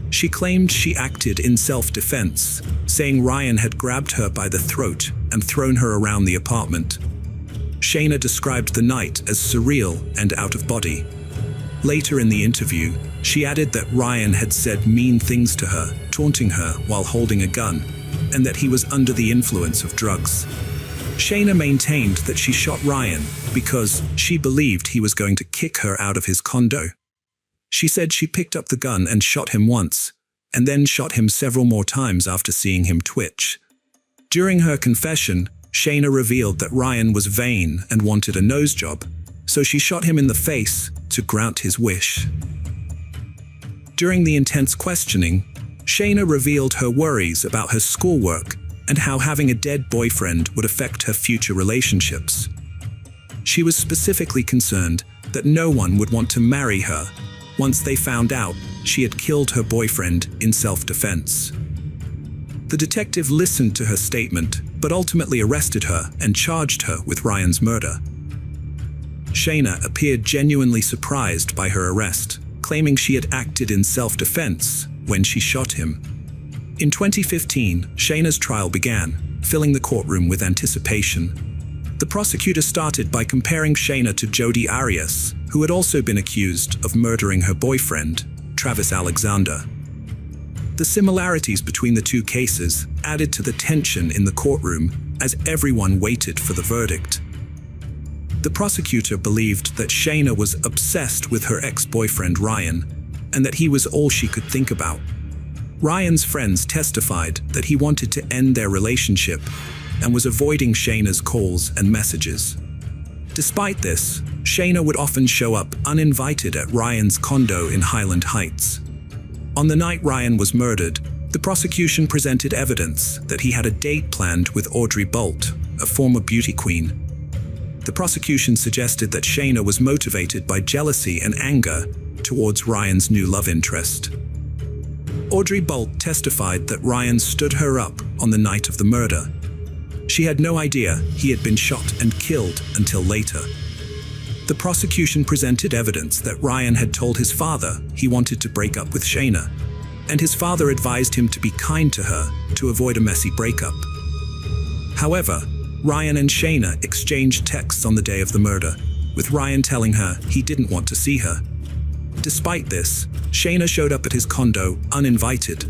She claimed she acted in self-defense, saying Ryan had grabbed her by the throat and thrown her around the apartment. Shayna described the night as surreal and out of body. Later in the interview, she added that Ryan had said mean things to her, taunting her while holding a gun, and that he was under the influence of drugs. Shayna maintained that she shot Ryan because she believed he was going to kick her out of his condo. She said she picked up the gun and shot him once, and then shot him several more times after seeing him twitch. During her confession, Shayna revealed that Ryan was vain and wanted a nose job, so she shot him in the face to grant his wish. During the intense questioning, Shayna revealed her worries about her schoolwork and how having a dead boyfriend would affect her future relationships. She was specifically concerned that no one would want to marry her once they found out she had killed her boyfriend in self-defense. The detective listened to her statement, but ultimately arrested her and charged her with Ryan's murder. Shayna appeared genuinely surprised by her arrest, claiming she had acted in self-defense when she shot him. In 2015, Shayna's trial began, filling the courtroom with anticipation. The prosecutor started by comparing Shayna to Jodi Arias, who had also been accused of murdering her boyfriend, Travis Alexander. The similarities between the two cases added to the tension in the courtroom as everyone waited for the verdict. The prosecutor believed that Shayna was obsessed with her ex-boyfriend Ryan, and that he was all she could think about. Ryan's friends testified that he wanted to end their relationship and was avoiding Shayna's calls and messages. Despite this, Shayna would often show up uninvited at Ryan's condo in Highland Heights. On the night Ryan was murdered, the prosecution presented evidence that he had a date planned with Audrey Bolt, a former beauty queen. The prosecution suggested that Shayna was motivated by jealousy and anger towards Ryan's new love interest. Audrey Bolt testified that Ryan stood her up on the night of the murder. She had no idea he had been shot and killed until later. The prosecution presented evidence that Ryan had told his father he wanted to break up with Shayna, and his father advised him to be kind to her to avoid a messy breakup. However, Ryan and Shayna exchanged texts on the day of the murder, with Ryan telling her he didn't want to see her. Despite this, Shayna showed up at his condo uninvited.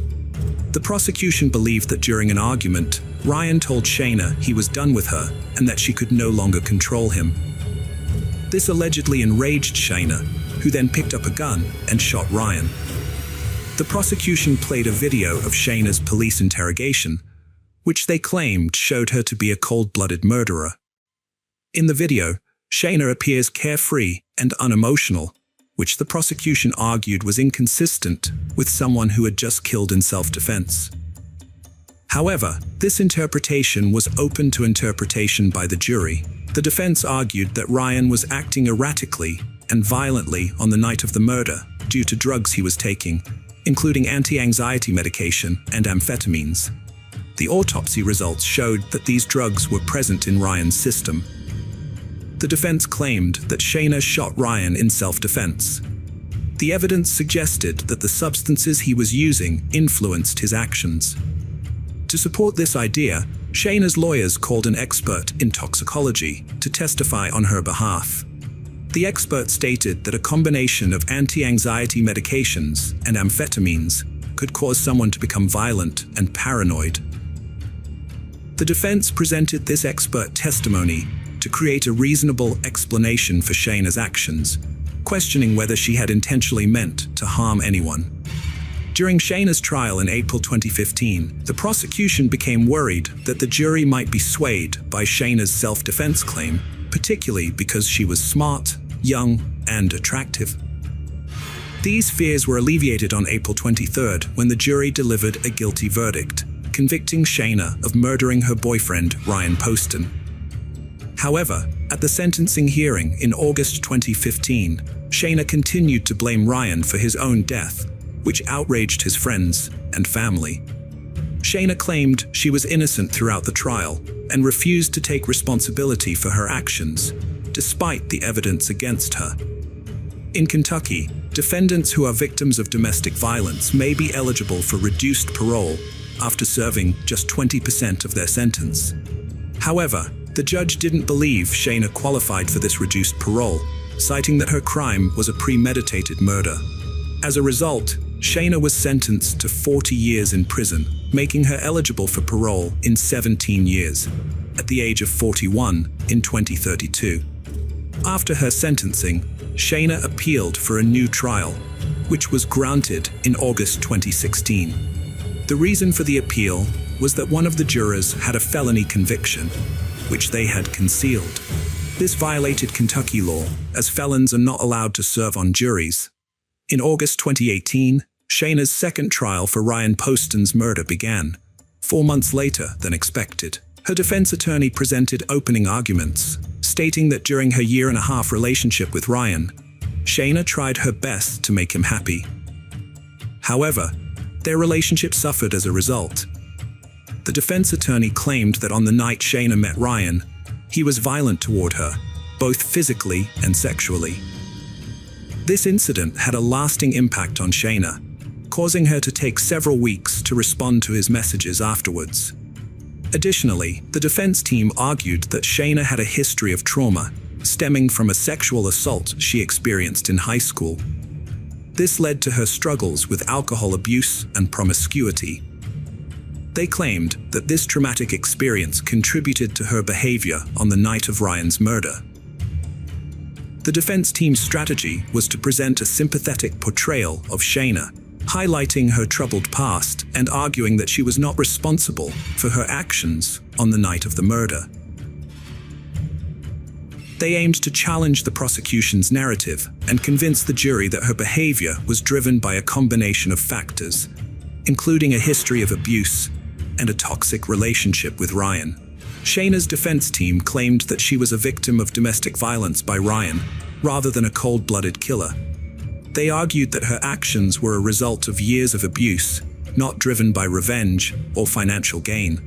The prosecution believed that during an argument, Ryan told Shayna he was done with her and that she could no longer control him. This allegedly enraged Shayna, who then picked up a gun and shot Ryan. The prosecution played a video of Shayna's police interrogation, which they claimed showed her to be a cold-blooded murderer. In the video, Shayna appears carefree and unemotional, which the prosecution argued was inconsistent with someone who had just killed in self-defense. However, this interpretation was open to interpretation by the jury. The defense argued that Ryan was acting erratically and violently on the night of the murder due to drugs he was taking, including anti-anxiety medication and amphetamines. The autopsy results showed that these drugs were present in Ryan's system. The defense claimed that Shayna shot Ryan in self-defense. The evidence suggested that the substances he was using influenced his actions. To support this idea, Shayna's lawyers called an expert in toxicology to testify on her behalf. The expert stated that a combination of anti-anxiety medications and amphetamines could cause someone to become violent and paranoid. The defense presented this expert testimony to create a reasonable explanation for Shayna's actions, questioning whether she had intentionally meant to harm anyone. During Shayna's trial in April 2015, the prosecution became worried that the jury might be swayed by Shayna's self-defense claim, particularly because she was smart, young, and attractive. These fears were alleviated on April 23 when the jury delivered a guilty verdict, convicting Shayna of murdering her boyfriend, Ryan Poston. However, at the sentencing hearing in August 2015, Shayna continued to blame Ryan for his own death, which outraged his friends and family. Shayna claimed she was innocent throughout the trial and refused to take responsibility for her actions, despite the evidence against her. In Kentucky, defendants who are victims of domestic violence may be eligible for reduced parole after serving just 20% of their sentence. However, the judge didn't believe Shayna qualified for this reduced parole, citing that her crime was a premeditated murder. As a result, Shayna was sentenced to 40 years in prison, making her eligible for parole in 17 years, at the age of 41 in 2032. After her sentencing, Shayna appealed for a new trial, which was granted in August 2016. The reason for the appeal was that one of the jurors had a felony conviction, which they had concealed. This violated Kentucky law, as felons are not allowed to serve on juries. In August 2018, Shayna's second trial for Ryan Poston's murder began, 4 months later than expected. Her defense attorney presented opening arguments, stating that during her year-and-a-half relationship with Ryan, Shayna tried her best to make him happy. However, their relationship suffered as a result. The defense attorney claimed that on the night Shayna met Ryan, he was violent toward her, both physically and sexually. This incident had a lasting impact on Shayna, causing her to take several weeks to respond to his messages afterwards. Additionally, the defense team argued that Shayna had a history of trauma, stemming from a sexual assault she experienced in high school. This led to her struggles with alcohol abuse and promiscuity. They claimed that this traumatic experience contributed to her behavior on the night of Ryan's murder. The defense team's strategy was to present a sympathetic portrayal of Shayna, highlighting her troubled past and arguing that she was not responsible for her actions on the night of the murder. They aimed to challenge the prosecution's narrative and convince the jury that her behavior was driven by a combination of factors, including a history of abuse and a toxic relationship with Ryan. Shayna's defense team claimed that she was a victim of domestic violence by Ryan, rather than a cold-blooded killer. They argued that her actions were a result of years of abuse, not driven by revenge or financial gain.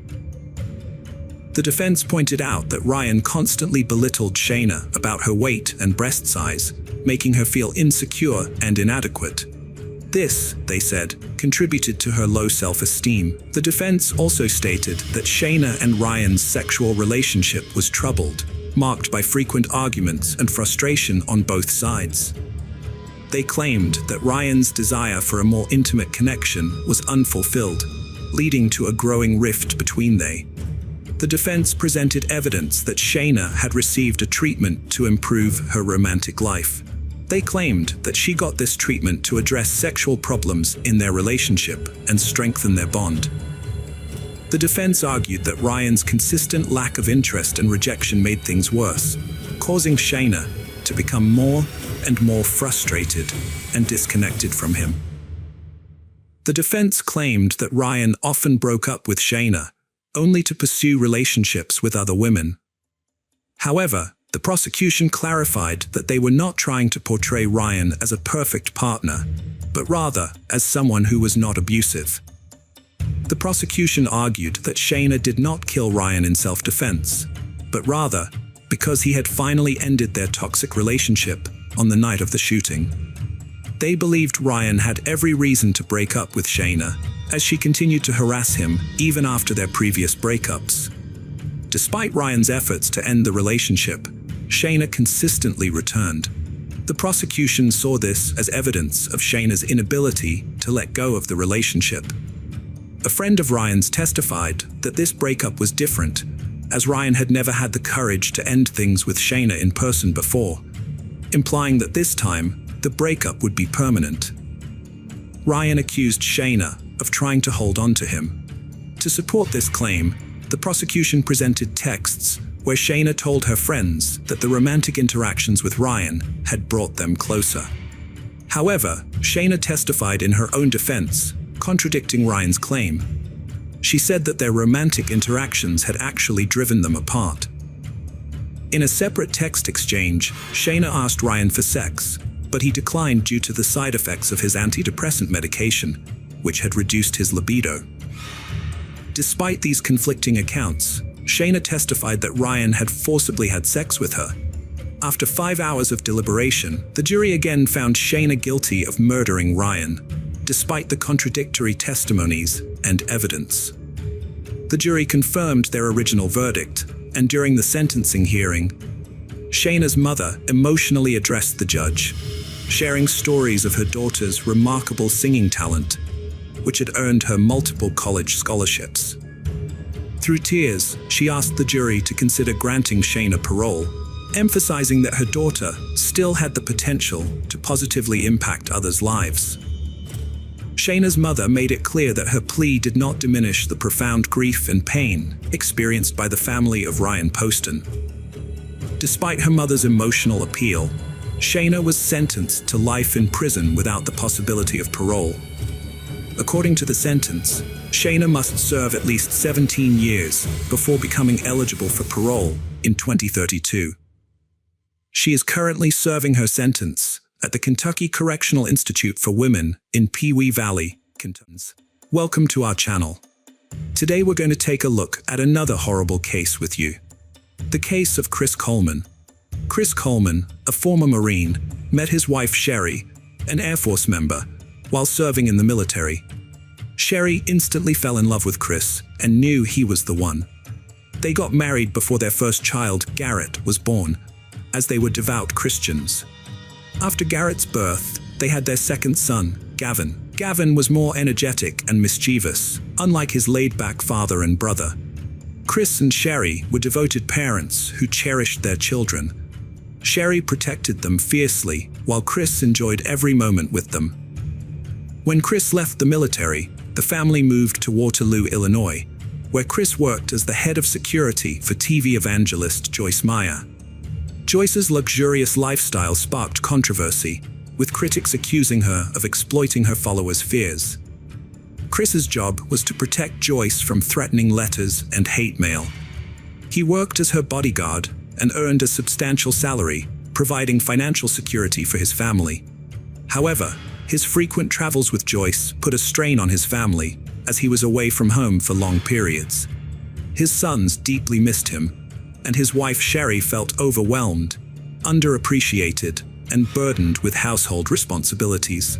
The defense pointed out that Ryan constantly belittled Shayna about her weight and breast size, making her feel insecure and inadequate. This, they said, contributed to her low self-esteem. The defense also stated that Shayna and Ryan's sexual relationship was troubled, marked by frequent arguments and frustration on both sides. They claimed that Ryan's desire for a more intimate connection was unfulfilled, leading to a growing rift between them. The defense presented evidence that Shayna had received a treatment to improve her romantic life. They claimed that she got this treatment to address sexual problems in their relationship and strengthen their bond. The defense argued that Ryan's consistent lack of interest and rejection made things worse, causing Shayna to become more and more frustrated and disconnected from him. The defense claimed that Ryan often broke up with Shayna, only to pursue relationships with other women. However, the prosecution clarified that they were not trying to portray Ryan as a perfect partner, but rather as someone who was not abusive. The prosecution argued that Shayna did not kill Ryan in self-defense, but rather because he had finally ended their toxic relationship on the night of the shooting. They believed Ryan had every reason to break up with Shayna, as she continued to harass him even after their previous breakups. Despite Ryan's efforts to end the relationship, Shayna consistently returned. The prosecution saw this as evidence of Shayna's inability to let go of the relationship. A friend of Ryan's testified that this breakup was different, as Ryan had never had the courage to end things with Shayna in person before, implying that this time, the breakup would be permanent. Ryan accused Shayna of trying to hold on to him. To support this claim, the prosecution presented texts where Shayna told her friends that the romantic interactions with Ryan had brought them closer. However, Shayna testified in her own defense, contradicting Ryan's claim. She said that their romantic interactions had actually driven them apart. In a separate text exchange, Shayna asked Ryan for sex, but he declined due to the side effects of his antidepressant medication, which had reduced his libido. Despite these conflicting accounts, Shayna testified that Ryan had forcibly had sex with her. After 5 hours of deliberation, the jury again found Shayna guilty of murdering Ryan, despite the contradictory testimonies and evidence. The jury confirmed their original verdict, and during the sentencing hearing, Shayna's mother emotionally addressed the judge, sharing stories of her daughter's remarkable singing talent, which had earned her multiple college scholarships. Through tears, she asked the jury to consider granting Shayna parole, emphasizing that her daughter still had the potential to positively impact others' lives. Shayna's mother made it clear that her plea did not diminish the profound grief and pain experienced by the family of Ryan Poston. Despite her mother's emotional appeal, Shayna was sentenced to life in prison without the possibility of parole. According to the sentence, Shayna must serve at least 17 years before becoming eligible for parole in 2032. She is currently serving her sentence at the Kentucky Correctional Institute for Women in Pewee Valley, Kentucky. Welcome to our channel. Today we're going to take a look at another horrible case with you. The case of Chris Coleman. Chris Coleman, a former Marine, met his wife Sherry, an Air Force member, while serving in the military. Sherry instantly fell in love with Chris and knew he was the one. They got married before their first child, Garrett, was born, as they were devout Christians. After Garrett's birth, they had their second son, Gavin. Gavin was more energetic and mischievous, unlike his laid-back father and brother. Chris and Sherry were devoted parents who cherished their children. Sherry protected them fiercely, while Chris enjoyed every moment with them. When Chris left the military, the family moved to Waterloo, Illinois, where Chris worked as the head of security for TV evangelist Joyce Meyer. Joyce's luxurious lifestyle sparked controversy, with critics accusing her of exploiting her followers' fears. Chris's job was to protect Joyce from threatening letters and hate mail. He worked as her bodyguard and earned a substantial salary, providing financial security for his family. However, his frequent travels with Joyce put a strain on his family, as he was away from home for long periods. His sons deeply missed him, and his wife Sherry felt overwhelmed, underappreciated, and burdened with household responsibilities.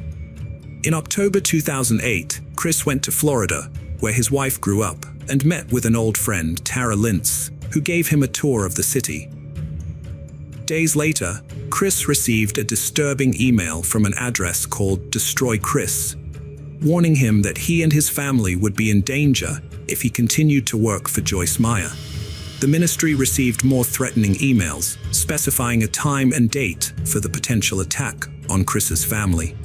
In October 2008, Chris went to Florida, where his wife grew up, and met with an old friend, Tara Lintz, who gave him a tour of the city. Days later, Chris received a disturbing email from an address called Destroy Chris. warning him that he and his family would be in danger if he continued to work for Joyce Meyer. The ministry received more threatening emails, specifying a time and date for the potential attack on Chris's family.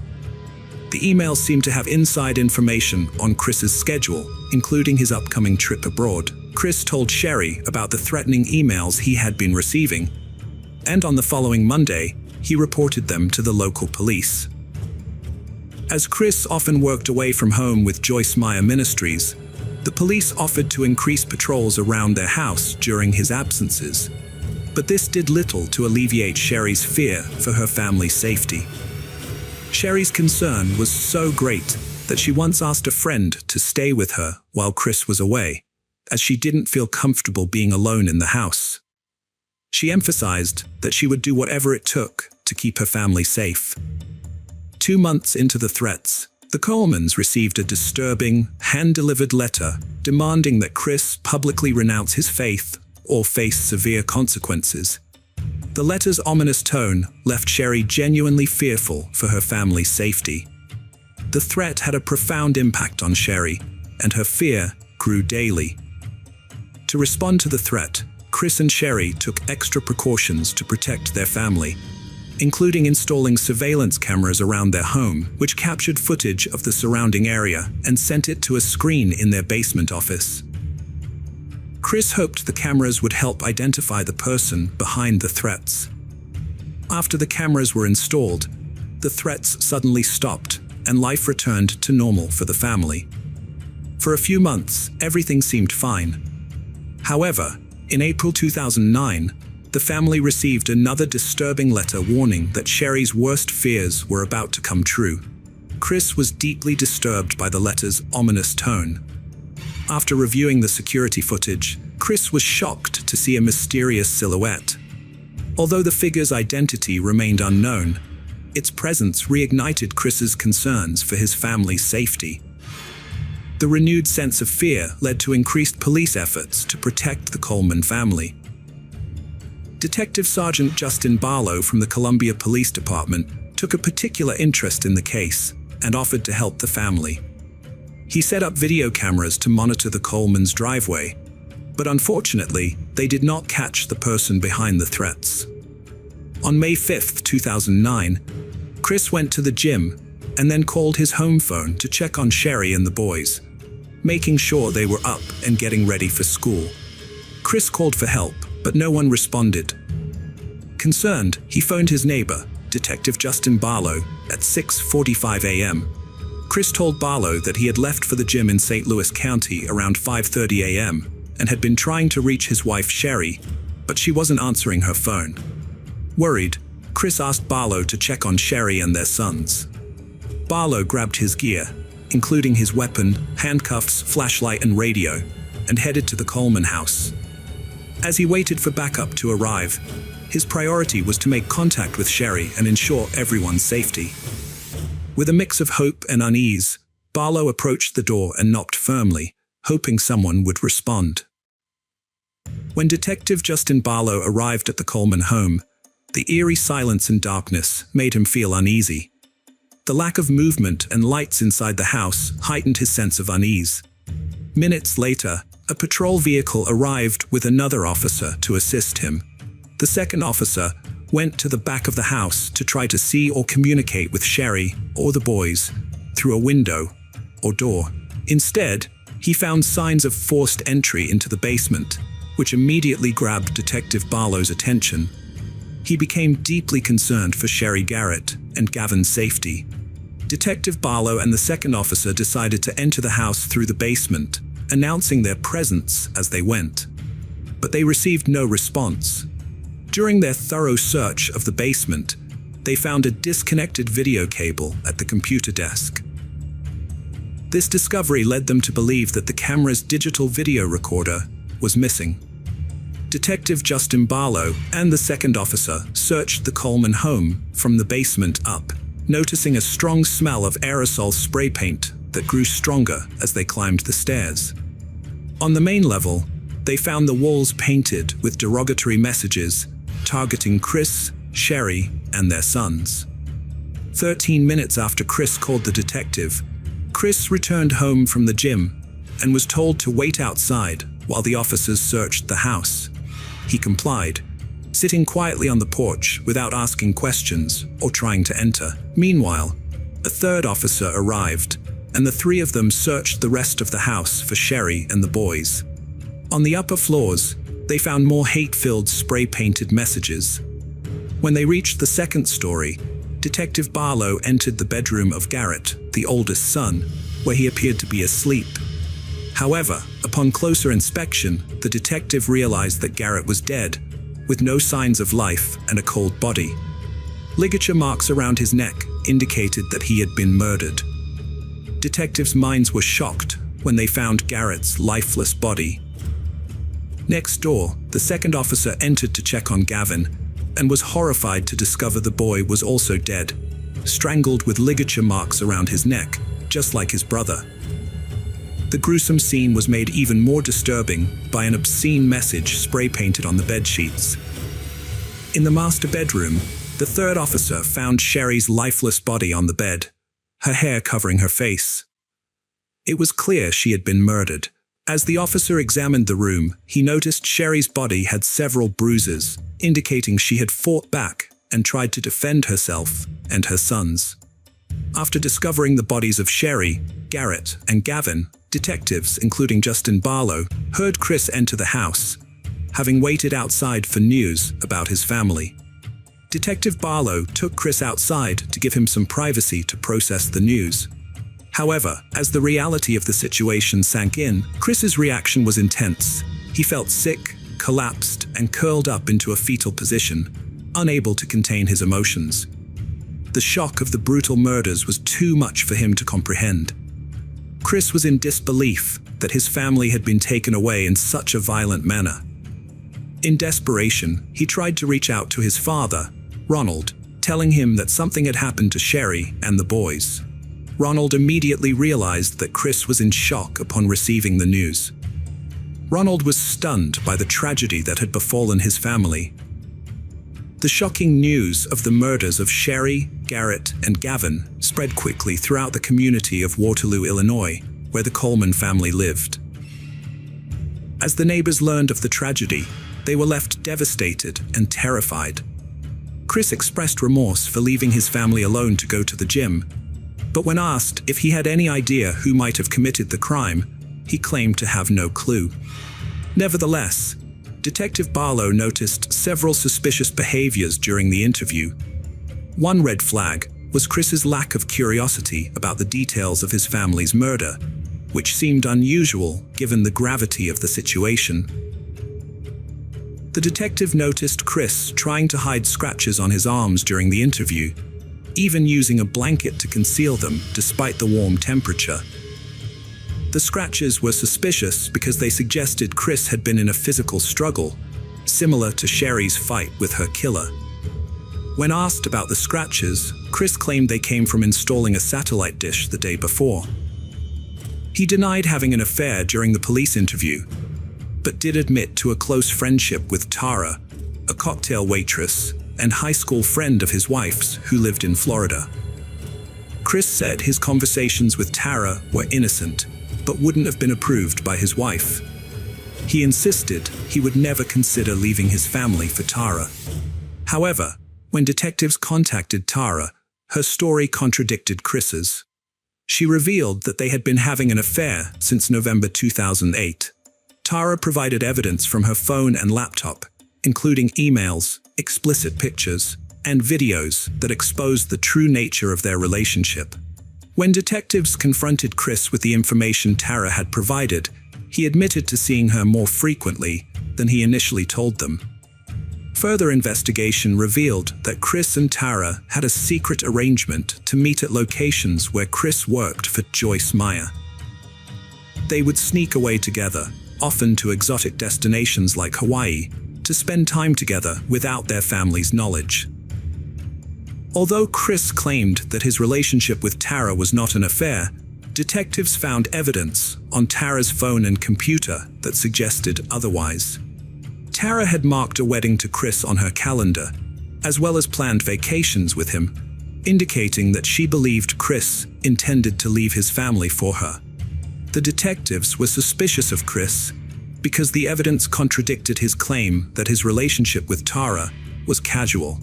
The emails seemed to have inside information on Chris's schedule, including his upcoming trip abroad. Chris told Sherry about the threatening emails he had been receiving, and on the following Monday, he reported them to the local police. As Chris often worked away from home with Joyce Meyer Ministries, the police offered to increase patrols around their house during his absences. But this did little to alleviate Sherry's fear for her family's safety. Sherry's concern was so great that she once asked a friend to stay with her while Chris was away, as she didn't feel comfortable being alone in the house. She emphasized that she would do whatever it took to keep her family safe. 2 months into the threats, the Colemans received a disturbing, hand-delivered letter demanding that Chris publicly renounce his faith or face severe consequences. The letter's ominous tone left Sherry genuinely fearful for her family's safety. The threat had a profound impact on Sherry, and her fear grew daily. To respond to the threat, Chris and Sherry took extra precautions to protect their family, including installing surveillance cameras around their home, which captured footage of the surrounding area and sent it to a screen in their basement office. Chris hoped the cameras would help identify the person behind the threats. After the cameras were installed, the threats suddenly stopped and life returned to normal for the family. For a few months, everything seemed fine. However, in April 2009, the family received another disturbing letter warning that Sherry's worst fears were about to come true. Chris was deeply disturbed by the letter's ominous tone. After reviewing the security footage, Chris was shocked to see a mysterious silhouette. Although the figure's identity remained unknown, its presence reignited Chris's concerns for his family's safety. The renewed sense of fear led to increased police efforts to protect the Coleman family. Detective Sergeant Justin Barlow from the Columbia Police Department took a particular interest in the case and offered to help the family. He set up video cameras to monitor the Coleman's driveway, but unfortunately, they did not catch the person behind the threats. On May 5, 2009, Chris went to the gym and then called his home phone to check on Sherry and the boys, making sure they were up and getting ready for school. Chris called for help, but no one responded. Concerned, he phoned his neighbor, Detective Justin Barlow, at 6:45 a.m. Chris told Barlow that he had left for the gym in St. Louis County around 5:30 a.m. and had been trying to reach his wife Sherry, but she wasn't answering her phone. Worried, Chris asked Barlow to check on Sherry and their sons. Barlow grabbed his gear, including his weapon, handcuffs, flashlight, and radio, and headed to the Coleman house. As he waited for backup to arrive, his priority was to make contact with Sherry and ensure everyone's safety. With a mix of hope and unease, Barlow approached the door and knocked firmly, hoping someone would respond. When Detective Justin Barlow arrived at the Coleman home, the eerie silence and darkness made him feel uneasy. The lack of movement and lights inside the house heightened his sense of unease. Minutes later, a patrol vehicle arrived with another officer to assist him. The second officer went to the back of the house to try to see or communicate with Sherry or the boys through a window or door. Instead, he found signs of forced entry into the basement, which immediately grabbed Detective Barlow's attention. He became deeply concerned for Sherry Garrett and Gavin's safety. Detective Barlow and the second officer decided to enter the house through the basement, announcing their presence as they went. But they received no response. During their thorough search of the basement, they found a disconnected video cable at the computer desk. This discovery led them to believe that the camera's digital video recorder was missing. Detective Justin Barlow and the second officer searched the Coleman home from the basement up, noticing a strong smell of aerosol spray paint that grew stronger as they climbed the stairs. On the main level, they found the walls painted with derogatory messages targeting Chris, Sherry, and their sons. 13 minutes after Chris called the detective, Chris returned home from the gym and was told to wait outside while the officers searched the house. He complied, sitting quietly on the porch without asking questions or trying to enter. Meanwhile, a third officer arrived, and the three of them searched the rest of the house for Sherry and the boys. On the upper floors, they found more hate-filled spray-painted messages. When they reached the second story, Detective Barlow entered the bedroom of Garrett, the oldest son, where he appeared to be asleep. However, upon closer inspection, the detective realized that Garrett was dead, with no signs of life and a cold body. Ligature marks around his neck indicated that he had been murdered. Detectives' minds were shocked when they found Garrett's lifeless body. Next door, the second officer entered to check on Gavin and was horrified to discover the boy was also dead, strangled with ligature marks around his neck, just like his brother. The gruesome scene was made even more disturbing by an obscene message spray-painted on the bedsheets. In the master bedroom, the third officer found Sherry's lifeless body on the bed, her hair covering her face. It was clear she had been murdered. As the officer examined the room, he noticed Sherry's body had several bruises, indicating she had fought back and tried to defend herself and her sons. After discovering the bodies of Sherry, Garrett, and Gavin, detectives, including Justin Barlow, heard Chris enter the house, having waited outside for news about his family. Detective Barlow took Chris outside to give him some privacy to process the news. However, as the reality of the situation sank in, Chris's reaction was intense. He felt sick, collapsed, and curled up into a fetal position, unable to contain his emotions. The shock of the brutal murders was too much for him to comprehend. Chris was in disbelief that his family had been taken away in such a violent manner. In desperation, he tried to reach out to his father, Ronald, telling him that something had happened to Sherry and the boys. Ronald immediately realized that Chris was in shock upon receiving the news. Ronald was stunned by the tragedy that had befallen his family. The shocking news of the murders of Sherry, Garrett, and Gavin spread quickly throughout the community of Waterloo, Illinois, where the Coleman family lived. As the neighbors learned of the tragedy, they were left devastated and terrified. Chris expressed remorse for leaving his family alone to go to the gym, but when asked if he had any idea who might have committed the crime, he claimed to have no clue. Nevertheless, Detective Barlow noticed several suspicious behaviors during the interview. One red flag was Chris's lack of curiosity about the details of his family's murder, which seemed unusual given the gravity of the situation. The detective noticed Chris trying to hide scratches on his arms during the interview, even using a blanket to conceal them despite the warm temperature. The scratches were suspicious because they suggested Chris had been in a physical struggle, similar to Sherry's fight with her killer. When asked about the scratches, Chris claimed they came from installing a satellite dish the day before. He denied having an affair during the police interview, but did admit to a close friendship with Tara, a cocktail waitress and high school friend of his wife's who lived in Florida. Chris said his conversations with Tara were innocent, but wouldn't have been approved by his wife. He insisted he would never consider leaving his family for Tara. However, when detectives contacted Tara, her story contradicted Chris's. She revealed that they had been having an affair since November 2008. Tara provided evidence from her phone and laptop, including emails, explicit pictures, and videos that exposed the true nature of their relationship. When detectives confronted Chris with the information Tara had provided, he admitted to seeing her more frequently than he initially told them. Further investigation revealed that Chris and Tara had a secret arrangement to meet at locations where Chris worked for Joyce Meyer. They would sneak away together, often to exotic destinations like Hawaii, to spend time together without their family's knowledge. Although Chris claimed that his relationship with Tara was not an affair, detectives found evidence on Tara's phone and computer that suggested otherwise. Tara had marked a wedding to Chris on her calendar, as well as planned vacations with him, indicating that she believed Chris intended to leave his family for her. The detectives were suspicious of Chris because the evidence contradicted his claim that his relationship with Tara was casual.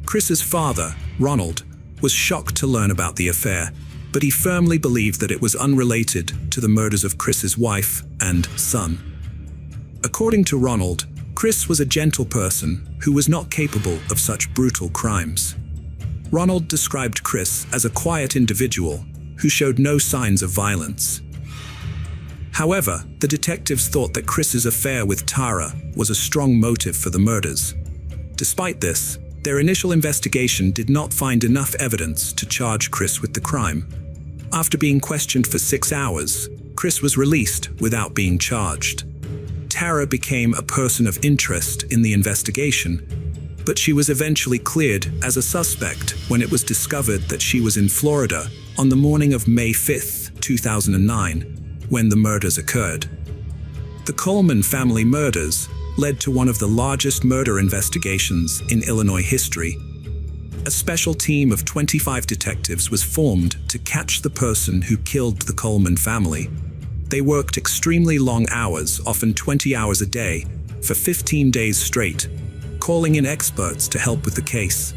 Chris's father, Ronald, was shocked to learn about the affair, but he firmly believed that it was unrelated to the murders of Chris's wife and son. According to Ronald, Chris was a gentle person who was not capable of such brutal crimes. Ronald described Chris as a quiet individual who showed no signs of violence. However, the detectives thought that Chris's affair with Tara was a strong motive for the murders. Despite this, their initial investigation did not find enough evidence to charge Chris with the crime. After being questioned for 6 hours, Chris was released without being charged. Tara became a person of interest in the investigation, but she was eventually cleared as a suspect when it was discovered that she was in Florida on the morning of May 5, 2009, when the murders occurred. The Coleman family murders led to one of the largest murder investigations in Illinois history. A special team of 25 detectives was formed to catch the person who killed the Coleman family. They worked extremely long hours, often 20 hours a day, for 15 days straight, calling in experts to help with the case.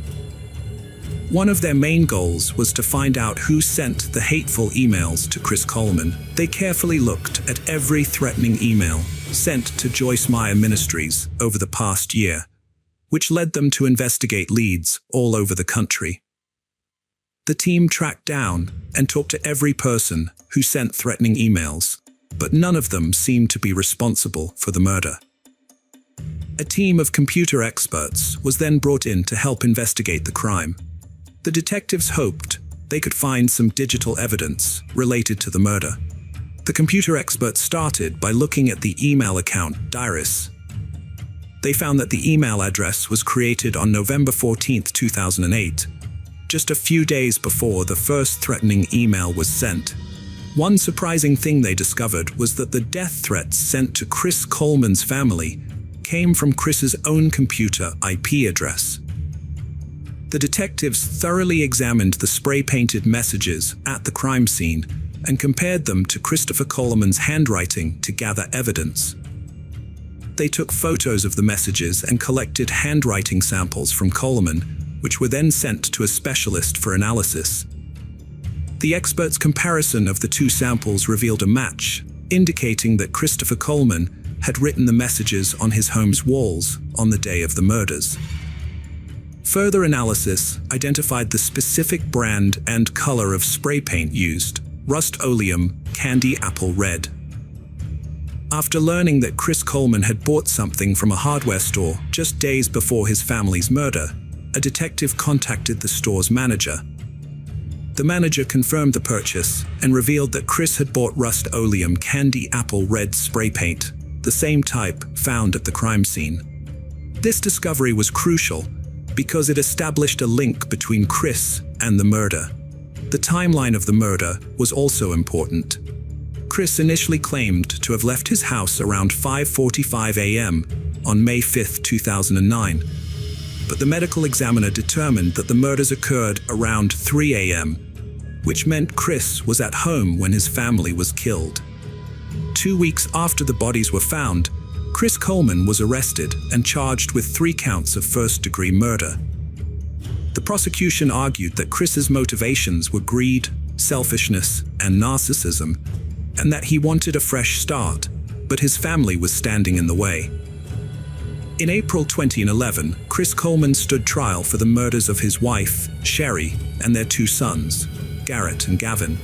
One of their main goals was to find out who sent the hateful emails to Chris Coleman. They carefully looked at every threatening email sent to Joyce Meyer Ministries over the past year, which led them to investigate leads all over the country. The team tracked down and talked to every person who sent threatening emails, but none of them seemed to be responsible for the murder. A team of computer experts was then brought in to help investigate the crime. The detectives hoped they could find some digital evidence related to the murder. The computer experts started by looking at the email account Diris. They found that the email address was created on November 14, 2008, just a few days before the first threatening email was sent. One surprising thing they discovered was that the death threats sent to Chris Coleman's family came from Chris's own computer IP address. The detectives thoroughly examined the spray-painted messages at the crime scene and compared them to Christopher Coleman's handwriting to gather evidence. They took photos of the messages and collected handwriting samples from Coleman, which were then sent to a specialist for analysis. The expert's comparison of the two samples revealed a match, indicating that Christopher Coleman had written the messages on his home's walls on the day of the murders. Further analysis identified the specific brand and color of spray paint used, Rust-Oleum Candy Apple Red. After learning that Chris Coleman had bought something from a hardware store just days before his family's murder, a detective contacted the store's manager. The manager confirmed the purchase and revealed that Chris had bought Rust-Oleum Candy Apple Red spray paint, the same type found at the crime scene. This discovery was crucial because it established a link between Chris and the murder. The timeline of the murder was also important. Chris initially claimed to have left his house around 5:45 a.m. on May 5, 2009, but the medical examiner determined that the murders occurred around 3 a.m., which meant Chris was at home when his family was killed. 2 weeks after the bodies were found, Chris Coleman was arrested and charged with 3 counts of first-degree murder. The prosecution argued that Chris's motivations were greed, selfishness, and narcissism, and that he wanted a fresh start, but his family was standing in the way. In April 2011, Chris Coleman stood trial for the murders of his wife, Sherry, and their 2 sons, Garrett and Gavin.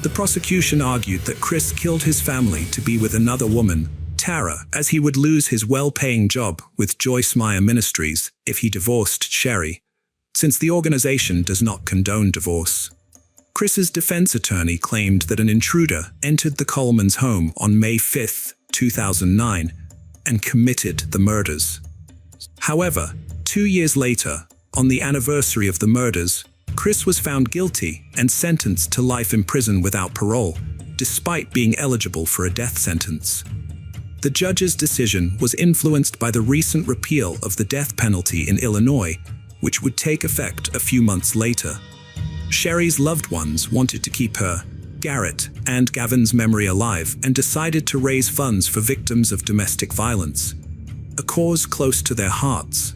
The prosecution argued that Chris killed his family to be with another woman, Tara, as he would lose his well-paying job with Joyce Meyer Ministries if he divorced Sherry, since the organization does not condone divorce. Chris's defense attorney claimed that an intruder entered the Coleman's home on May 5, 2009, and committed the murders. However, 2 years later, on the anniversary of the murders, Chris was found guilty and sentenced to life in prison without parole, despite being eligible for a death sentence. The judge's decision was influenced by the recent repeal of the death penalty in Illinois, which would take effect a few months later. Sherry's loved ones wanted to keep her, Garrett, and Gavin's memory alive and decided to raise funds for victims of domestic violence, a cause close to their hearts.